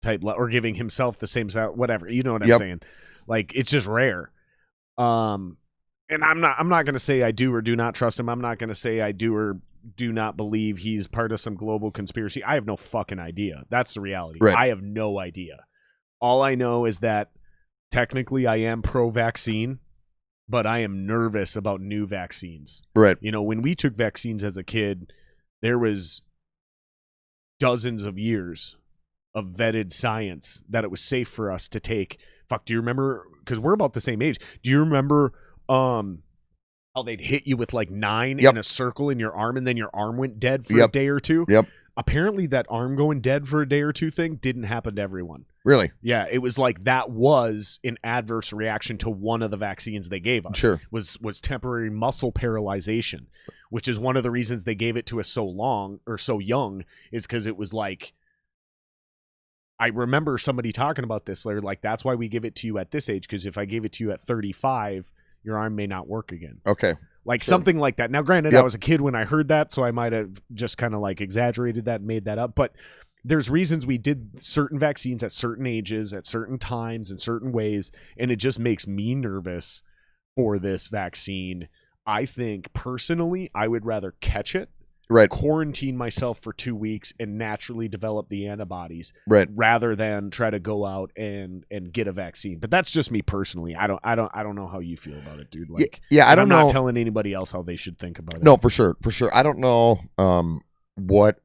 type, or giving himself the same salary, whatever. You know what I'm Yep. saying? Like, it's just rare. And I'm not going to say I do or do not trust him. I'm not going to say I do or do not believe he's part of some global conspiracy. I have no fucking idea. That's the reality. Right. I have no idea. All I know is that technically I am pro-vaccine, but I am nervous about new vaccines. Right. You know, when we took vaccines as a kid, there was dozens of years of vetted science that it was safe for us to take. Fuck, do you remember? Because we're about the same age. Do you remember how they'd hit you with like 9 Yep. in a circle in your arm, and then your arm went dead for a Yep. day or two? Yep. Apparently that arm going dead for a day or two thing didn't happen to everyone. Really? Yeah, it was like that was an adverse reaction to one of the vaccines they gave us. Sure. Was temporary muscle paralyzation, which is one of the reasons they gave it to us so long or so young, is because it was like, I remember somebody talking about this. They're like, that's why we give it to you at this age, because if I gave it to you at 35, your arm may not work again. Okay. Like Sure. something like that. Now, granted, Yep. I was a kid when I heard that, so I might have just kind of like exaggerated that and made that up. But there's reasons we did certain vaccines at certain ages, at certain times, in certain ways, and it just makes me nervous for this vaccine. I think personally, I would rather catch it, Right. quarantine myself for 2 weeks, and naturally develop the antibodies, Right. rather than try to go out and get a vaccine. But that's just me personally. I don't know how you feel about it, dude. Like, Yeah, I and don't I'm know. not telling anybody else how they should think about it. No, for sure. I don't know what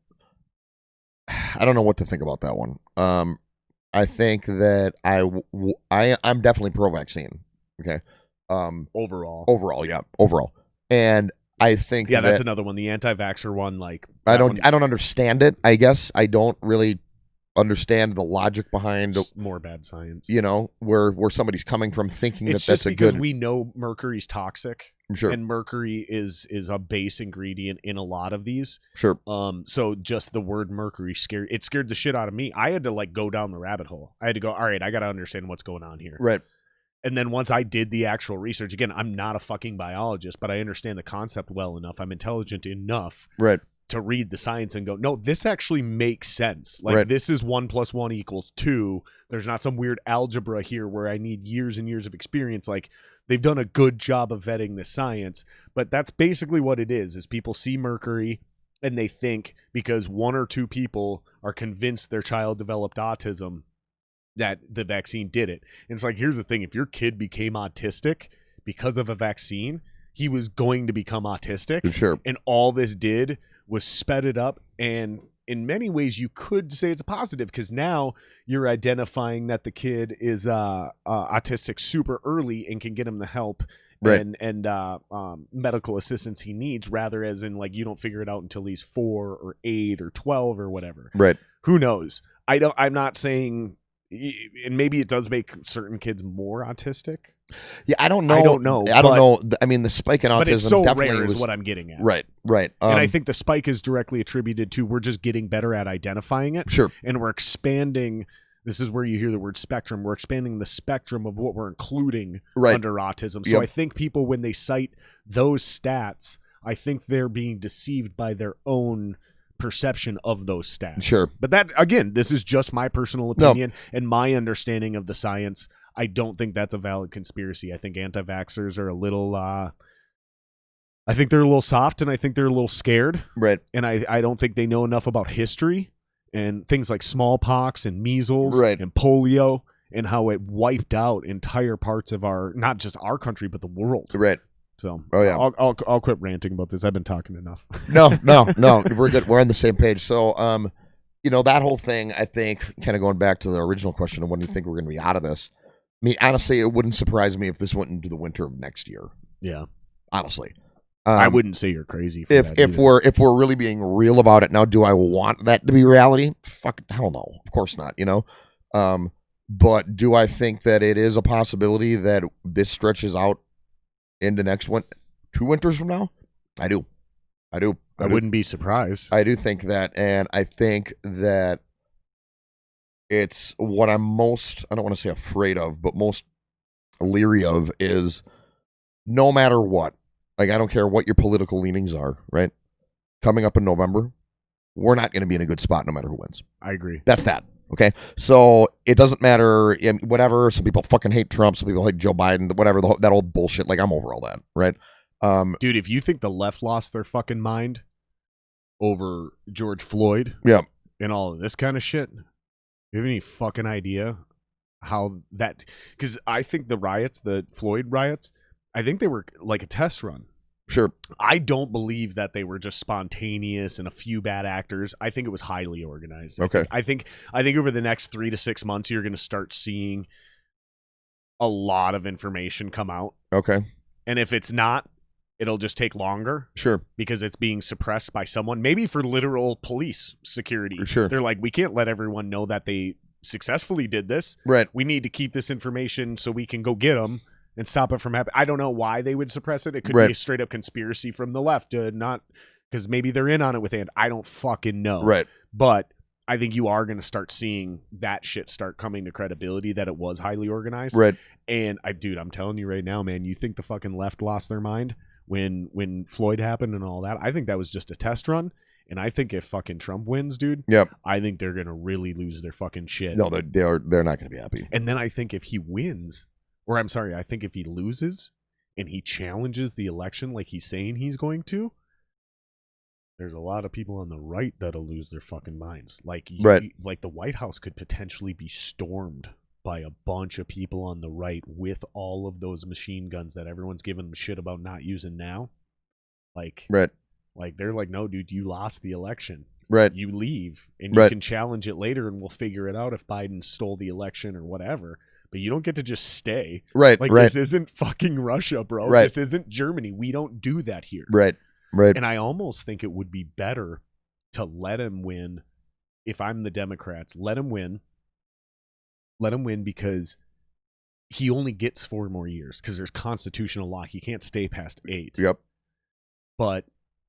to think about that one. I think that I'm definitely pro-vaccine. Okay. Overall. And I think That's another one. The anti-vaxxer one, like, I don't understand it. I guess I don't really understand the logic behind more bad science. You know, where somebody's coming from thinking It's that that's just a because good. we know mercury's toxic. Sure. And mercury is a base ingredient in a lot of these. Sure. So just the word mercury scared the shit out of me. I had to like go down the rabbit hole. I had to go, all right, I got to understand what's going on here. Right. And then once I did the actual research, again, I'm not a fucking biologist, but I understand the concept well enough. I'm intelligent enough Right. to read the science and go, no, this actually makes sense. Like, Right. This is 1 + 1 = 2. There's not some weird algebra here where I need years and years of experience. Like, they've done a good job of vetting the science, but that's basically what it is people see mercury and they think because 1 or 2 people are convinced their child developed autism that the vaccine did it. And it's like, here's the thing. If your kid became autistic because of a vaccine, he was going to become autistic. Sure. And all this did was sped it up. And in many ways, you could say it's positive because now you're identifying that the kid is autistic super early and can get him the help Right. and medical assistance he needs, rather as in like you don't figure it out until he's 4 or 8 or 12 or whatever. Right. Who knows? I'm not saying, and maybe it does make certain kids more autistic. Yeah, I don't know. I don't know. I mean, the spike in autism But it's so definitely rare was is what I'm getting at. Right. And I think the spike is directly attributed to we're just getting better at identifying it. Sure. And we're expanding. This is where you hear the word spectrum. We're expanding the spectrum of what we're including under autism. So Yep. I think people, when they cite those stats, I think they're being deceived by their own perception of those stats. Sure. But that, again, this is just my personal opinion and my understanding of the science. I don't think that's a valid conspiracy. I think anti-vaxxers are a little, I think they're a little soft, and I think they're a little scared. Right. And I don't think they know enough about history and things like smallpox and measles and polio and how it wiped out entire parts of not just our country, but the world. Right. So yeah, I'll quit ranting about this. I've been talking enough. no, we're good. We're on the same page. So that whole thing, I think, kind of going back to the original question of when do you think we're going to be out of this. I mean, honestly, it wouldn't surprise me if this went into the winter of next year. Yeah, honestly. I wouldn't say you're crazy. If we're really being real about it now, do I want that to be reality? Fuck, hell no. Of course not. But do I think that it is a possibility that this stretches out into next 2 winters from now? I do. I wouldn't be surprised. I do think that, and I think that it's what I'm most, I don't want to say afraid of, but most leery of is no matter what. Like, I don't care what your political leanings are, right? Coming up in November, we're not going to be in a good spot no matter who wins. I agree. That's that. Okay? So it doesn't matter, whatever. Some people fucking hate Trump. Some people hate Joe Biden, whatever, that old bullshit. Like, I'm over all that, right? Dude, if you think the left lost their fucking mind over George Floyd and all of this kind of shit, you have any fucking idea how that... Because I think the Floyd riots, I think they were like a test run. Sure. I don't believe that they were just spontaneous and a few bad actors. I think it was highly organized. Okay. I think over the next 3 to 6 months, you're going to start seeing a lot of information come out. Okay. And if it's not, it'll just take longer. Sure. Because it's being suppressed by someone, maybe for literal police security. Sure. They're like, we can't let everyone know that they successfully did this. Right. We need to keep this information so we can go get them and stop it from happening. I don't know why they would suppress it. It could be a straight up conspiracy from the left, not because maybe they're in on it with Ant. I don't fucking know. Right. But I think you are going to start seeing that shit start coming to credibility that it was highly organized. Right. And I'm telling you right now, man, you think the fucking left lost their mind when Floyd happened and all that? I think that was just a test run. And I think if fucking Trump wins, dude, I think they're going to really lose their fucking shit. No, they're not going to be happy. And then I think if he wins, I think if he loses and he challenges the election like he's saying he's going to, there's a lot of people on the right that'll lose their fucking minds. Like the White House could potentially be stormed by a bunch of people on the right with all of those machine guns that everyone's giving them shit about not using now. Like they're like, no, dude, you lost the election. Right. You leave and you can challenge it later and we'll figure it out if Biden stole the election or whatever. But you don't get to just stay. Right. Like, this isn't fucking Russia, bro. Right. This isn't Germany. We don't do that here. Right. And I almost think it would be better to let him win. If I'm the Democrats, let him win. Let him win because he only gets 4 more years because there's constitutional law. He can't stay past 8. Yep. But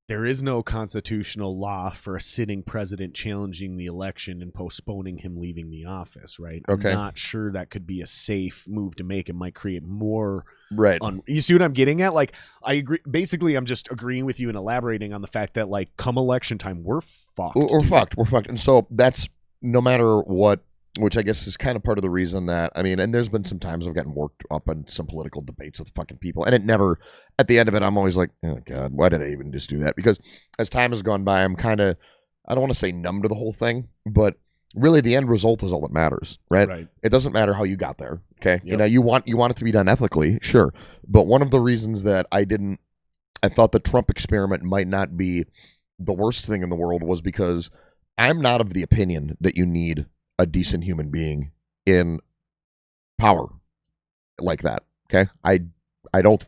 there is no constitutional law for a sitting president challenging the election and postponing him leaving the office, right? Okay. I'm not sure that could be a safe move to make. It might create more... Right. You see what I'm getting at? Like, I agree. Basically, I'm just agreeing with you and elaborating on the fact that, like, come election time, we're fucked. We're fucked. We're fucked. And so that's no matter what, which I guess is kind of part of the reason that, I mean, and there's been some times I've gotten worked up on some political debates with fucking people. And it never, at the end of it, I'm always like, oh, God, why did I even just do that? Because as time has gone by, I'm kind of, I don't want to say numb to the whole thing, but really the end result is all that matters, right? It doesn't matter how you got there, okay? Yep. You want it to be done ethically, sure. But one of the reasons that I thought the Trump experiment might not be the worst thing in the world was because I'm not of the opinion that you need a decent human being in power like that. Okay. I don't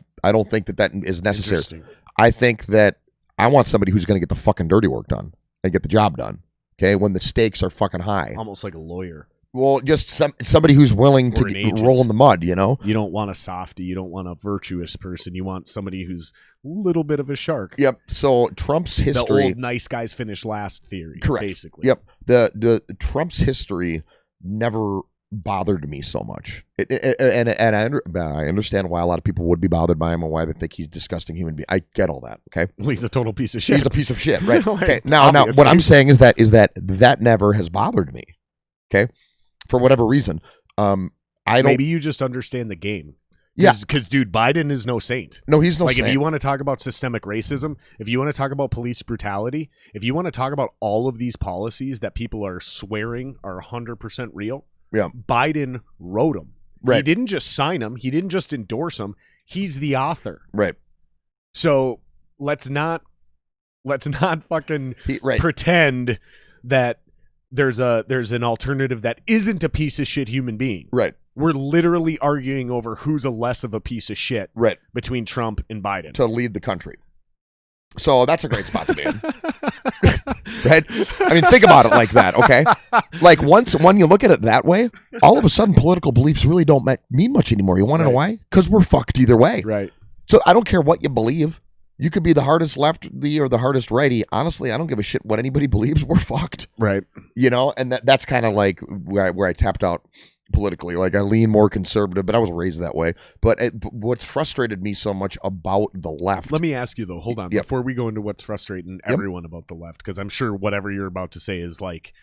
think that is necessary. I think that I want somebody who's going to get the fucking dirty work done and get the job done. Okay. When the stakes are fucking high. Almost like a lawyer. Well, just somebody who's willing to roll in the mud, You don't want a softie. You don't want a virtuous person. You want somebody who's a little bit of a shark. Yep. So Trump's history, the old nice guys finish last theory. Correct. Basically. Yep. The Trump's history never bothered me so much. And I understand why a lot of people would be bothered by him and why they think he's a disgusting human being. I get all that. Okay. Well, he's a total piece of shit. He's a piece of shit, right? Like, okay. Now, what I'm saying is that never has bothered me. Okay. For whatever reason. Maybe you just understand the game. Yeah. Because, dude, Biden is no saint. No, he's no saint. If you want to talk about systemic racism, if you want to talk about police brutality, if you want to talk about all of these policies that people are swearing are 100% real, Biden wrote them. Right. He didn't just sign them. He didn't just endorse them. He's the author. Right. So let's not fucking Right. pretend that there's an alternative that isn't a piece of shit human being. Right. We're literally arguing over who's a less of a piece of shit Right. between Trump and Biden To lead the country. So that's a great spot to be in. Right? I mean, think about it like that, okay? Like when you look at it that way, all of a sudden political beliefs really don't mean much anymore. You want to know why? Because we're fucked either way. Right. So I don't care what you believe. You could be the hardest lefty or the hardest righty. Honestly, I don't give a shit what anybody believes. We're fucked. Right. You know, and that's kind of like where I tapped out politically. Like I lean more conservative, but I was raised that way. But what's frustrated me so much about the left. Let me ask you though, hold on, Yep. before we go into what's frustrating everyone about the left, because I'm sure whatever you're about to say is like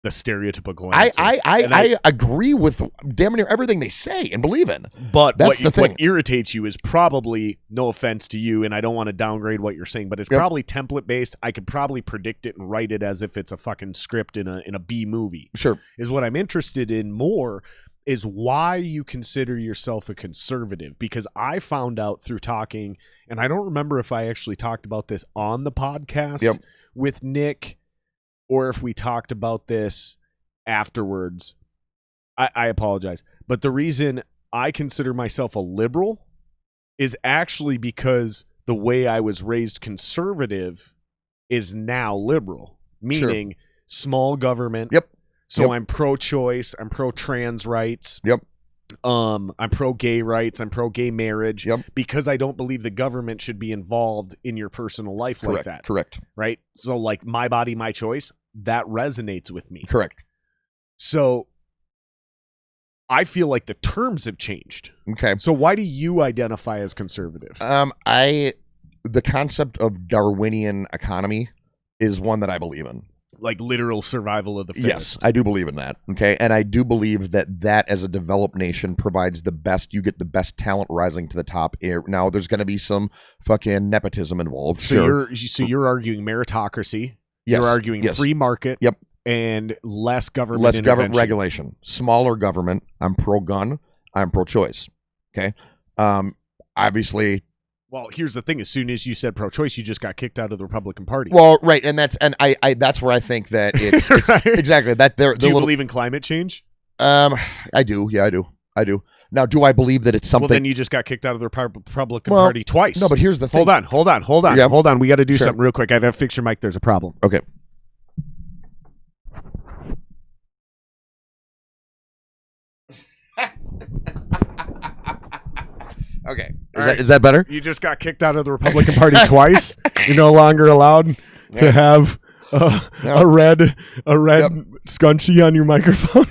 the stereotypical answer. I agree with damn near everything they say and believe in. But That's the thing. what irritates you is probably, no offense to you, and I don't want to downgrade what you're saying, but it's probably template based. I could probably predict it and write it as if it's a fucking script in a B movie. Sure. Is what I'm interested in more is why you consider yourself a conservative. Because I found out through talking, and I don't remember if I actually talked about this on the podcast with Nick or if we talked about this afterwards. I apologize. But the reason I consider myself a liberal is actually because the way I was raised conservative is now liberal, meaning small government. Yep. So I'm pro-choice. I'm pro-trans rights. Yep. I'm pro-gay rights. I'm pro-gay marriage. Yep. Because I don't believe the government should be involved in your personal life like that. Correct. Right? So like my body, my choice, that resonates with me. Correct. So I feel like the terms have changed. Okay. So why do you identify as conservative? The concept of Darwinian economy is one that I believe in. Like literal survival of the fittest. Yes, I do believe in that. Okay. And I do believe that as a developed nation provides the best, you get the best talent rising to the top. Now there's going to be some fucking nepotism involved. So you're arguing meritocracy. Yes. You're arguing free market. Yep. And less government Less intervention. government regulation. Smaller government. I'm pro-gun. I'm pro-choice. Okay. Obviously. Well, here's the thing. As soon as you said pro-choice, you just got kicked out of the Republican Party. Well, right, and I that's where I think that it's Right. exactly that. Do you believe in climate change? I do. Yeah, I do. Now, do I believe that it's something? Well, then you just got kicked out of the Republican Party twice. No, but here's the thing. Hold on. Yeah. Hold on. We got to do something real quick. I got to fix your mic. There's a problem. Okay. Okay. Is that better? You just got kicked out of the Republican Party twice. You're no longer allowed to have a red scunchie on your microphone.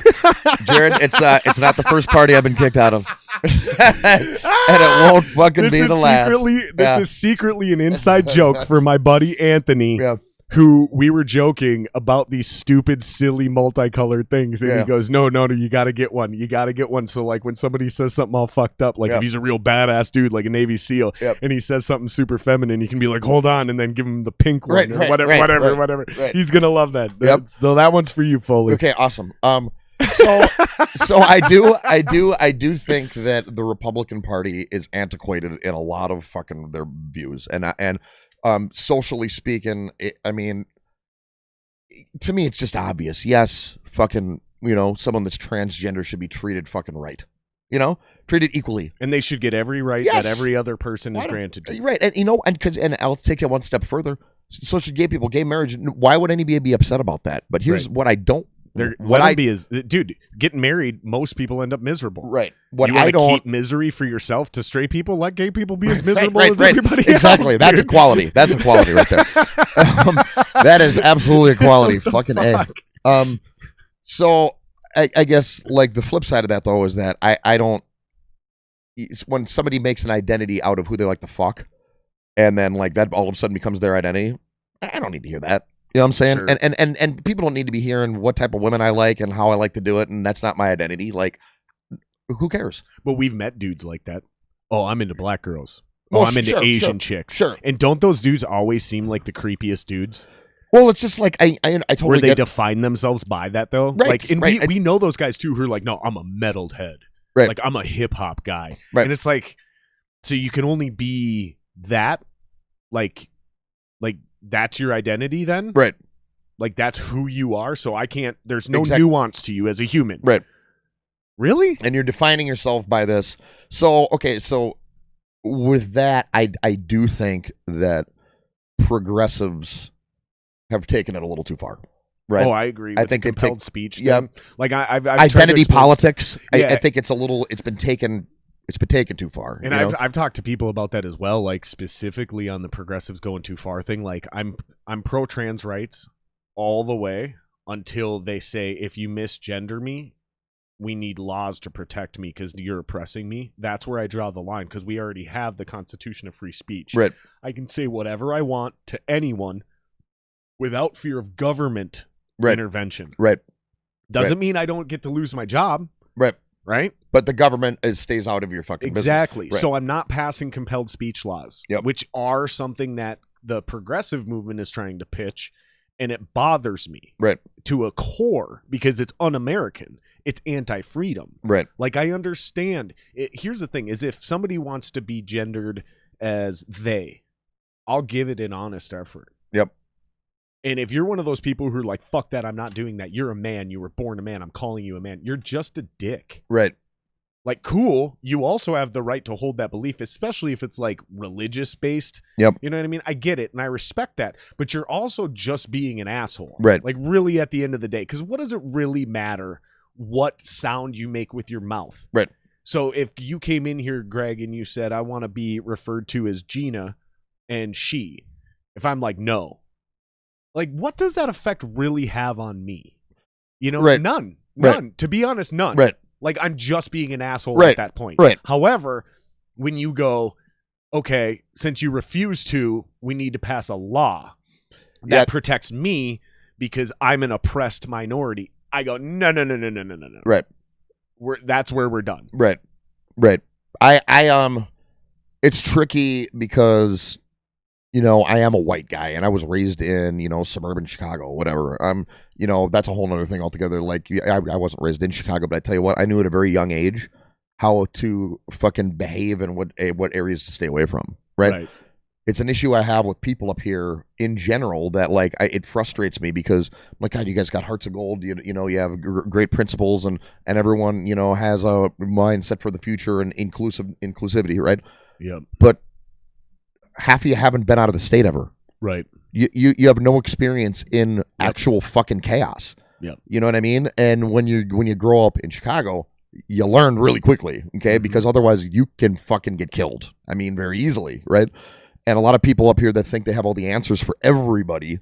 Jared, it's not the first party I've been kicked out of. And it won't fucking be the last. This is secretly an inside joke for my buddy Anthony. Yeah. Who we were joking about these stupid, silly, multicolored things. And he goes, no, you got to get one. You got to get one. So, like, when somebody says something all fucked up, like if he's a real badass dude, like a Navy SEAL, and he says something super feminine, you can be like, hold on, and then give him the pink one or whatever. Right. He's going to love that. So that one's for you, Foley. Okay, awesome. So I do think that the Republican Party is antiquated in a lot of fucking their views. And socially speaking, I mean, to me, it's just obvious. Yes, fucking, someone that's transgender should be treated fucking right. Treated equally, and they should get every right that every other person is granted to. Right, and I'll take it one step further. So should gay people, gay marriage. Why would anybody be upset about that? But here's what I don't. Dude, getting married, most people end up miserable. Right. What I don't keep misery for yourself to straight people. Let gay people be as miserable as everybody else. Exactly. That's equality. That's equality right there. That is absolutely equality. Fucking A. So I guess like the flip side of that though is that I don't. When somebody makes an identity out of who they like to fuck, and then like that all of a sudden becomes their identity, I don't need to hear that. You know what I'm saying? Sure. And people don't need to be hearing what type of women I like and how I like to do it, and that's not my identity. Like, who cares? But we've met dudes like that. Oh, I'm into black girls. Oh, I'm into Asian chicks. Sure. And don't those dudes always seem like the creepiest dudes? Well, it's just like I totally where they define themselves by that though. Right. Like, and we know those guys too who are like, no, I'm a metalhead. Right. Like I'm a hip hop guy. Right. And it's like, so you can only be that, like that's your identity then? Right. Like that's who you are. So I can't. There's no Exactly. nuance to you as a human. Right. Really? And you're defining yourself by this. So okay. So with that, I do think that progressives have taken it a little too far. Right. Oh, I agree. With I think the compelled speech. Yeah. Like I've tried identity to explain, politics. Yeah. I think it's a little. It's been taken too far. And I've talked to people about that as well. Like specifically on the progressives going too far thing. Like I'm pro trans rights all the way until they say if you misgender me, we need laws to protect me because you're oppressing me. That's where I draw the line because we already have the Constitution of free speech. Right. I can say whatever I want to anyone without fear of government intervention. Right. Doesn't mean I don't get to lose my job. Right. Right. But the government stays out of your fucking exactly. business. Right. So I'm not passing compelled speech laws, which are something that the progressive movement is trying to pitch, and it bothers me to a core because it's un-American. It's anti-freedom. Right. Like I understand. Here's the thing: is if somebody wants to be gendered as they, I'll give it an honest effort. Yep. And if you're one of those people who are like, fuck that, I'm not doing that. You're a man. You were born a man. I'm calling you a man. You're just a dick. Right. Like, cool. You also have the right to hold that belief, especially if it's like religious based. Yep. You know what I mean? I get it. And I respect that. But you're also just being an asshole. Right. Like really at the end of the day. Because what does it really matter what sound you make with your mouth? Right. So if you came in here, Greg, and you said, I want to be referred to as Gina and she, if I'm like, no. Like, what does that effect really have on me? You know, none. Right. To be honest, none. Right. Like, I'm just being an asshole at that point. Right. However, when you go, okay, since you refuse to, we need to pass a law that protects me because I'm an oppressed minority. I go, no. Right. That's where we're done. Right. It's tricky because, you know, I am a white guy and I was raised in, you know, suburban Chicago, whatever. You know, that's a whole other thing altogether. Like, I wasn't raised in Chicago, but I tell you what, I knew at a very young age how to fucking behave and what areas to stay away from. Right. It's an issue I have with people up here in general that, like, it frustrates me because, my God, you guys got hearts of gold. You know, you have great principles and everyone, you know, has a mindset for the future and inclusivity. Right. Yeah. But half of you haven't been out of the state ever. Right. You have no experience in actual fucking chaos. Yeah. You know what I mean? And when you grow up in Chicago, you learn really quickly, okay? Mm-hmm. Because otherwise you can fucking get killed. I mean, very easily, right? And a lot of people up here that think they have all the answers for everybody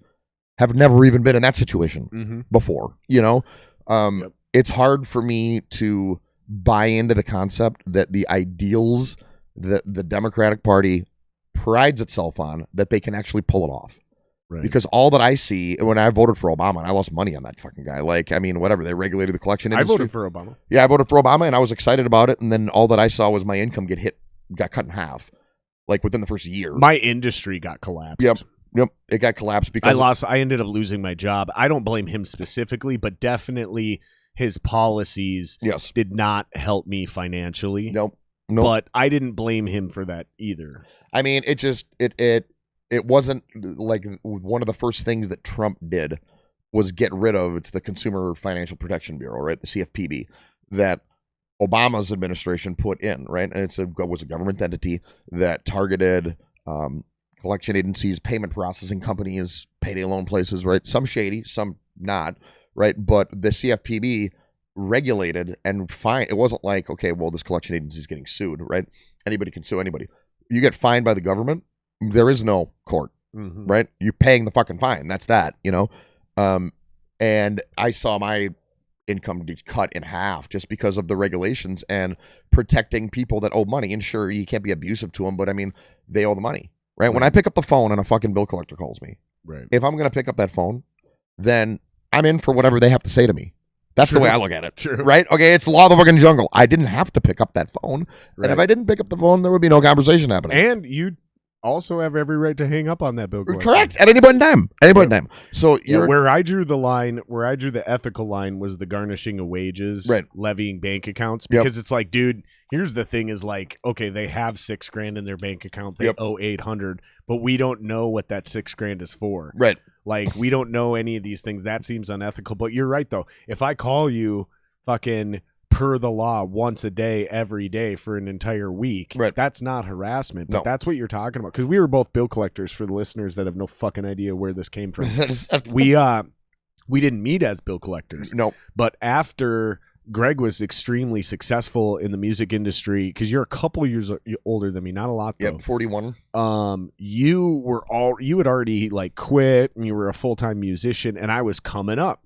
have never even been in that situation before, you know? It's hard for me to buy into the concept that the ideals that the Democratic Party prides itself on, that they can actually pull it off. Right. Because all that I see, when I voted for Obama, and I lost money on that fucking guy. Like, I mean, whatever, they regulated the collection industry. I voted for Obama. Yeah, I voted for Obama, and I was excited about it. And then all that I saw was my income got cut in half, like within the first year. My industry got collapsed. Yep, it got collapsed because I ended up losing my job. I don't blame him specifically, but definitely his policies did not help me financially. Nope. But I didn't blame him for that either. I mean, it wasn't like one of the first things that Trump did was get rid of. It's the Consumer Financial Protection Bureau, right? The CFPB that Obama's administration put in, right? And it was a government entity that targeted collection agencies, payment processing companies, payday loan places, right? Some shady, some not, right? But the CFPB regulated and fined. It wasn't like, okay, well, this collection agency is getting sued, right? Anybody can sue anybody. You get fined by the government. There is no court, right? You're paying the fucking fine. That's that, you know? And I saw my income get cut in half just because of the regulations and protecting people that owe money. And sure, you can't be abusive to them, but I mean, they owe the money, right? When I pick up the phone and a fucking bill collector calls me, if I'm going to pick up that phone, then I'm in for whatever they have to say to me. That's the way I look at it, right? Okay, it's the law of the fucking jungle. I didn't have to pick up that phone. And if I didn't pick up the phone, there would be no conversation happening. And you also have every right to hang up on that bill collector. Correct. At any point in time. So where I drew the ethical line was the garnishing of wages, right, levying bank accounts, because it's like, dude, here's the thing is like, okay, they have $6,000 in their bank account, they owe 800, but we don't know what that $6,000 is for. Right. Like, we don't know any of these things. That seems unethical. But you're right though. If I call you fucking per the law once a day, every day for an entire week, right, that's not harassment. But that's what you're talking about. Because we were both bill collectors, for the listeners that have no fucking idea where this came from. We didn't meet as bill collectors. No. But after Greg was extremely successful in the music industry, because you're a couple years older than me, not a lot though. Yep, 41. You had already like quit, and you were a full-time musician, and I was coming up,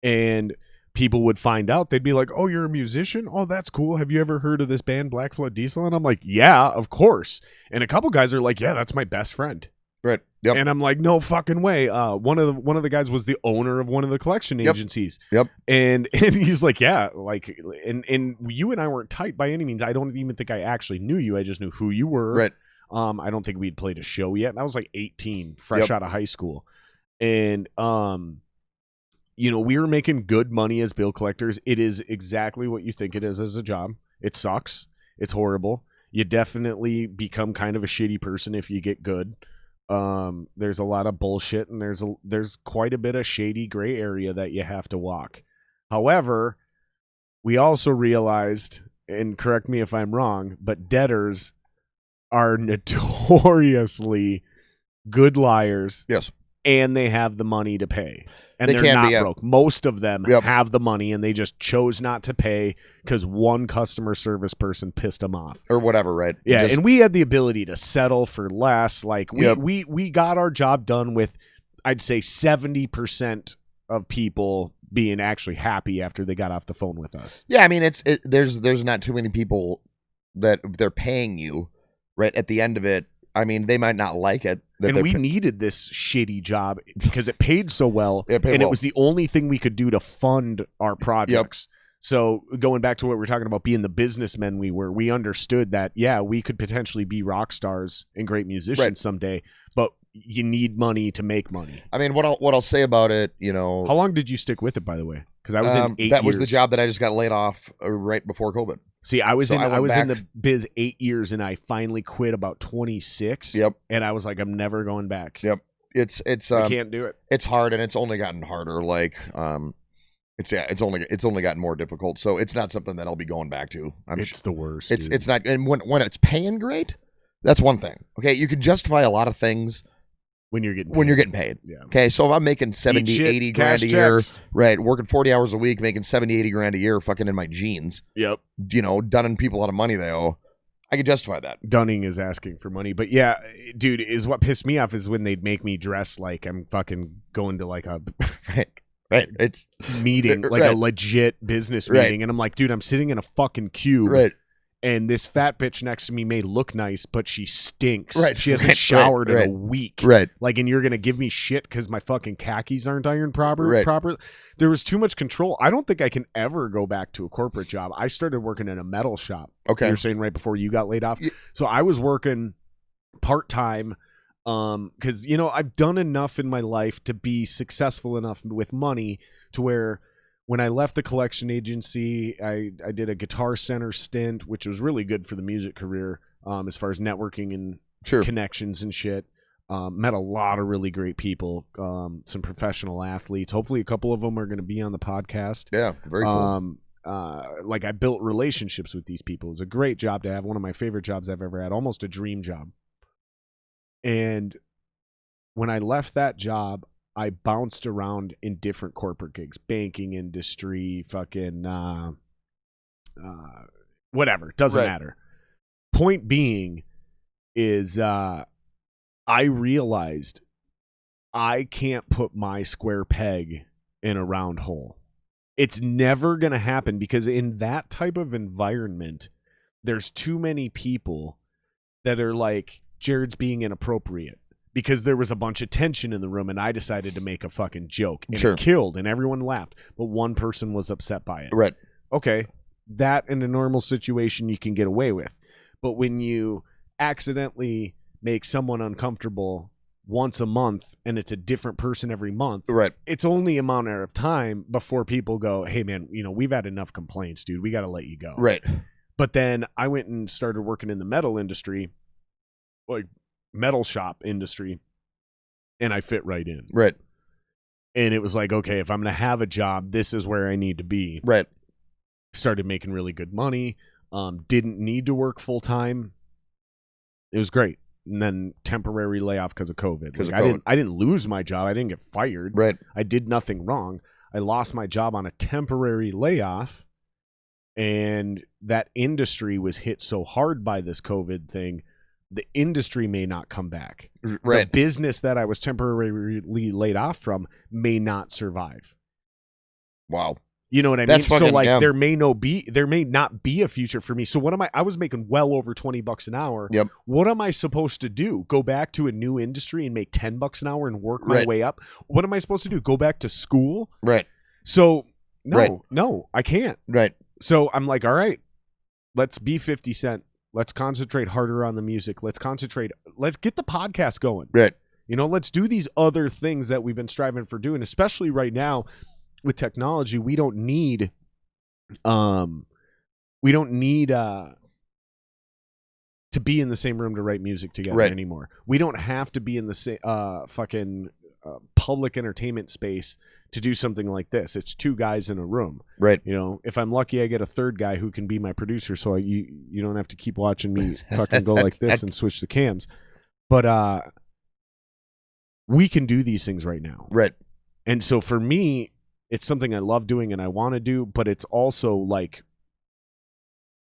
and people would find out, they'd be like, oh, you're a musician? Oh, that's cool. Have you ever heard of this band Black Flood Diesel? And I'm like, yeah, of course. And a couple guys are like, yeah, that's my best friend. Right. Yep. And I'm like, no fucking way. One of the guys was the owner of one of the collection agencies. Yep. And he's like, yeah, like, and you and I weren't tight by any means. I don't even think I actually knew you. I just knew who you were. Right. I don't think we'd played a show yet. And I was like 18, fresh out of high school. And we were making good money as bill collectors. It is exactly what you think it is as a job. It sucks. It's horrible. You definitely become kind of a shitty person if you get good. There's a lot of bullshit, and there's quite a bit of shady gray area that you have to walk. However, we also realized, and correct me if I'm wrong, but debtors are notoriously good liars. Yes. And they have the money to pay. And they're not broke. Most of them have the money, and they just chose not to pay because one customer service person pissed them off. Or whatever, right? Yeah, and we had the ability to settle for less. Like, we got our job done with, I'd say, 70% of people being actually happy after they got off the phone with us. Yeah, I mean, there's not too many people that they're paying you, right, at the end of it. I mean, they might not like it. And we needed this shitty job because it paid so well. It was the only thing we could do to fund our projects. Yep. So going back to what we're talking about, being the businessmen we understood that, yeah, we could potentially be rock stars and great musicians someday, but you need money to make money. I mean, what I'll say about it, How long did you stick with it, by the way? Because I was in 8 years. That was the job that I just got laid off right before COVID. See, I was in the biz 8 years, and I finally quit about 26. Yep. And I was like, I'm never going back. Yep. It's I can't do it. It's hard, and it's only gotten harder. Like, it's only gotten more difficult. So it's not something that I'll be going back to. It's the worst. It's not. And when it's paying great, that's one thing. Okay, you can justify a lot of things when you're getting paid. Yeah. Okay, so if I'm making 70, 80 grand a year, right, working 40 hours a week, making 70, 80 grand a year, fucking in my jeans. Yep. Dunning people out of money they owe. I could justify that. Dunning is asking for money. But yeah, dude, is what pissed me off is when they'd make me dress like I'm fucking going to like a right. It's meeting, like a legit business meeting. And I'm like, dude, I'm sitting in a fucking cube. Right. And this fat bitch next to me may look nice, but she stinks. Right. She hasn't showered in a week. Right. Like, and you're going to give me shit because my fucking khakis aren't ironed properly. There was too much control. I don't think I can ever go back to a corporate job. I started working in a metal shop. Okay. You're saying right before you got laid off. Yeah. So I was working part-time because, I've done enough in my life to be successful enough with money to where when I left the collection agency, I did a Guitar Center stint, which was really good for the music career as far as networking and connections and shit. Met a lot of really great people, some professional athletes. Hopefully a couple of them are going to be on the podcast. Yeah, very cool. Like I built relationships with these people. It was a great job to have, one of my favorite jobs I've ever had, almost a dream job. And when I left that job, I bounced around in different corporate gigs, banking industry, fucking whatever, doesn't matter. Point being is I realized I can't put my square peg in a round hole. It's never going to happen because in that type of environment, there's too many people that are like, Jared's being inappropriate. Because there was a bunch of tension in the room, and I decided to make a fucking joke. And it killed, and everyone laughed. But one person was upset by it. Right. Okay, that in a normal situation you can get away with. But when you accidentally make someone uncomfortable once a month and it's a different person every month, Right. it's only a matter of time before people go, hey man, we've had enough complaints, dude, we got to let you go. Right. But then I went and started working in the metal industry, like metal shop industry, and I fit right in. Right. And it was like, okay, if I'm going to have a job, this is where I need to be. Right. Started making really good money. Didn't need to work full time. It was great. And then temporary layoff because of COVID. I didn't lose my job. I didn't get fired. Right. I did nothing wrong. I lost my job on a temporary layoff, and that industry was hit so hard by this COVID thing, the industry may not come back. Right. The business that I was temporarily laid off from may not survive. Wow. You know what I mean? That's fucking, so like yeah. there may not be a future for me. So what am I was making well over $20 an hour. Yep. What am I supposed to do? Go back to a new industry and make $10 an hour and work my Right. way up? What am I supposed to do? Go back to school? Right. So Right. no, I can't. Right. So I'm like, all right, let's be 50 Cent. Let's concentrate harder on the music. Let's get the podcast going. Right. Let's do these other things that we've been striving for doing, especially right now with technology. We don't need to be in the same room to write music together Right. anymore. We don't have to be in the same fucking public entertainment space to do something like this. It's two guys in a room. Right. If I'm lucky, I get a third guy who can be my producer, so you don't have to keep watching me fucking go like this and switch the cams. But we can do these things right now. Right. And so for me, it's something I love doing and I want to do, but it's also like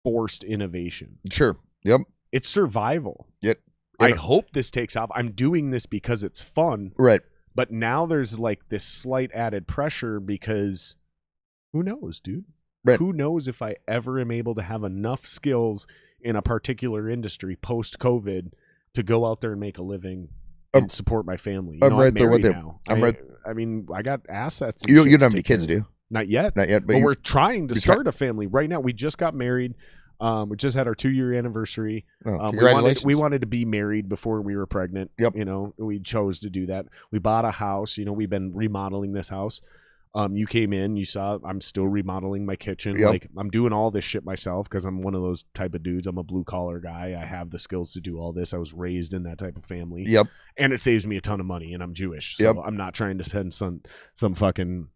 forced innovation. Sure. Yep. It's survival. Yep. I hope this takes off. I'm doing this because it's fun. Right. But now there's like this slight added pressure because who knows, dude? Right. Who knows if I ever am able to have enough skills in a particular industry post-COVID to go out there and make a living and support my family. I'm right there with you. Now. I I got assets. You don't have any kids, do you? Not yet. Not yet. But we're trying to start a family right now. We just got married. We just had our 2-year anniversary. Congratulations. We wanted to be married before we were pregnant. Yep. We chose to do that. We bought a house. We've been remodeling this house. You came in, you saw I'm still remodeling my kitchen. Yep. Like I'm doing all this shit myself because I'm one of those type of dudes. I'm a blue collar guy. I have the skills to do all this. I was raised in that type of family. Yep. And it saves me a ton of money, and I'm Jewish. So Yep. I'm not trying to spend some fucking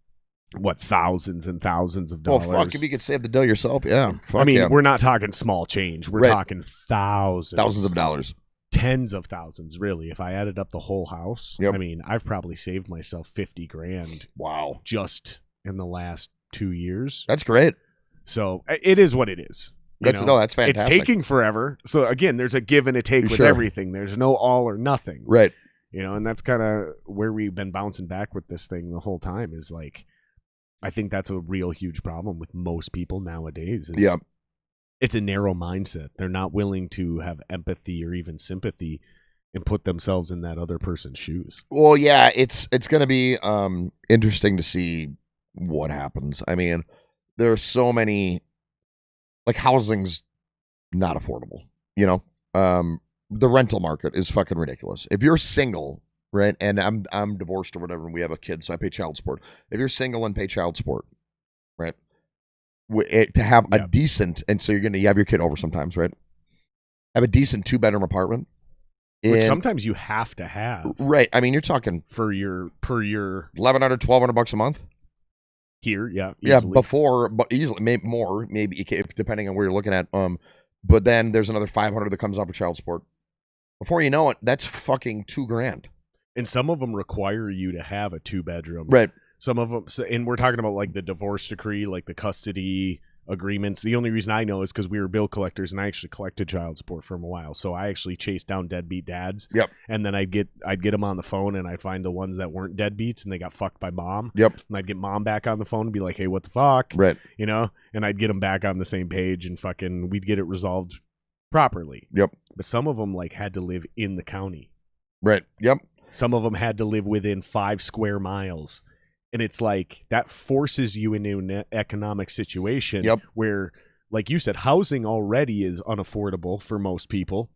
thousands and thousands of dollars. Well, fuck, if you could save the dough yourself, yeah. Fuck, we're not talking small change. We're talking thousands of dollars. Tens of thousands, really. If I added up the whole house, Yep. I've probably saved myself $50,000. Wow. Just in the last 2 years. That's great. So it is what it is. That's fantastic. It's taking forever. So again, there's a give and a take with everything. There's no all or nothing. Right. And that's kind of where we've been bouncing back with this thing the whole time is like, I think that's a real huge problem with most people nowadays. Yeah. It's a narrow mindset. They're not willing to have empathy or even sympathy and put themselves in that other person's shoes. Well, yeah, it's going to be interesting to see what happens. There are so many, like, housing's not affordable, the rental market is fucking ridiculous. If you're single, right, and I'm divorced or whatever, and we have a kid, so I pay child support. If you're single and pay child support, right, to have a decent, and so you have your kid over sometimes, right, have a decent 2-bedroom apartment. Which sometimes you have to have. Right. You're talking per year $1,100, $1,200 a month. Here, yeah. Easily. Yeah, before, but easily, maybe more, maybe depending on where you're looking at. But then there's another $500 that comes off of child support. Before you know it, that's fucking $2,000. And some of them require you to have a 2-bedroom. Right. Some of them, and we're talking about like the divorce decree, like the custody agreements. The only reason I know is because we were bill collectors, and I actually collected child support for a while. So I actually chased down deadbeat dads. Yep. And then I'd get them on the phone, and I'd find the ones that weren't deadbeats, and they got fucked by mom. Yep. And I'd get mom back on the phone and be like, "Hey, what the fuck?" Right. And I'd get them back on the same page, and fucking we'd get it resolved properly. Yep. But some of them like had to live in the county. Right. Yep. Some of them had to live within 5 square miles. And it's like that forces you into an economic situation where, like you said, housing already is unaffordable for most people.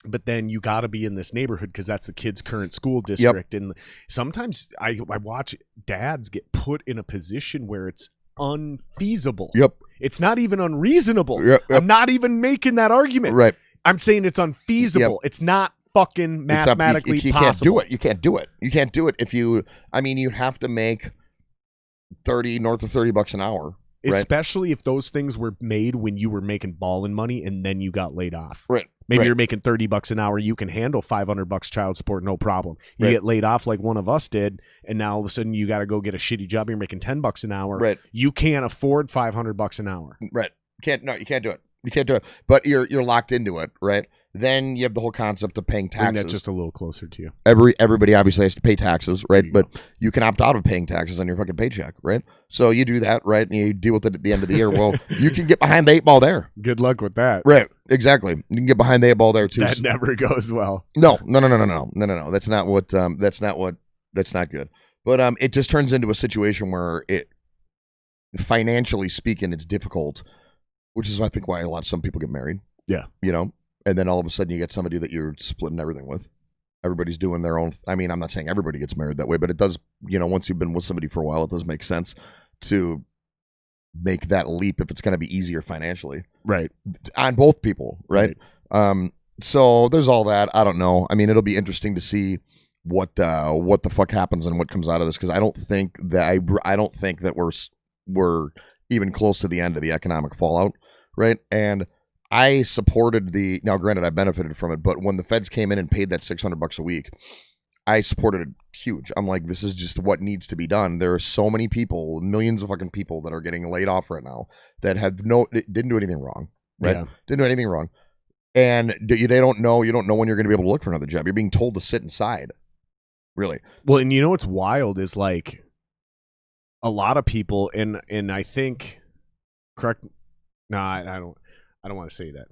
but then you got to be in this neighborhood because that's the kid's current school district. And sometimes I watch dads get put in a position where it's unfeasible. It's not even unreasonable. I'm not even making that argument. Right. I'm saying it's unfeasible. It's not fucking mathematically possible. You can't do it. You can't do it if you. I mean, you have to make north of $30 an hour. Right? Especially if those things were made when you were making ballin' money and then you got laid off. Right. Maybe you're making $30 an hour. You can handle $500 child support, no problem. You get laid off like one of us did, and now all of a sudden you got to go get a shitty job. You're making $10 an hour. Right. You can't afford $500 an hour. Right. You can't do it. You can't do it. But you're locked into it, right? Then you have the whole concept of paying taxes. Bring that just a little closer to you. Everybody obviously has to pay taxes, right? But you can opt out of paying taxes on your fucking paycheck, right? So you do that, right? And you deal with it at the end of the year. Well, you can get behind the 8 ball there. Good luck with that. Right. Exactly. You can get behind the 8 ball there too. That never goes well. No. That's not what. That's not good. But it just turns into a situation where it, financially speaking, it's difficult, which is I think why some people get married. Yeah. You know. And then all of a sudden you get somebody that you're splitting everything with. Everybody's doing their own. I mean, I'm not saying everybody gets married that way, but it does, once you've been with somebody for a while, it does make sense to make that leap if it's going to be easier financially. Right. On both people, right? So there's all that. I don't know. I mean, it'll be interesting to see what the fuck happens and what comes out of this, because I don't think that we're even close to the end of the economic fallout, right? And I supported now granted I benefited from it, but when the feds came in and paid that $600 a week, I supported it huge. I'm like, this is just what needs to be done. There are so many people, millions of fucking people that are getting laid off right now that didn't do anything wrong, right? Didn't do anything wrong. And you don't know when you're going to be able to look for another job. You're being told to sit inside. Really. Well, and what's wild is like a lot of people, and I think, correct? No, I don't want to say that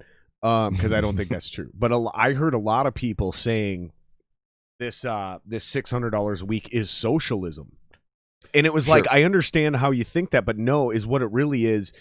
because I don't think that's true. But I heard a lot of people saying this $600 a week is socialism, and it was like, I understand how you think that, but no, is what it really is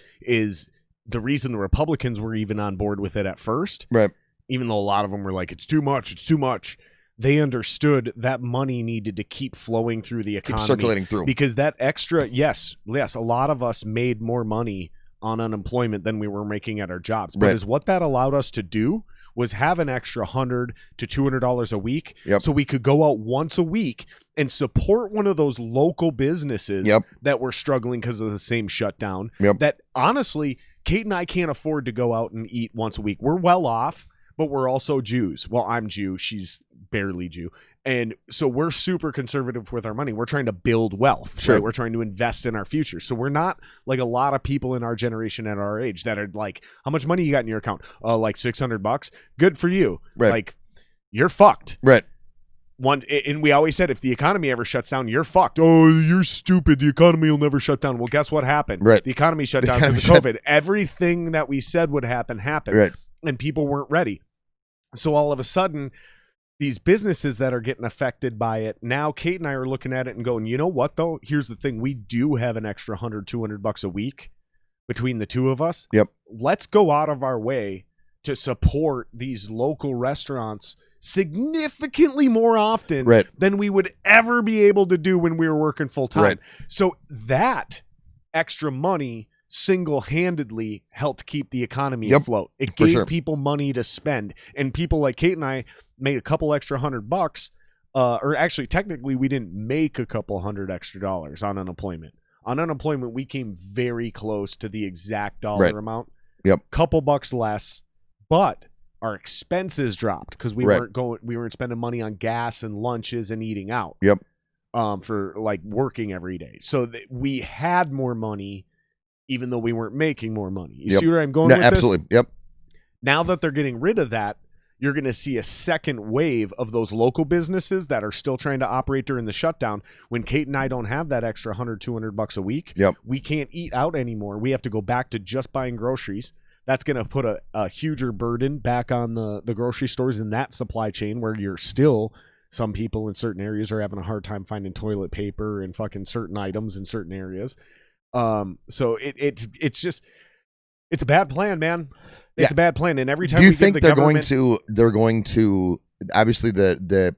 the reason the Republicans were even on board with it at first, right? Even though a lot of them were like, it's too much. They understood that money needed to keep flowing through the economy, keep circulating through, because that extra, yes, a lot of us made more money on unemployment than we were making at our jobs. But is what that allowed us to do was have an extra $100 to $200 a week. So we could go out once a week and support one of those local businesses that were struggling because of the same shutdown. That honestly, Kate and I can't afford to go out and eat once a week. We're well off, but we're also Jews. Well, I'm Jew. She's barely Jew. And so we're super conservative with our money. We're trying to build wealth. Right? We're trying to invest in our future. So we're not like a lot of people in our generation at our age that are like, how much money you got in your account? Like $600. Good for you. Right. Like, you're fucked. Right. And we always said, if the economy ever shuts down, you're fucked. Oh, you're stupid. The economy will never shut down. Well, guess what happened? Right. The economy shut down because of COVID. Everything that we said would happen happened. Right. And people weren't ready. So all of a sudden, these businesses that are getting affected by it, now Kate and I are looking at it and going, you know what, though? Here's the thing. We do have an extra $100, $200 a week between the two of us. Let's go out of our way to support these local restaurants significantly more often than we would ever be able to do when we were working full time. So that extra money single-handedly helped keep the economy afloat. It gave people money to spend, and people like Kate and I made a couple extra $100, or actually technically we didn't make a couple $100 extra on unemployment. On unemployment, we came very close to the exact dollar amount. Couple bucks less, but our expenses dropped because we weren't spending money on gas and lunches and eating out. For like working every day. So we had more money even though we weren't making more money. You see where I'm going with this? Absolutely. Now that they're getting rid of that, you're going to see a second wave of those local businesses that are still trying to operate during the shutdown. When Kate and I don't have that extra $100, $200 a week, we can't eat out anymore. We have to go back to just buying groceries. That's going to put a huger burden back on the grocery stores in that supply chain, where you're still, some people in certain areas are having a hard time finding toilet paper and fucking certain items in certain areas. So it's It's a bad plan, man. It's Yeah. a bad plan. And every time Do you we think give the they're government, going to obviously they've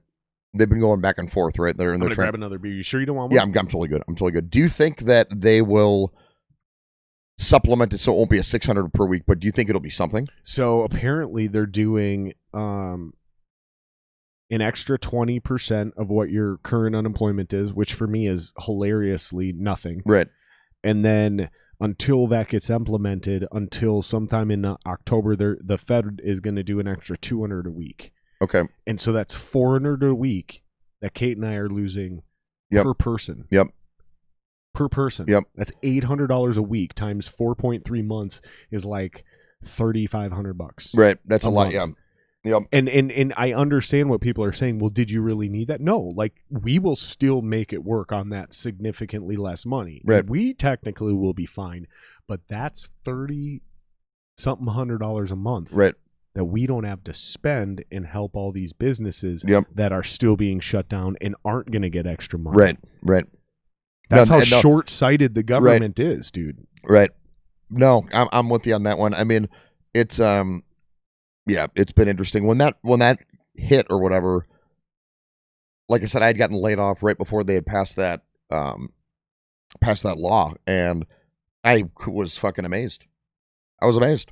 been going back and forth, right? They're in I'm their going to grab another beer. You sure you don't want one? Yeah, I'm totally good. I'm totally good. Do you think that they will supplement it so it won't be a 600 per week, but do you think it'll be something? So apparently they're doing an extra 20% of what your current unemployment is, which for me is hilariously nothing. Right. And then until that gets implemented, until sometime in October, the Fed is going to do an extra 200 a week. Okay. And so that's 400 a week that Kate and I are losing per person. Yep. Per person. Yep. That's $800 a week times 4.3 months is like $3,500. Right. That's a lot. month. Yeah. Yep. And I understand what people are saying. Well, did you really need that? No, like we will still make it work on that significantly less money. Right. And we technically will be fine, but that's $30-something $100 a month. Right. That we don't have to spend and help all these businesses Yep. that are still being shut down and aren't going to get extra money. Right. Right. That's No, how short-sighted the government is, dude. Right. No, I'm with you on that one. I mean, it's it's been interesting when that hit or whatever. Like I said, I had gotten laid off right before they had passed that law, and I was fucking amazed. I was amazed.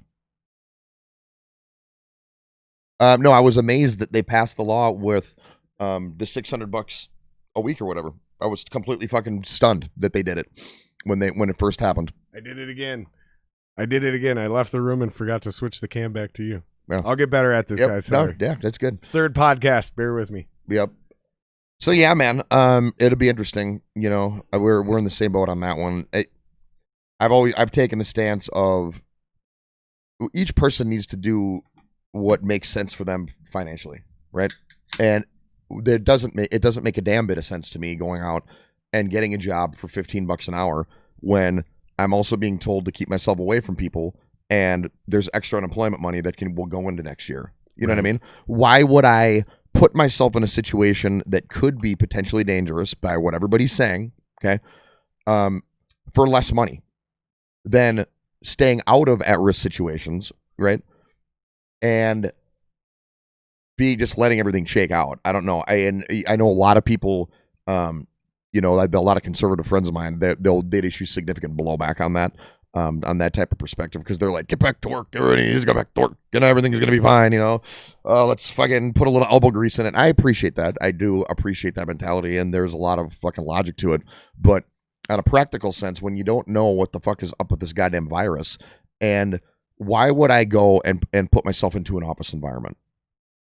No, I was amazed that they passed the law with the $600 a week or whatever. I was completely fucking stunned that they did it when it first happened. I did it again. I left the room and forgot to switch the cam back to you. Yeah. I'll get better at this, guys. Sorry. No, yeah, that's good. It's third podcast. Bear with me. Yep. So yeah, man, it'll be interesting. You know, we're in the same boat on that one. I've taken the stance of each person needs to do what makes sense for them financially, right? And it doesn't make a damn bit of sense to me going out and getting a job for $15 an hour when I'm also being told to keep myself away from people, and there's extra unemployment money that will go into next year. You know what I mean? Why would I put myself in a situation that could be potentially dangerous by what everybody's saying, okay, for less money than staying out of at-risk situations, right? And be just letting everything shake out. I don't know. I know a lot of people, you know, a lot of conservative friends of mine, they'd issue significant blowback on that type of perspective, because they're like, get back to work, everybody needs to go back to work, and everything's gonna be fine, you know. Let's fucking put a little elbow grease in it. I appreciate that. I do appreciate that mentality, and there's a lot of fucking logic to it. But on a practical sense, when you don't know what the fuck is up with this goddamn virus, and why would I go and put myself into an office environment?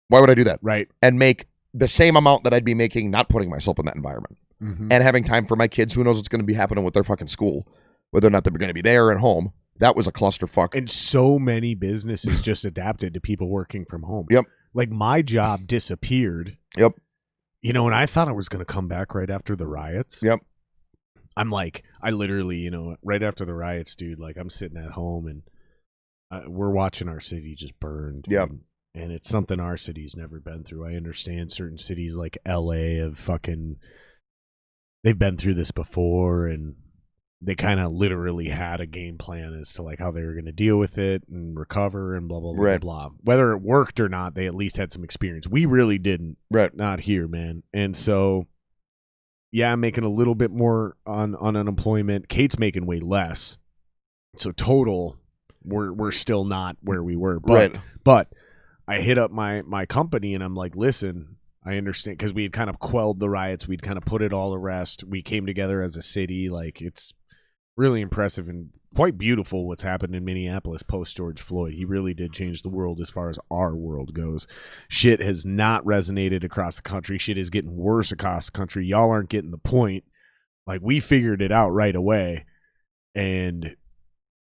Why would I do that? Right. And make the same amount that I'd be making not putting myself in that environment. Mm-hmm. And having time for my kids. Who knows what's going to be happening with their fucking school, whether or not they're going to be there or at home. That was a clusterfuck. And so many businesses just adapted to people working from home. Yep. Like my job disappeared. Yep. You know, and I thought I was going to come back right after the riots. Yep. I'm like, I literally, you know, right after the riots, dude, like I'm sitting at home and we're watching our city just burned. Yep. And it's something our city's never been through. I understand certain cities like LA have they've been through this before, and they kind of literally had a game plan as to like how they were going to deal with it and recover and blah, blah, blah, right. blah. Whether it worked or not, they at least had some experience. We really didn't. Right. Not here, man. And so, yeah, I'm making a little bit more on unemployment. Kate's making way less. So total, we're still not where we were. But, right. But I hit up my company and I'm like, listen, I understand, because we had kind of quelled the riots. We'd kind of put it all to rest. We came together as a city. Like, it's really impressive and quite beautiful what's happened in Minneapolis post George Floyd. He really did change the world as far as our world goes. Shit has not resonated across the country. Shit is getting worse across the country. Y'all aren't getting the point. Like, we figured it out right away, and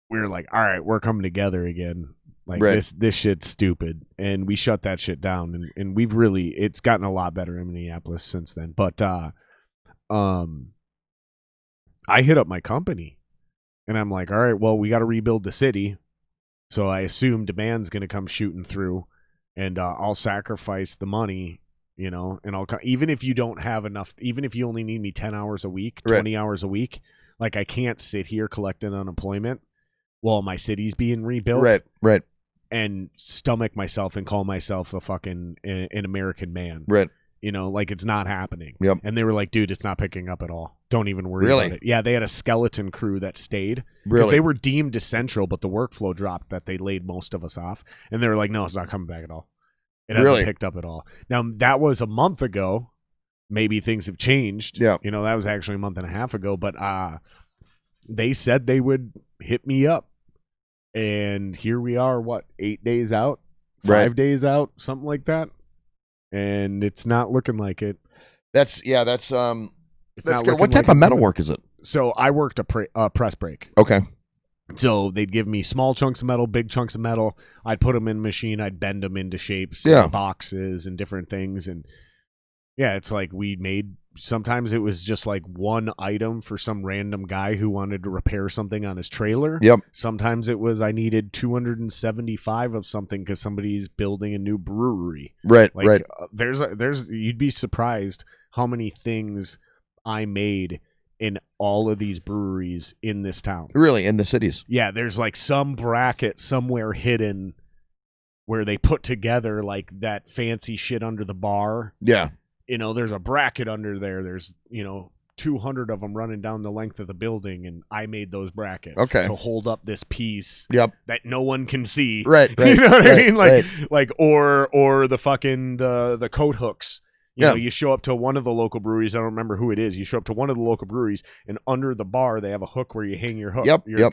we were like, all right, we're coming together again. Like, right. this shit's stupid, and we shut that shit down, and we've really, it's gotten a lot better in Minneapolis since then. But I hit up my company, and I'm like, all right, well, we got to rebuild the city, so I assume demand's going to come shooting through, and I'll sacrifice the money, you know, and even if you don't have enough, even if you only need me 10 hours a week, 20 hours a week, like, I can't sit here collecting unemployment while my city's being rebuilt. Right. And stomach myself and call myself a fucking an American man. Right. You know, like it's not happening. Yep. And they were like, dude, it's not picking up at all. Don't even worry Really? about it. Yeah, they had a skeleton crew that stayed. Because Really? they were deemed essential, but the workflow dropped that they laid most of us off. And they were like, no, it's not coming back at all. It hasn't Really? picked up at all. Now, that was a month ago. Maybe things have changed. Yeah. You know, that was actually a month and a half ago. But they said they would hit me up. And here we are, 8 days out? 5 days out? Something like that. And it's not looking like it. That's good. What type like of metalwork is it? So I worked a press brake. Okay. So they'd give me small chunks of metal, big chunks of metal. I'd put them in a machine. I'd bend them into shapes, Yeah. and boxes, and different things. And yeah, it's like we made. Sometimes it was just like one item for some random guy who wanted to repair something on his trailer. Yep. Sometimes it was I needed 275 of something because somebody's building a new brewery. Right. Like, right. There's you'd be surprised how many things I made in all of these breweries in this town. Really, in the cities. Yeah, there's like some bracket somewhere hidden where they put together like that fancy shit under the bar. Yeah. You know, there's a bracket under there. There's, 200 of them running down the length of the building, and I made those brackets to hold up this piece that no one can see. Right. You know what I mean? Right. Like or the fucking the coat hooks. You know, Yeah. you show up to one of the local breweries. I don't remember who it is. You show up to one of the local breweries, and under the bar they have a hook where you hang your hook.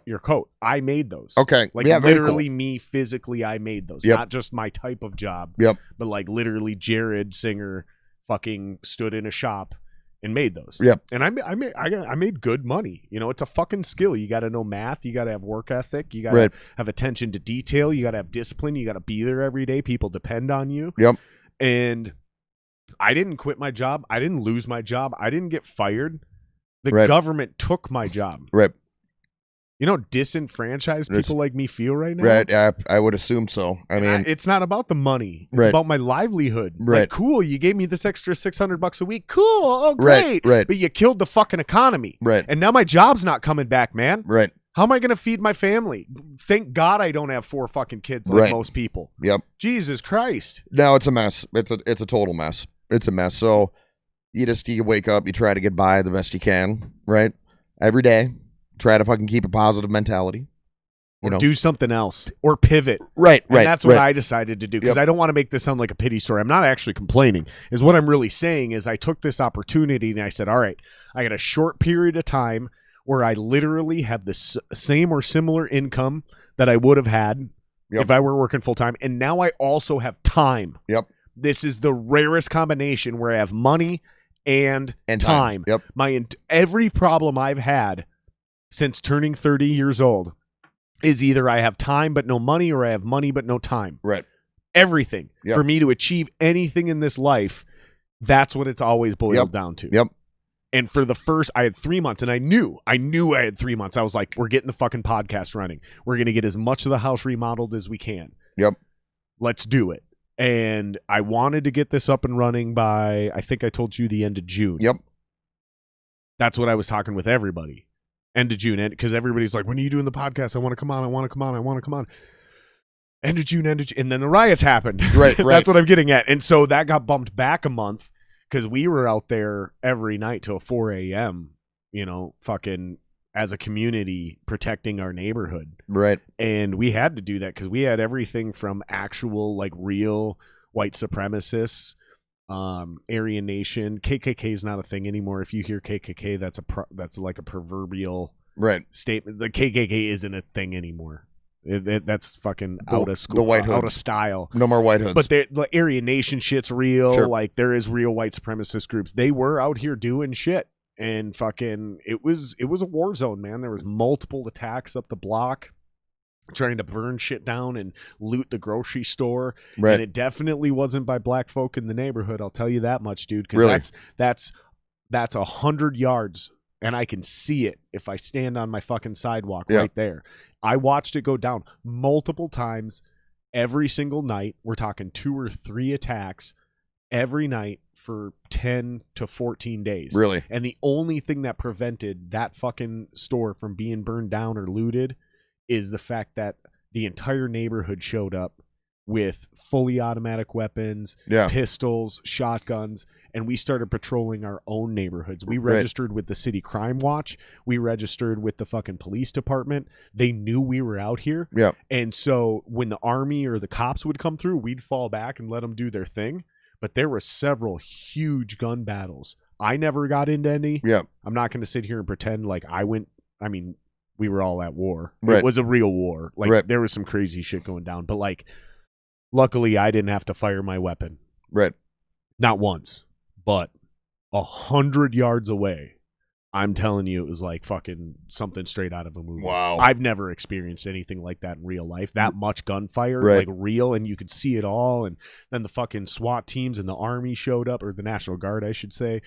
Your coat. I made those. Okay. Like yeah, very literally cool. me physically, I made those. Yep. Not just my type of job. Yep. But like literally, Jared Singer fucking stood in a shop and made those. Yep. And I made good money. You know, it's a fucking skill. You got to know math. You got to have work ethic. You got to have attention to detail. You got to have discipline. You got to be there every day. People depend on you. Yep. And I didn't quit my job. I didn't lose my job. I didn't get fired. The Right. government took my job. Right. You know, disenfranchised people like me feel right now. Right. I would assume so. I mean, It's not about the money. It's Right. about my livelihood. Right. Like, cool, you gave me this extra $600 a week. Cool. Oh, great. Right. But you killed the fucking economy. Right. And now my job's not coming back, man. Right. How am I going to feed my family? Thank God I don't have 4 fucking kids like Right. most people. Yep. Jesus Christ. No, it's a mess. It's a total mess. It's a mess. So you wake up, you try to get by the best you can, right? Every day. Try to fucking keep a positive mentality. Or do something else. Or pivot. Right. And that's what I decided to do. Because I don't want to make this sound like a pity story. I'm not actually complaining. Is what I'm really saying is I took this opportunity and I said, all right, I got a short period of time where I literally have the same or similar income that I would have had if I were working full time. And now I also have time. Yep. This is the rarest combination where I have money and time. Yep. Every problem I've had since turning 30 years old is either I have time but no money, or I have money but no time. Right. Everything. Yep. For me to achieve anything in this life, that's what it's always boiled down to. Yep. And for the first, I had 3 months, and I knew I had 3 months. I was like, we're getting the fucking podcast running. We're going to get as much of the house remodeled as we can. Yep. Let's do it. And I wanted to get this up and running by, I think I told you, the end of June. Yep. That's what I was talking with everybody. End of June. Because everybody's like, when are you doing the podcast? I want to come on. I want to come on. I want to come on. End of June. And then the riots happened. Right. That's what I'm getting at. And so that got bumped back a month because we were out there every night till 4 a.m., fucking as a community protecting our neighborhood. Right. And we had to do that because we had everything from actual, like, real white supremacists, Aryan Nation. KKK is not a thing anymore. If you hear KKK, that's like a proverbial statement. The KKK isn't a thing anymore. That's fucking out of school, the white hoods. out of style. No more white hoods. But the Aryan Nation shit's real. Sure. Like, there is real white supremacist groups. They were out here doing shit, and fucking it was a war zone, man. There was multiple attacks up the block, trying to burn shit down and loot the grocery store. Right. And it definitely wasn't by black folk in the neighborhood. I'll tell you that much, dude. Because Really? that's 100 yards, and I can see it if I stand on my fucking sidewalk right there. I watched it go down multiple times every single night. We're talking 2 or 3 attacks every night for 10 to 14 days. Really? And the only thing that prevented that fucking store from being burned down or looted is the fact that the entire neighborhood showed up with fully automatic weapons, pistols, shotguns, and we started patrolling our own neighborhoods. We registered with the city crime watch. We registered with the fucking police department. They knew we were out here. Yeah. And so when the army or the cops would come through, we'd fall back and let them do their thing. But there were several huge gun battles. I never got into any. Yeah. I'm not going to sit here and pretend like I went. I mean, we were all at war. Right. It was a real war. Like there was some crazy shit going down. But like, luckily, I didn't have to fire my weapon. Right. Not once, but 100 yards away. I'm telling you, it was like fucking something straight out of a movie. Wow. I've never experienced anything like that in real life. That much gunfire, like real, and you could see it all. And then the fucking SWAT teams and the Army showed up, or the National Guard, I should say.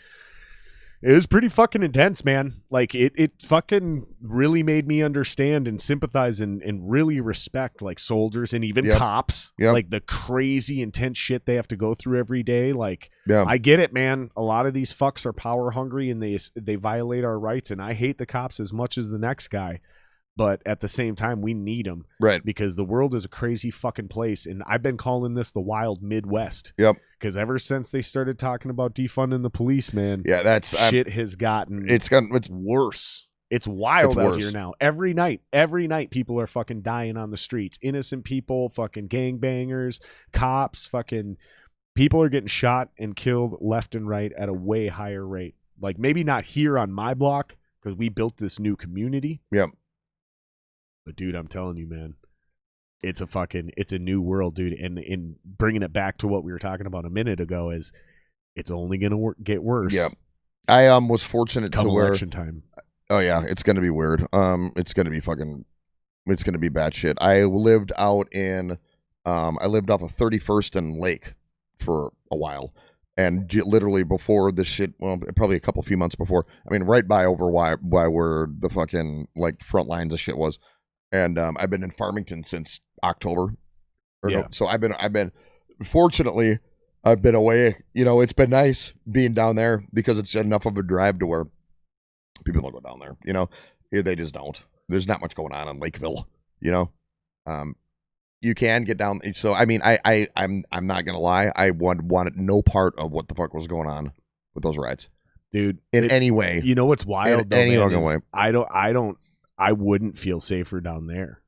It was pretty fucking intense, man. Like, it fucking really made me understand and sympathize and really respect, like, soldiers and even cops. Like, the crazy, intense shit they have to go through every day. Like, I get it, man. A lot of these fucks are power hungry and they violate our rights. And I hate the cops as much as the next guy. But at the same time, we need them. Right. Because the world is a crazy fucking place. And I've been calling this the wild Midwest. Yep. Because ever since they started talking about defunding the police, man, shit has gotten it's worse. It's wild out here now. Every night, people are fucking dying on the streets. Innocent people, fucking gangbangers, cops, fucking people are getting shot and killed left and right at a way higher rate. Like, maybe not here on my block because we built this new community. Yep. But dude, I'm telling you, man, it's a new world, dude. And in bringing it back to what we were talking about a minute ago, is it's only gonna get worse. Yeah, I was fortunate come to where election time. Oh yeah, it's gonna be weird. It's gonna be bad shit. I lived out in, I lived off of 31st and Lake for a while, and literally before this shit, well, probably a few months before. I mean, right by over where the fucking like front lines of shit was. And I've been in Farmington since October. So I've been fortunately I've been away. You know, it's been nice being down there because it's enough of a drive to where people don't go down there. You know, they just don't. There's not much going on in Lakeville. You know, you can get down. So I mean, I'm not gonna lie. I wanted no part of what the fuck was going on with those rides, dude. In any way. You know what's wild? Though, any man, way. I wouldn't feel safer down there.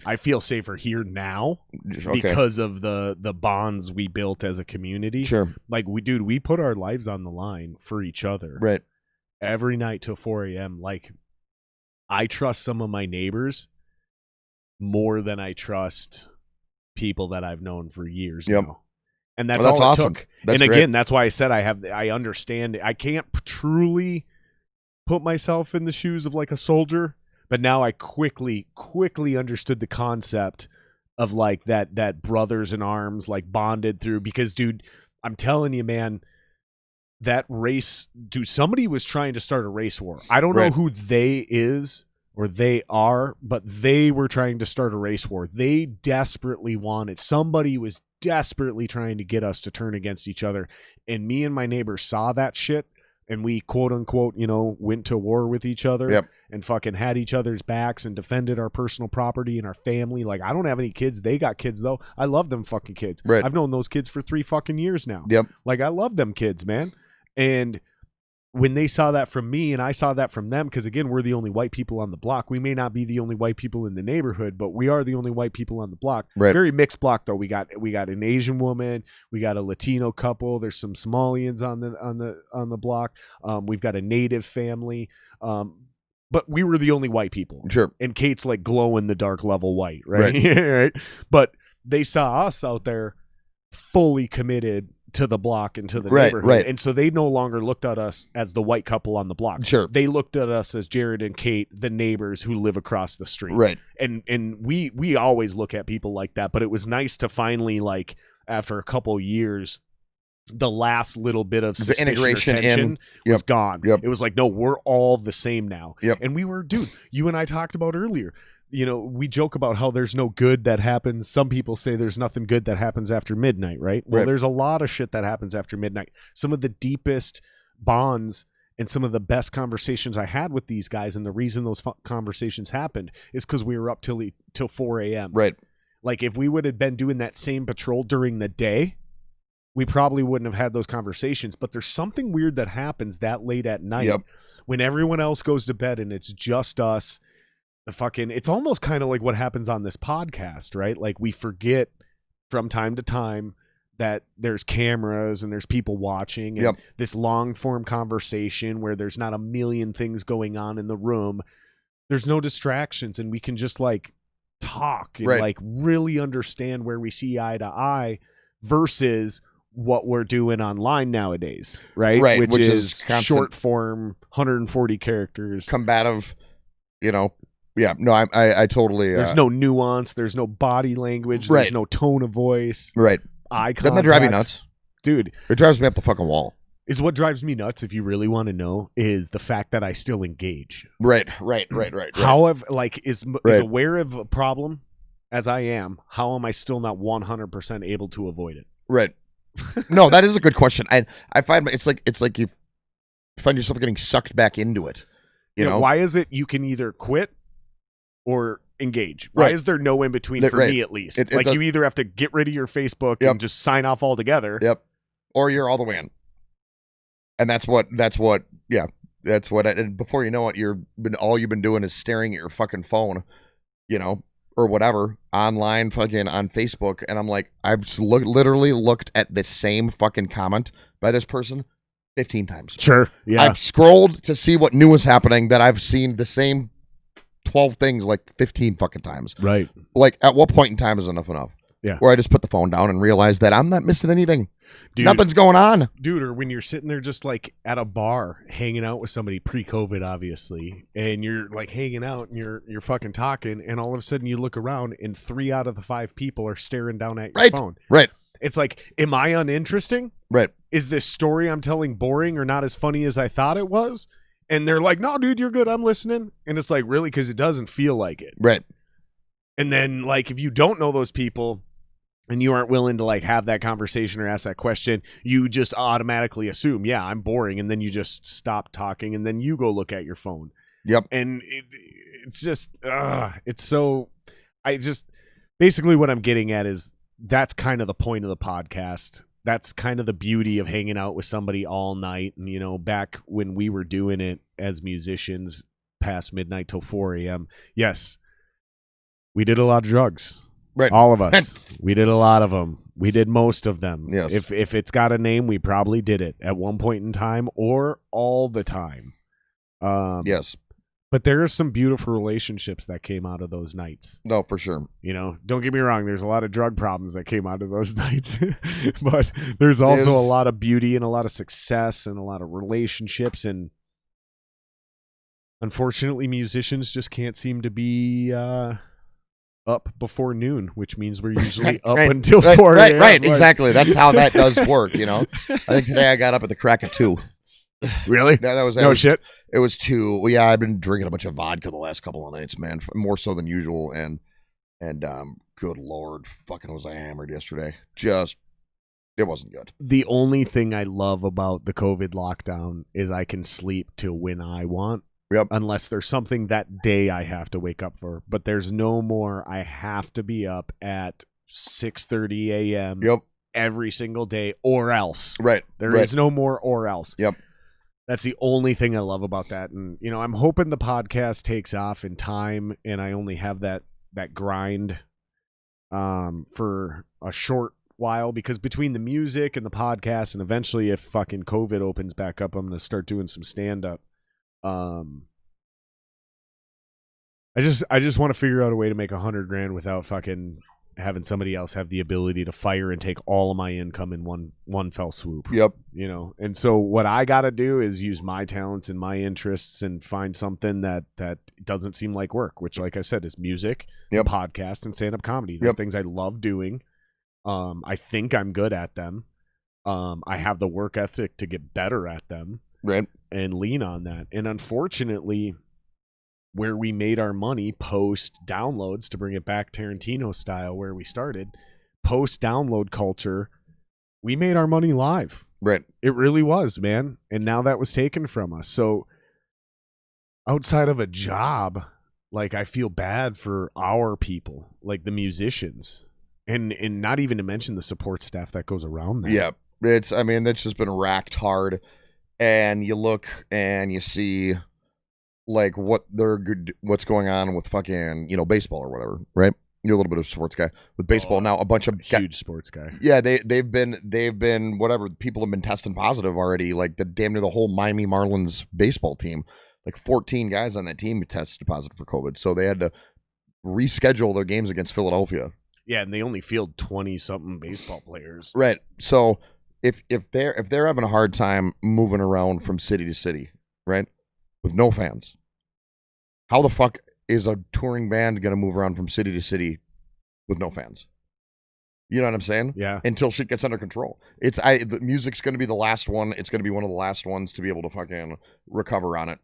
I feel safer here now because of the bonds we built as a community. Sure. Like, we put our lives on the line for each other. Right. Every night till 4 a.m. Like, I trust some of my neighbors more than I trust people that I've known for years now. And that's all it awesome. took. That's and great. Again, that's why I said I understand. I can't truly put myself in the shoes of like a soldier. But now I quickly understood the concept of like that brothers in arms like bonded through, because dude, I'm telling you, man, that race, dude, somebody was trying to start a race war. I don't know who they are, but they were trying to start a race war. They desperately wanted, somebody was desperately trying to get us to turn against each other. And me and my neighbor saw that shit. And we, quote unquote, you know, went to war with each other and fucking had each other's backs and defended our personal property and our family. Like, I don't have any kids. They got kids, though. I love them fucking kids. Right. I've known those kids for 3 fucking years now. Yep. Like, I love them kids, man. And when they saw that from me and I saw that from them, because, again, we're the only white people on the block. We may not be the only white people in the neighborhood, but we are the only white people on the block. Right. Very mixed block, though. We got an Asian woman. We got a Latino couple. There's some Somalians on the block. We've got a native family. But we were the only white people. Sure. And Kate's like glow in the dark level white, right? Right. But they saw us out there fully committed to the block and to the neighborhood. Right. And so they no longer looked at us as the white couple on the block. Sure. They looked at us as Jared and Kate, the neighbors who live across the street. Right. And we always look at people like that, but it was nice to finally, like, after a couple years, the last little bit of suspicion integration or tension was gone. Yep. It was like, no, we're all the same now. Yep. And we were, dude, you and I talked about earlier, you know, we joke about how there's no good that happens. Some people say there's nothing good that happens after midnight, right? Well, there's a lot of shit that happens after midnight. Some of the deepest bonds And some of the best conversations I had with these guys, and the reason those conversations happened is because we were up till 4 a.m. Right. Like if we would have been doing that same patrol during the day, we probably wouldn't have had those conversations. But there's something weird that happens that late at night when everyone else goes to bed and it's just us. It's almost kind of like what happens on this podcast, right? Like we forget from time to time that there's cameras and there's people watching, and this long form conversation where there's not a million things going on in the room. There's no distractions, and we can just like talk and like really understand where we see eye to eye versus what we're doing online nowadays, right? Which is short form, 140 characters, combative, Yeah, no, I totally. There's no nuance. There's no body language. There's no tone of voice. Right. Eye contact. Doesn't that drive you nuts? Dude. It drives me up the fucking wall. Is what drives me nuts, if you really want to know, is the fact that I still engage. Right. However, is aware of a problem as I am, how am I still not 100% able to avoid it? Right. No, that is a good question. I find it's like you find yourself getting sucked back into it. You know? Why is it you can either quit or engage? Why is there no in between for me, at least? You either have to get rid of your Facebook and just sign off altogether. Yep. Or you're all the way in. And that's what and before you know it, all you've been doing is staring at your fucking phone, or whatever, online fucking on Facebook. And I'm like, I've literally looked at the same fucking comment by this person 15 times. Sure. Yeah. I've scrolled to see what new is happening that I've seen the same 12 things like 15 fucking times. Right. Like, at what point in time is enough? Yeah. Where I just put the phone down and realize that I'm not missing anything. Dude, nothing's going on. Dude, or when you're sitting there just like at a bar hanging out with somebody pre-COVID, obviously, and you're like hanging out and you're fucking talking, and all of a sudden you look around and 3 out of the 5 people are staring down at your phone. Right. It's like, am I uninteresting? Right. Is this story I'm telling boring or not as funny as I thought it was? And they're like, no, dude, you're good. I'm listening. And it's like, really? Because it doesn't feel like it. Right. And then, like, if you don't know those people and you aren't willing to, like, have that conversation or ask that question, you just automatically assume, yeah, I'm boring. And then you just stop talking and then you go look at your phone. Yep. And it's just, basically what I'm getting at is that's kind of the point of the podcast. That's kind of the beauty of hanging out with somebody all night. And, back when we were doing it as musicians past midnight till 4 a.m., yes, we did a lot of drugs. Right. All of us. We did a lot of them. We did most of them. Yes. If it's got a name, we probably did it at one point in time or all the time. Yes. But there are some beautiful relationships that came out of those nights. No, for sure. Don't get me wrong. There's a lot of drug problems that came out of those nights. But there's also a lot of beauty and a lot of success and a lot of relationships. And unfortunately, musicians just can't seem to be up before noon, which means we're usually up until 4 a.m. Right, exactly. That's how that does work, I think today I got up at the crack of 2. Really? No, shit. It was 2. Well, yeah, I've been drinking a bunch of vodka the last couple of nights, man, more so than usual. And good Lord, fucking was I hammered yesterday. It wasn't good. The only thing I love about the COVID lockdown is I can sleep till when I want. Yep. Unless there's something that day I have to wake up for. But there's no more I have to be up at 6:30 a.m. Yep. every single day or else. Right. There is no more or else. Yep. That's the only thing I love about that. And, I'm hoping the podcast takes off in time and I only have that grind for a short while, because between the music and the podcast and eventually if fucking COVID opens back up, I'm going to start doing some stand-up. I just want to figure out a way to make $100,000 without fucking having somebody else have the ability to fire and take all of my income in one fell swoop. Yep. And so what I got to do is use my talents and my interests and find something that doesn't seem like work, which, like I said, is music, podcast, and stand-up comedy. They're things I love doing. I think I'm good at them. I have the work ethic to get better at them. Right. And lean on that. And unfortunately, where we made our money post downloads, to bring it back Tarantino style where we started, post download culture, we made our money live. Right. It really was, man. And now that was taken from us. So outside of a job, like I feel bad for our people, like the musicians, and not even to mention the support staff that goes around that. Yeah. That's just been racked hard. And you look and you see like what's going on with fucking, baseball or whatever, right? You're a little bit of a sports guy with baseball now. A bunch of huge sports guy. Yeah, they've been whatever. People have been testing positive already. Like damn near the whole Miami Marlins baseball team, like 14 guys on that team tested positive for COVID. So they had to reschedule their games against Philadelphia. Yeah, and they only field 20-something baseball players. Right. So if they're having a hard time moving around from city to city, right, with no fans, how the fuck is a touring band going to move around from city to city with no fans? You know what I'm saying? Yeah. Until shit gets under control. The music's going to be the last one. It's going to be one of the last ones to be able to fucking recover on it,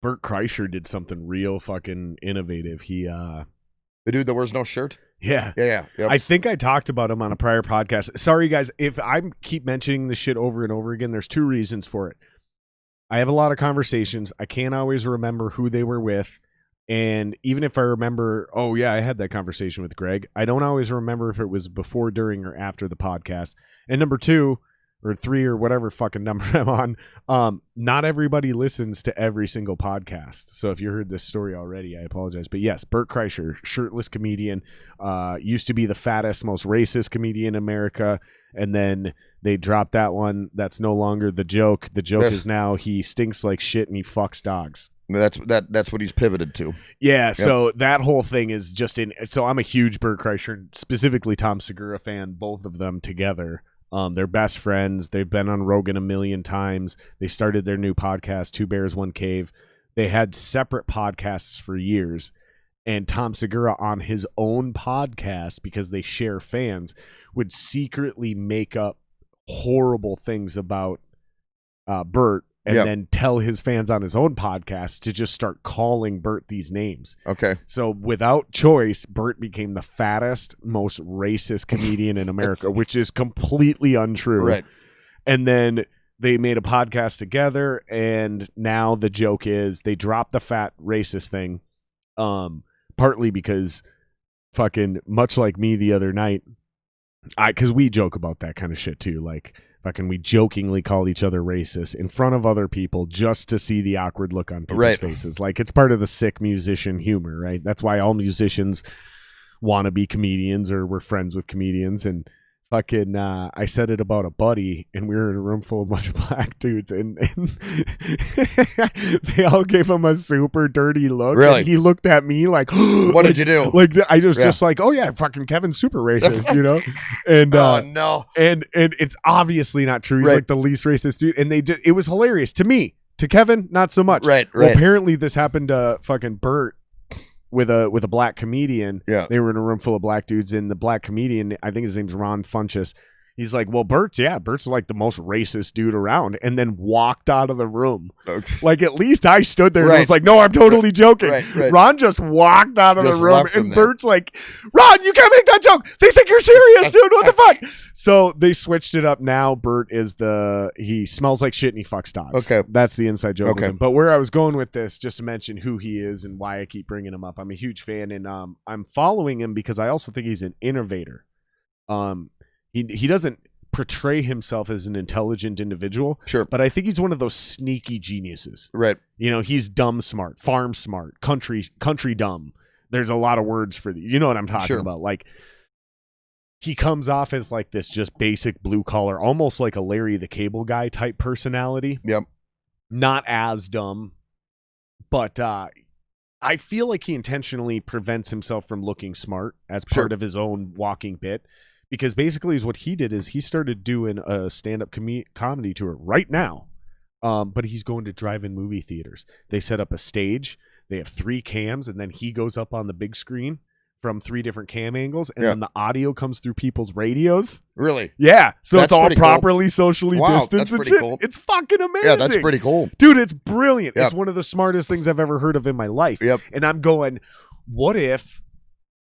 Bert Kreischer did something real fucking innovative. He the dude that wears no shirt? Yeah. Yeah. Yep. I think I talked about him on a prior podcast. Sorry guys, if I keep mentioning this shit over and over again, there's two reasons for it. I have a lot of conversations. I can't always remember who they were with. And even if I remember, oh yeah, I had that conversation with Greg, I don't always remember if it was before, during, or after the podcast. And number 2 or 3 or whatever fucking number I'm on, not everybody listens to every single podcast. So if you heard this story already, I apologize. But yes, Bert Kreischer, shirtless comedian, used to be the fattest, most racist comedian in America. And then they dropped that one. That's no longer the joke. The joke is now he stinks like shit and he fucks dogs. That's what he's pivoted to. Yeah, Yep. So that whole thing is just so I'm a huge Bert Kreischer, specifically Tom Segura fan, both of them together. They're best friends. They've been on Rogan a million times. They started their new podcast, Two Bears, One Cave. They had separate podcasts for years. And Tom Segura on his own podcast, because they share fans, would secretly make up horrible things about Bert and then tell his fans on his own podcast to just start calling Bert these names. Okay. So without choice, Bert became the fattest, most racist comedian in America, which is completely untrue. Right. And then they made a podcast together, and now the joke is they dropped the fat racist thing, partly because fucking much like me the other night, because we joke about that kind of shit too, like fucking we jokingly called each other racist in front of other people just to see the awkward look on people's faces. Like it's part of the sick musician humor, right? That's why all musicians want to be comedians or we're friends with comedians. And fucking I said it about a buddy, and we were in a room full of a bunch of black dudes, and they all gave him a super dirty look. Really? And he looked at me like, what did you do? Like I was just like, oh yeah, fucking Kevin's super racist, And oh no, and it's obviously not true. He's like the least racist dude, and it was hilarious to me. To Kevin, not so much. Right. Well, apparently this happened to fucking Bert with a black comedian. Yeah. They were in a room full of black dudes, and the black comedian, I think his name's Ron Funches, he's like, well, Bert's like the most racist dude around, and then walked out of the room. Like, at least I stood there and was like, no, I'm totally joking. Right. Ron just walked out of the room, and there. Bert's like, Ron, you can't make that joke. They think you're serious, dude. What the fuck? So they switched it up. Now Bert is he smells like shit and he fucks dogs. Okay. That's the inside joke with him. But where I was going with this, just to mention who he is and why I keep bringing him up, I'm a huge fan, and I'm following him because I also think he's an innovator. He doesn't portray himself as an intelligent individual, sure, but I think he's one of those sneaky geniuses. Right. He's dumb smart, farm smart, country dumb. There's a lot of words for these. You know what I'm talking about? Like, he comes off as like this just basic blue collar, almost like a Larry the Cable Guy type personality. Yep. Not as dumb, but I feel like he intentionally prevents himself from looking smart as part of his own walking bit. Because basically what he did is he started doing a stand-up comedy tour right now. But he's going to drive-in movie theaters. They set up a stage. They have 3 cams, and then he goes up on the big screen from 3 different cam angles, and then the audio comes through people's radios. Really? Yeah. So that's it's all properly socially distanced and shit. Cool. It's fucking amazing. Yeah, that's pretty cool. Dude, it's brilliant. Yep. It's one of the smartest things I've ever heard of in my life. Yep. And I'm going, what if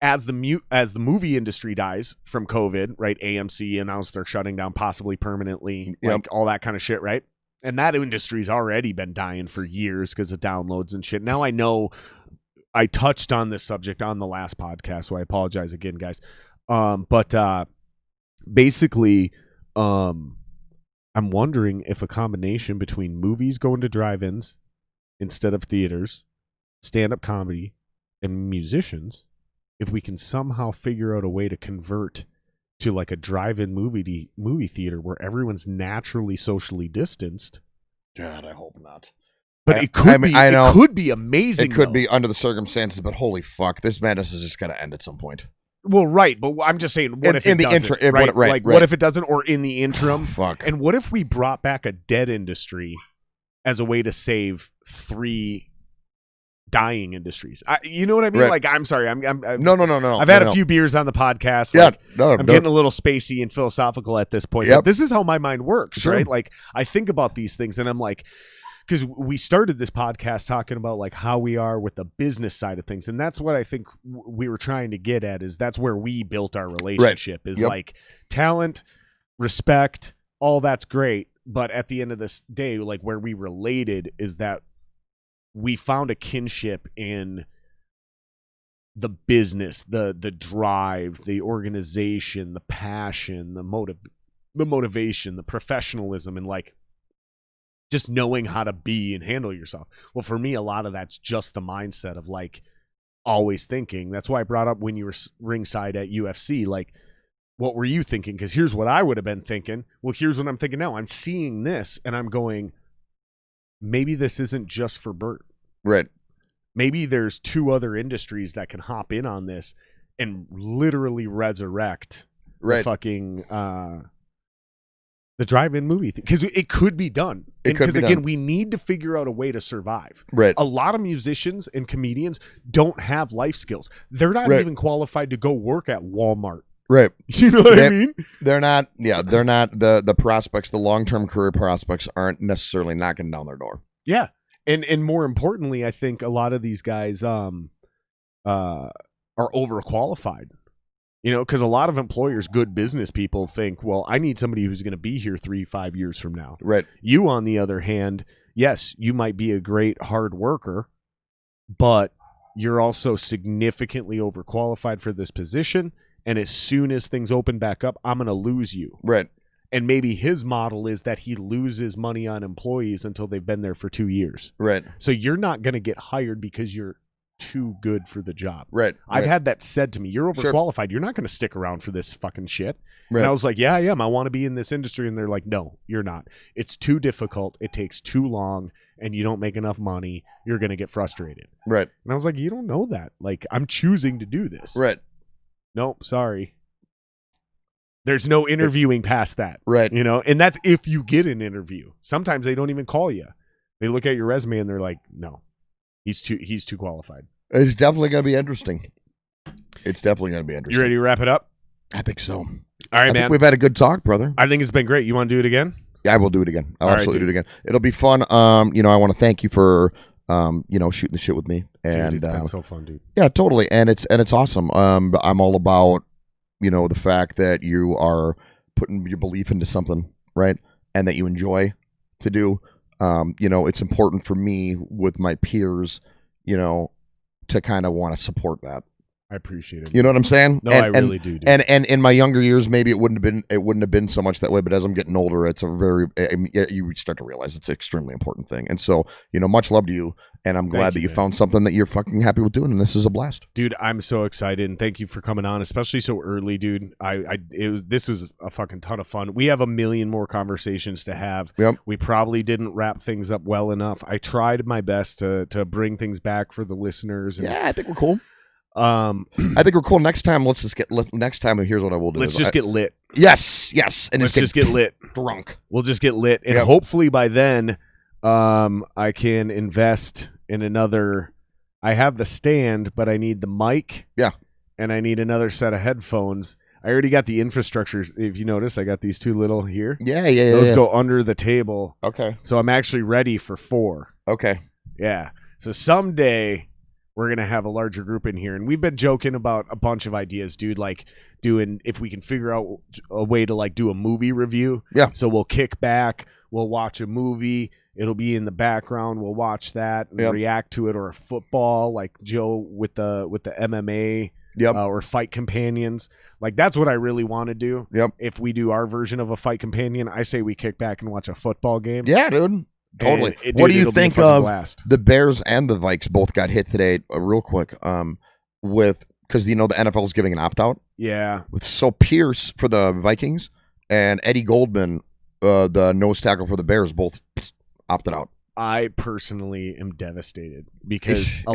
as the movie industry dies from COVID, right? AMC announced they're shutting down possibly permanently, like all that kind of shit, right? And that industry's already been dying for years because of downloads and shit. Now I know I touched on this subject on the last podcast, so I apologize again, guys. But basically, I'm wondering if a combination between movies going to drive-ins instead of theaters, stand-up comedy, and musicians, if we can somehow figure out a way to convert to like a drive-in movie theater where everyone's naturally socially distanced. God, I hope not. But it could be. It could be amazing. It could be under the circumstances, but holy fuck, this madness is just gonna end at some point. Well, right, but I'm just saying, what if it doesn't? Right? What if it doesn't, or in the interim? Fuck. And what if we brought back a dead industry as a way to save 3 dying industries? You know what I mean? Right. Like, I'm sorry, I'm no. I've had a few beers on the podcast. Yeah, like, I'm getting a little spacey and philosophical at this point. Yep. But this is how my mind works, Sure. right? Like, I think about these things, and I'm like, because we started this podcast talking about like how we are with the business side of things, and that's what I think we were trying to get at. Is that's where we built our relationship. Right. Is like talent, respect, all that's great, but at the end of this day, like where we related is that we found a kinship in the business, the drive, the organization, the passion, the motivation, the professionalism, and like just knowing how to be and handle yourself. Well, for me, a lot of that's just the mindset of like always thinking. That's why I brought up when you were ringside at UFC, like, what were you thinking? Because here's what I would have been thinking. Well, here's what I'm thinking now. I'm seeing this and I'm going, maybe this isn't just for Bert. Right. Maybe there's 2 other industries that can hop in on this and literally resurrect the fucking the drive-in movie thing, because it could be done. Because again, we need to figure out a way to survive. Right. A lot of musicians and comedians don't have life skills. They're not even qualified to go work at Walmart. Right. You know what I mean? They're not. Yeah, they're not. The prospects, the long-term career prospects, aren't necessarily knocking down their door. Yeah, and more importantly, I think a lot of these guys are overqualified. You know, because a lot of employers, good business people, think, well, I need somebody who's going to be here 3-5 years from now. Right. You, on the other hand, yes, you might be a great hard worker, but you're also significantly overqualified for this position. And as soon as things open back up, I'm going to lose you. Right. And maybe his model is that he loses money on employees until they've been there for 2 years. Right. So you're not going to get hired because you're too good for the job. Right. I've had that said to me. You're overqualified. Sure. You're not going to stick around for this fucking shit. Right. And I was like, yeah, I am. I want to be in this industry. And they're like, no, you're not. It's too difficult. It takes too long. And you don't make enough money. You're going to get frustrated. Right. And I was like, you don't know that. Like, I'm choosing to do this. Right. Nope, sorry. There's no interviewing past that. Right. You know, and that's if you get an interview. Sometimes they don't even call you. They look at your resume and they're like, no, he's too qualified. It's definitely going to be interesting. It's definitely going to be interesting. You ready to wrap it up? I think so. All right, man. We've had a good talk, brother. I think it's been great. You want to do it again? Yeah, I will do it again. I'll absolutely do it again. It'll be fun. You know, I want to thank you for shooting the shit with me. And dude, it's been so fun, dude. Yeah, totally. And it's awesome. I'm all about, you know, the fact that you are putting your belief into something, right? And that you enjoy to do. You know, it's important for me with my peers, you know, to kind of want to support that. I appreciate it. You know what I'm saying? No, I really do. Dude. And in my younger years, maybe it wouldn't have been so much that way. But as I'm getting older, it's you start to realize it's an extremely important thing. And so, you know, much love to you. And I'm glad that you found something that you're fucking happy with doing. And this is a blast, dude. I'm so excited, and thank you for coming on, especially so early, dude. This was a fucking ton of fun. We have a million more conversations to have. Yep. We probably didn't wrap things up well enough. I tried my best to bring things back for the listeners. And, yeah, I think we're cool. I think we're cool. Next time, next time. Here's what I will do. Let's just get lit. Yes, and let's just get lit. Drunk. We'll just get lit, and hopefully by then, I can invest in another. I have the stand, but I need the mic. Yeah, and I need another set of headphones. I already got the infrastructure. If you notice, I got these 2 little here. Yeah. Those go under the table. Okay. So I'm actually ready for 4. Okay. Yeah. So someday we're going to have a larger group in here. And we've been joking about a bunch of ideas, dude, like doing, if we can figure out a way to like do a movie review. Yeah. So we'll kick back, we'll watch a movie. It'll be in the background. We'll watch that and react to it, or a football like Joe with the MMA or Fight Companions. Like that's what I really want to do. Yep. If we do our version of a Fight Companion, I say we kick back and watch a football game. Yeah, dude. Totally. Dude, what do you think of blast. The Bears and the Vikes both got hit today? Real quick, with because the NFL is giving an opt out. Yeah. So Pierce for the Vikings and Eddie Goldman, the nose tackle for the Bears, both opted out. I personally am devastated because a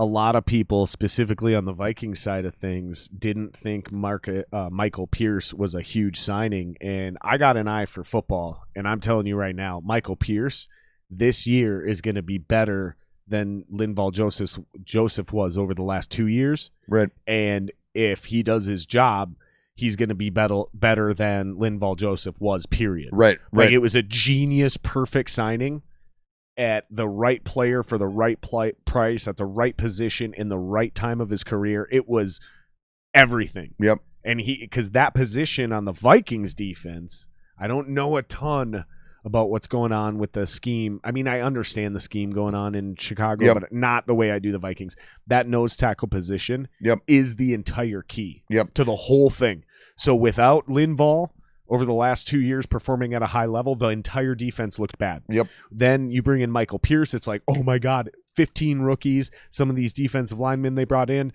lot of people, specifically on the Vikings side of things, didn't think Michael Pierce was a huge signing. And I got an eye for football, and I'm telling you right now, Michael Pierce this year is going to be better than Linval Joseph was over the last 2 years. Right. And if he does his job, he's going to be better than Linval Joseph was, period. Right. Like it was a genius, perfect signing at the right player for the right price at the right position in the right time of his career. It was everything. Yep. And because that position on the Vikings defense, I don't know a ton about what's going on with the scheme. I mean, I understand the scheme going on in Chicago, but not the way I do the Vikings. That nose tackle position is the entire key to the whole thing. So without Linval over the last 2 years performing at a high level, the entire defense looked bad. Yep. Then you bring in Michael Pierce. It's like, oh my God, 15 rookies. Some of these defensive linemen they brought in,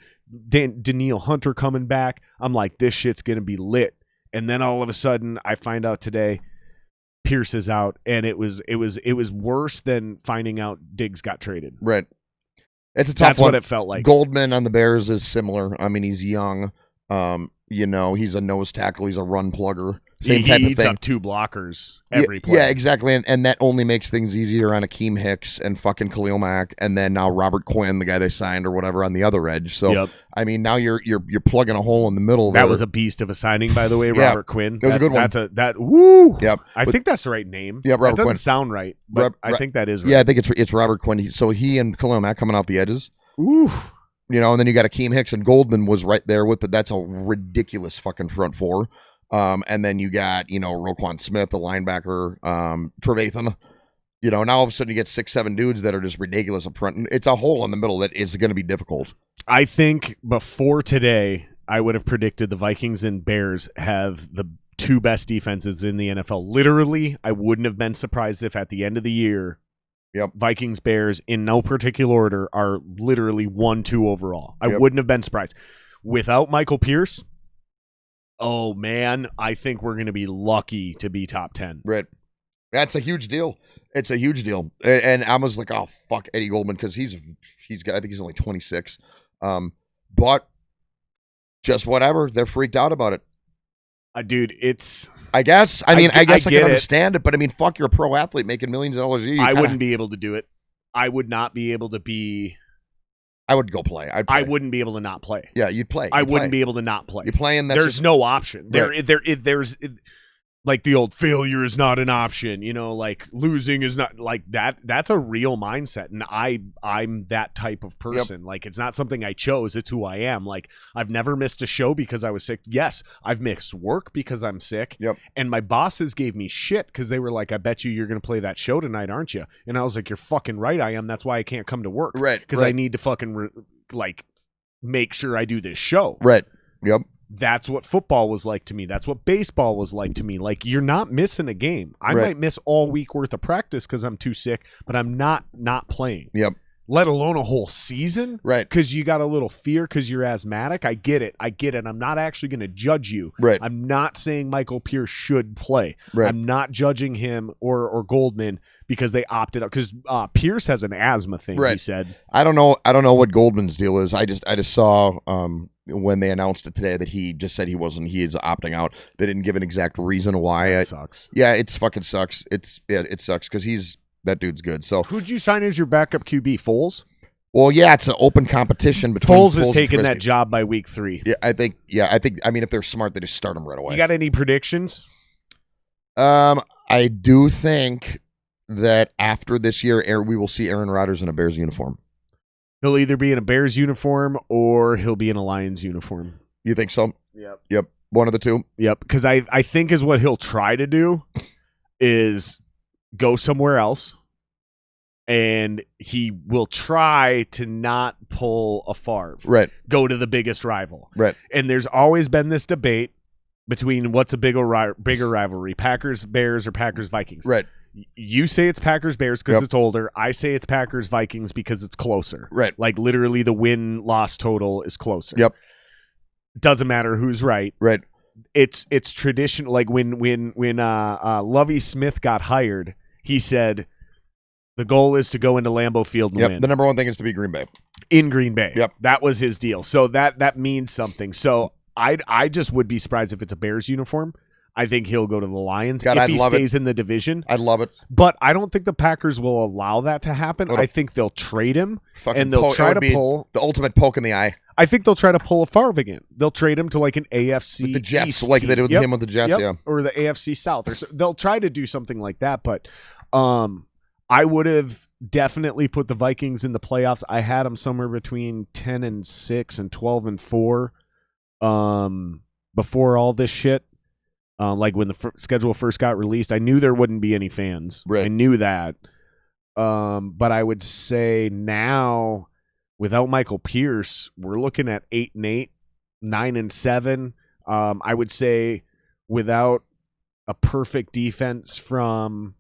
Danielle Hunter coming back. I'm like, this shit's going to be lit. And then all of a sudden I find out today Pierce is out, and it was worse than finding out Diggs got traded. Right. It's a tough That's one. what it felt like. Goldman on the Bears is similar. I mean, he's young. He's a nose tackle. He's a run plugger. Same type of eats thing. Up 2 blockers every play. Yeah, exactly. And that only makes things easier on Akeem Hicks and fucking Khalil Mack, and then now Robert Quinn, the guy they signed or whatever, on the other edge. So I mean, now you're plugging a hole in the middle. That was a beast of a signing, by the way, Robert Quinn. That was a good one. Woo. Yep. I think that's the right name. Yeah, Robert That doesn't Quinn. sound right, but I think that is right. Yeah, I think it's Robert Quinn. So he and Khalil Mack coming off the edges. Ooh. And then you got Akeem Hicks, and Goldman was right there with it. That's a ridiculous fucking front four. And then you got, Roquan Smith, the linebacker, Trevathan. Now all of a sudden you get 6-7 dudes that are just ridiculous up front. And it's a hole in the middle that is going to be difficult. I think before today, I would have predicted the Vikings and Bears have the 2 best defenses in the NFL. Literally, I wouldn't have been surprised if at the end of the year, Vikings, Bears, in no particular order, are literally 1-2 overall. I wouldn't have been surprised. Without Michael Pierce, oh man, I think we're going to be lucky to be top 10. Right. That's a huge deal. It's a huge deal. And I was like, oh, fuck Eddie Goldman, because he's got, I think he's only 26. But just whatever. They're freaked out about it. Dude, it's... I guess. I can understand it, but I mean, fuck, you're a pro athlete making millions of dollars a year. I wouldn't be able to do it. I would not be able to be... I would go play. I'd play. I wouldn't be able to not play. Yeah, you'd play. I wouldn't be able to not play. You play, and there's no option. Right. There's like the old failure is not an option. Like losing is not like that. That's a real mindset, and I'm that type of person. Like it's not something I chose. It's who I am. Like I've never missed a show because I was sick. Yes, I've missed work because I'm sick. And my bosses gave me shit because they were like, "I bet you're going to play that show tonight, aren't you?" And I was like, "You're fucking right, I am. That's why I can't come to work. Right? Because I need to fucking make sure I do this show. Right? Yep." That's what football was like to me. That's what baseball was like to me. Like, you're not missing a game. I might miss all week worth of practice because I'm too sick, but I'm not playing. Yep. Let alone a whole season. Right. Because you got a little fear because you're asthmatic. I get it. I'm not actually going to judge you. Right. I'm not saying Michael Pierce should play. Right. I'm not judging him or Goldman because they opted out. Because Pierce has an asthma thing, he said. I don't know what Goldman's deal is. I just saw when they announced it today that he just said he is opting out. They didn't give an exact reason why. That sucks. Yeah, it fucking sucks. It sucks because that dude's good. So who'd you sign as your backup QB, Foles? Well, yeah, it's an open competition between Foles is taking that job by week 3. Yeah, I think. I mean, if they're smart, they just start him right away. You got any predictions? I do think that after this year, we will see Aaron Rodgers in a Bears uniform. He'll either be in a Bears uniform or he'll be in a Lions uniform. You think so? Yep. One of the two. Yep. Because I think is what he'll try to do is go somewhere else. And he will try to not pull a Favre. Right. Go to the biggest rival. Right. And there's always been this debate between what's a bigger rivalry, Packers, Bears, or Packers, Vikings. Right. You say it's Packers, Bears because it's older. I say it's Packers, Vikings because it's closer. Right. Like literally the win-loss total is closer. Yep. Doesn't matter who's right. Right. It's tradition. Like when Lovie Smith got hired, he said, the goal is to go into Lambeau Field and win. The number one thing is to be Green Bay. In Green Bay. Yep. That was his deal. So that means something. So I just would be surprised if it's a Bears uniform. I think he'll go to the Lions if he stays in the division. I'd love it. But I don't think the Packers will allow that to happen. I think they'll trade him and they'll try to pull the ultimate poke in the eye. I think they'll try to pull a Favre again. They'll trade him to like an AFC with the Jets, East like team. they did with him with the Jets, or the AFC South. Or so, they'll try to do something like that. But I would have definitely put the Vikings in the playoffs. I had them somewhere between 10-6 and 12-4 before all this shit. Like when the schedule first got released, I knew there wouldn't be any fans. Right. I knew that. But I would say now, without Michael Pierce, we're looking at 8-8, 9-7. I would say without a perfect defense from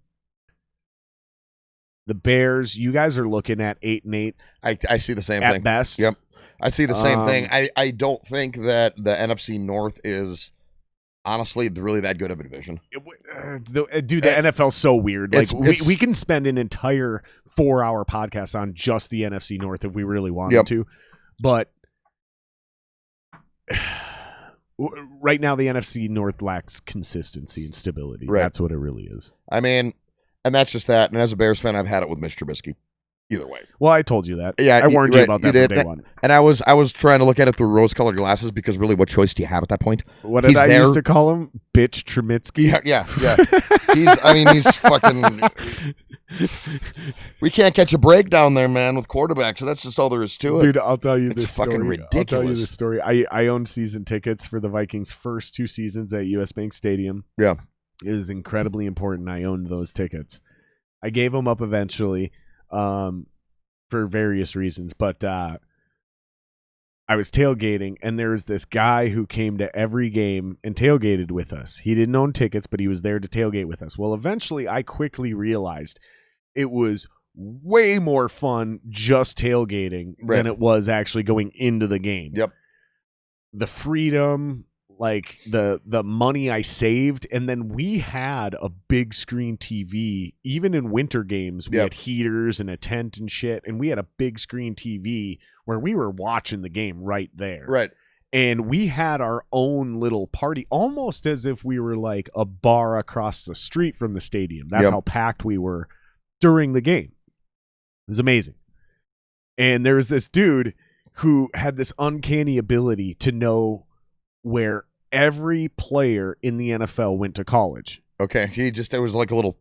the Bears, you guys are looking at 8-8. I see the same at thing. Best. Yep. I see the same thing. I don't think that the NFC North is honestly really that good of a division. The NFL's so weird. Like we can spend an entire 4-hour podcast on just the NFC North if we really wanted to. But right now the NFC North lacks consistency and stability. Right. That's what it really is. I mean, and that's just that. And as a Bears fan, I've had it with Mitch Trubisky. Either way. Well, I told you that. Yeah, I warned you about that from day one. And I was trying to look at it through rose-colored glasses because really, what choice do you have at that point? What did I used to call him? Bitch Trubisky? Yeah. He's fucking... We can't catch a break down there, man, with quarterbacks. So that's just all there is to it. Dude, I'll tell you this story. It's fucking ridiculous. I'll tell you this story. I owned season tickets for the Vikings' first 2 seasons at US Bank Stadium. Yeah. It was incredibly important. I owned those tickets. I gave them up eventually. For various reasons, but I was tailgating, and there was this guy who came to every game and tailgated with us. He didn't own tickets, but he was there to tailgate with us. Well, eventually, I quickly realized it was way more fun just tailgating than it was actually going into the game. Yep. The freedom, like the money I saved, and then we had a big screen TV. Even in winter games, we had heaters and a tent and shit, and we had a big screen TV where we were watching the game right there. Right. And we had our own little party, almost as if we were like a bar across the street from the stadium. That's how packed we were during the game. It was amazing. And there was this dude who had this uncanny ability to know where every player in the NFL went to college. Okay, it was like a little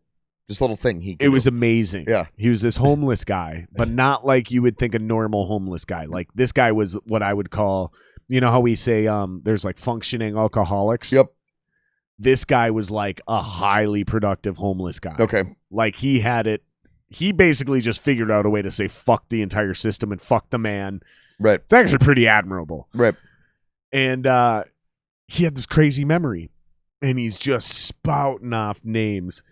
thing. It was amazing. Yeah, he was this homeless guy, but not like you would think a normal homeless guy. Like this guy was what I would call, you know how we say there's like functioning alcoholics. Yep. This guy was like a highly productive homeless guy. Okay. Like he had it. He basically just figured out a way to say fuck the entire system and fuck the man. Right. It's actually pretty admirable. Right. And he had this crazy memory, and he's just spouting off names.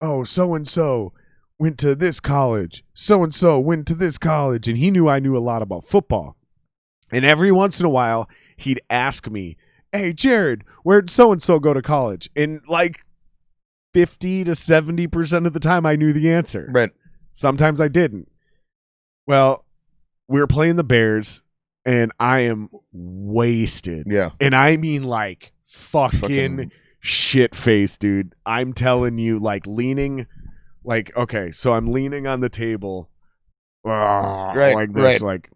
Oh, so-and-so went to this college. So-and-so went to this college. And he knew I knew a lot about football. And every once in a while, he'd ask me, hey, Jared, where'd so-and-so go to college? And like 50 to 70% of the time, I knew the answer. Right. Sometimes I didn't. Well, we were playing the Bears, and I am wasted. Yeah. And I mean like fucking shit-faced, dude. I'm telling you, like leaning, like, okay, so I'm leaning on the table. Like this, like,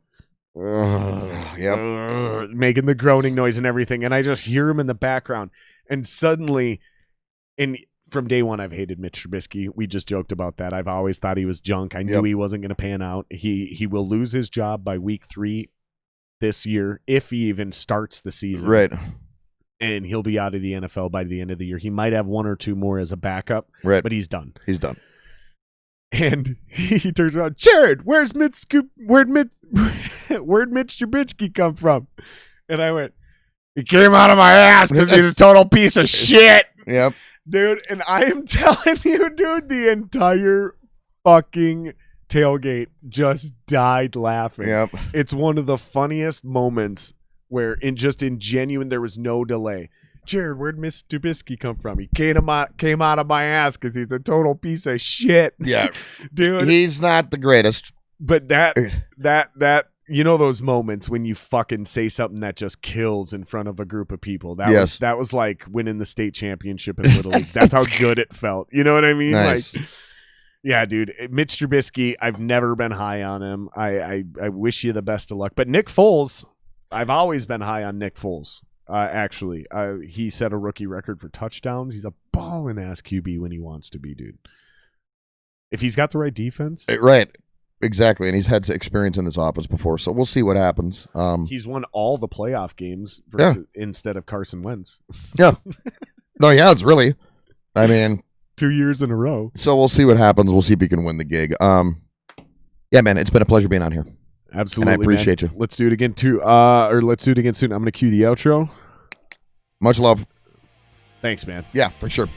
making the groaning noise and everything. And I just hear him in the background. And suddenly, and from day one, I've hated Mitch Trubisky. We just joked about that. I've always thought he was junk. I knew Yep. he wasn't going to pan out. He will lose his job by week 3 this year, if he even starts the season. Right. And he'll be out of the NFL by the end of the year. He might have 1 or 2 more as a backup, Right. but he's done. He's done. And he turns around, Jared, where'd Mitch Trubisky come from? And I went, he came out of my ass because he's a total piece of shit. Yep. Dude, and I am telling you, dude, the entire fucking tailgate just died laughing. Yep. It's one of the funniest moments where in genuine, there was no delay. Jared, where'd Miss Trubisky come from? He came out of my ass because he's a total piece of shit. Yeah. Dude. He's not the greatest. But that you know those moments when you fucking say something that just kills in front of a group of people. That was like winning the state championship in Little League. That's how good it felt. You know what I mean? Nice. Like, yeah, dude. Mitch Trubisky, I've never been high on him. I wish you the best of luck. But Nick Foles, I've always been high on Nick Foles. Actually, he set a rookie record for touchdowns. He's a ballin' ass QB when he wants to be, dude. If he's got the right defense. Right. Exactly. And he's had experience in this office before, so we'll see what happens. He's won all the playoff games instead of Carson Wentz. Yeah. No, yeah, it's really. I mean, 2 years in a row. So we'll see what happens. We'll see if he can win the gig. Yeah, man, it's been a pleasure being on here. Absolutely, and I appreciate you. Let's do it again too. Let's do it again soon. I'm going to cue the outro. Much love. Thanks, man. Yeah, for sure.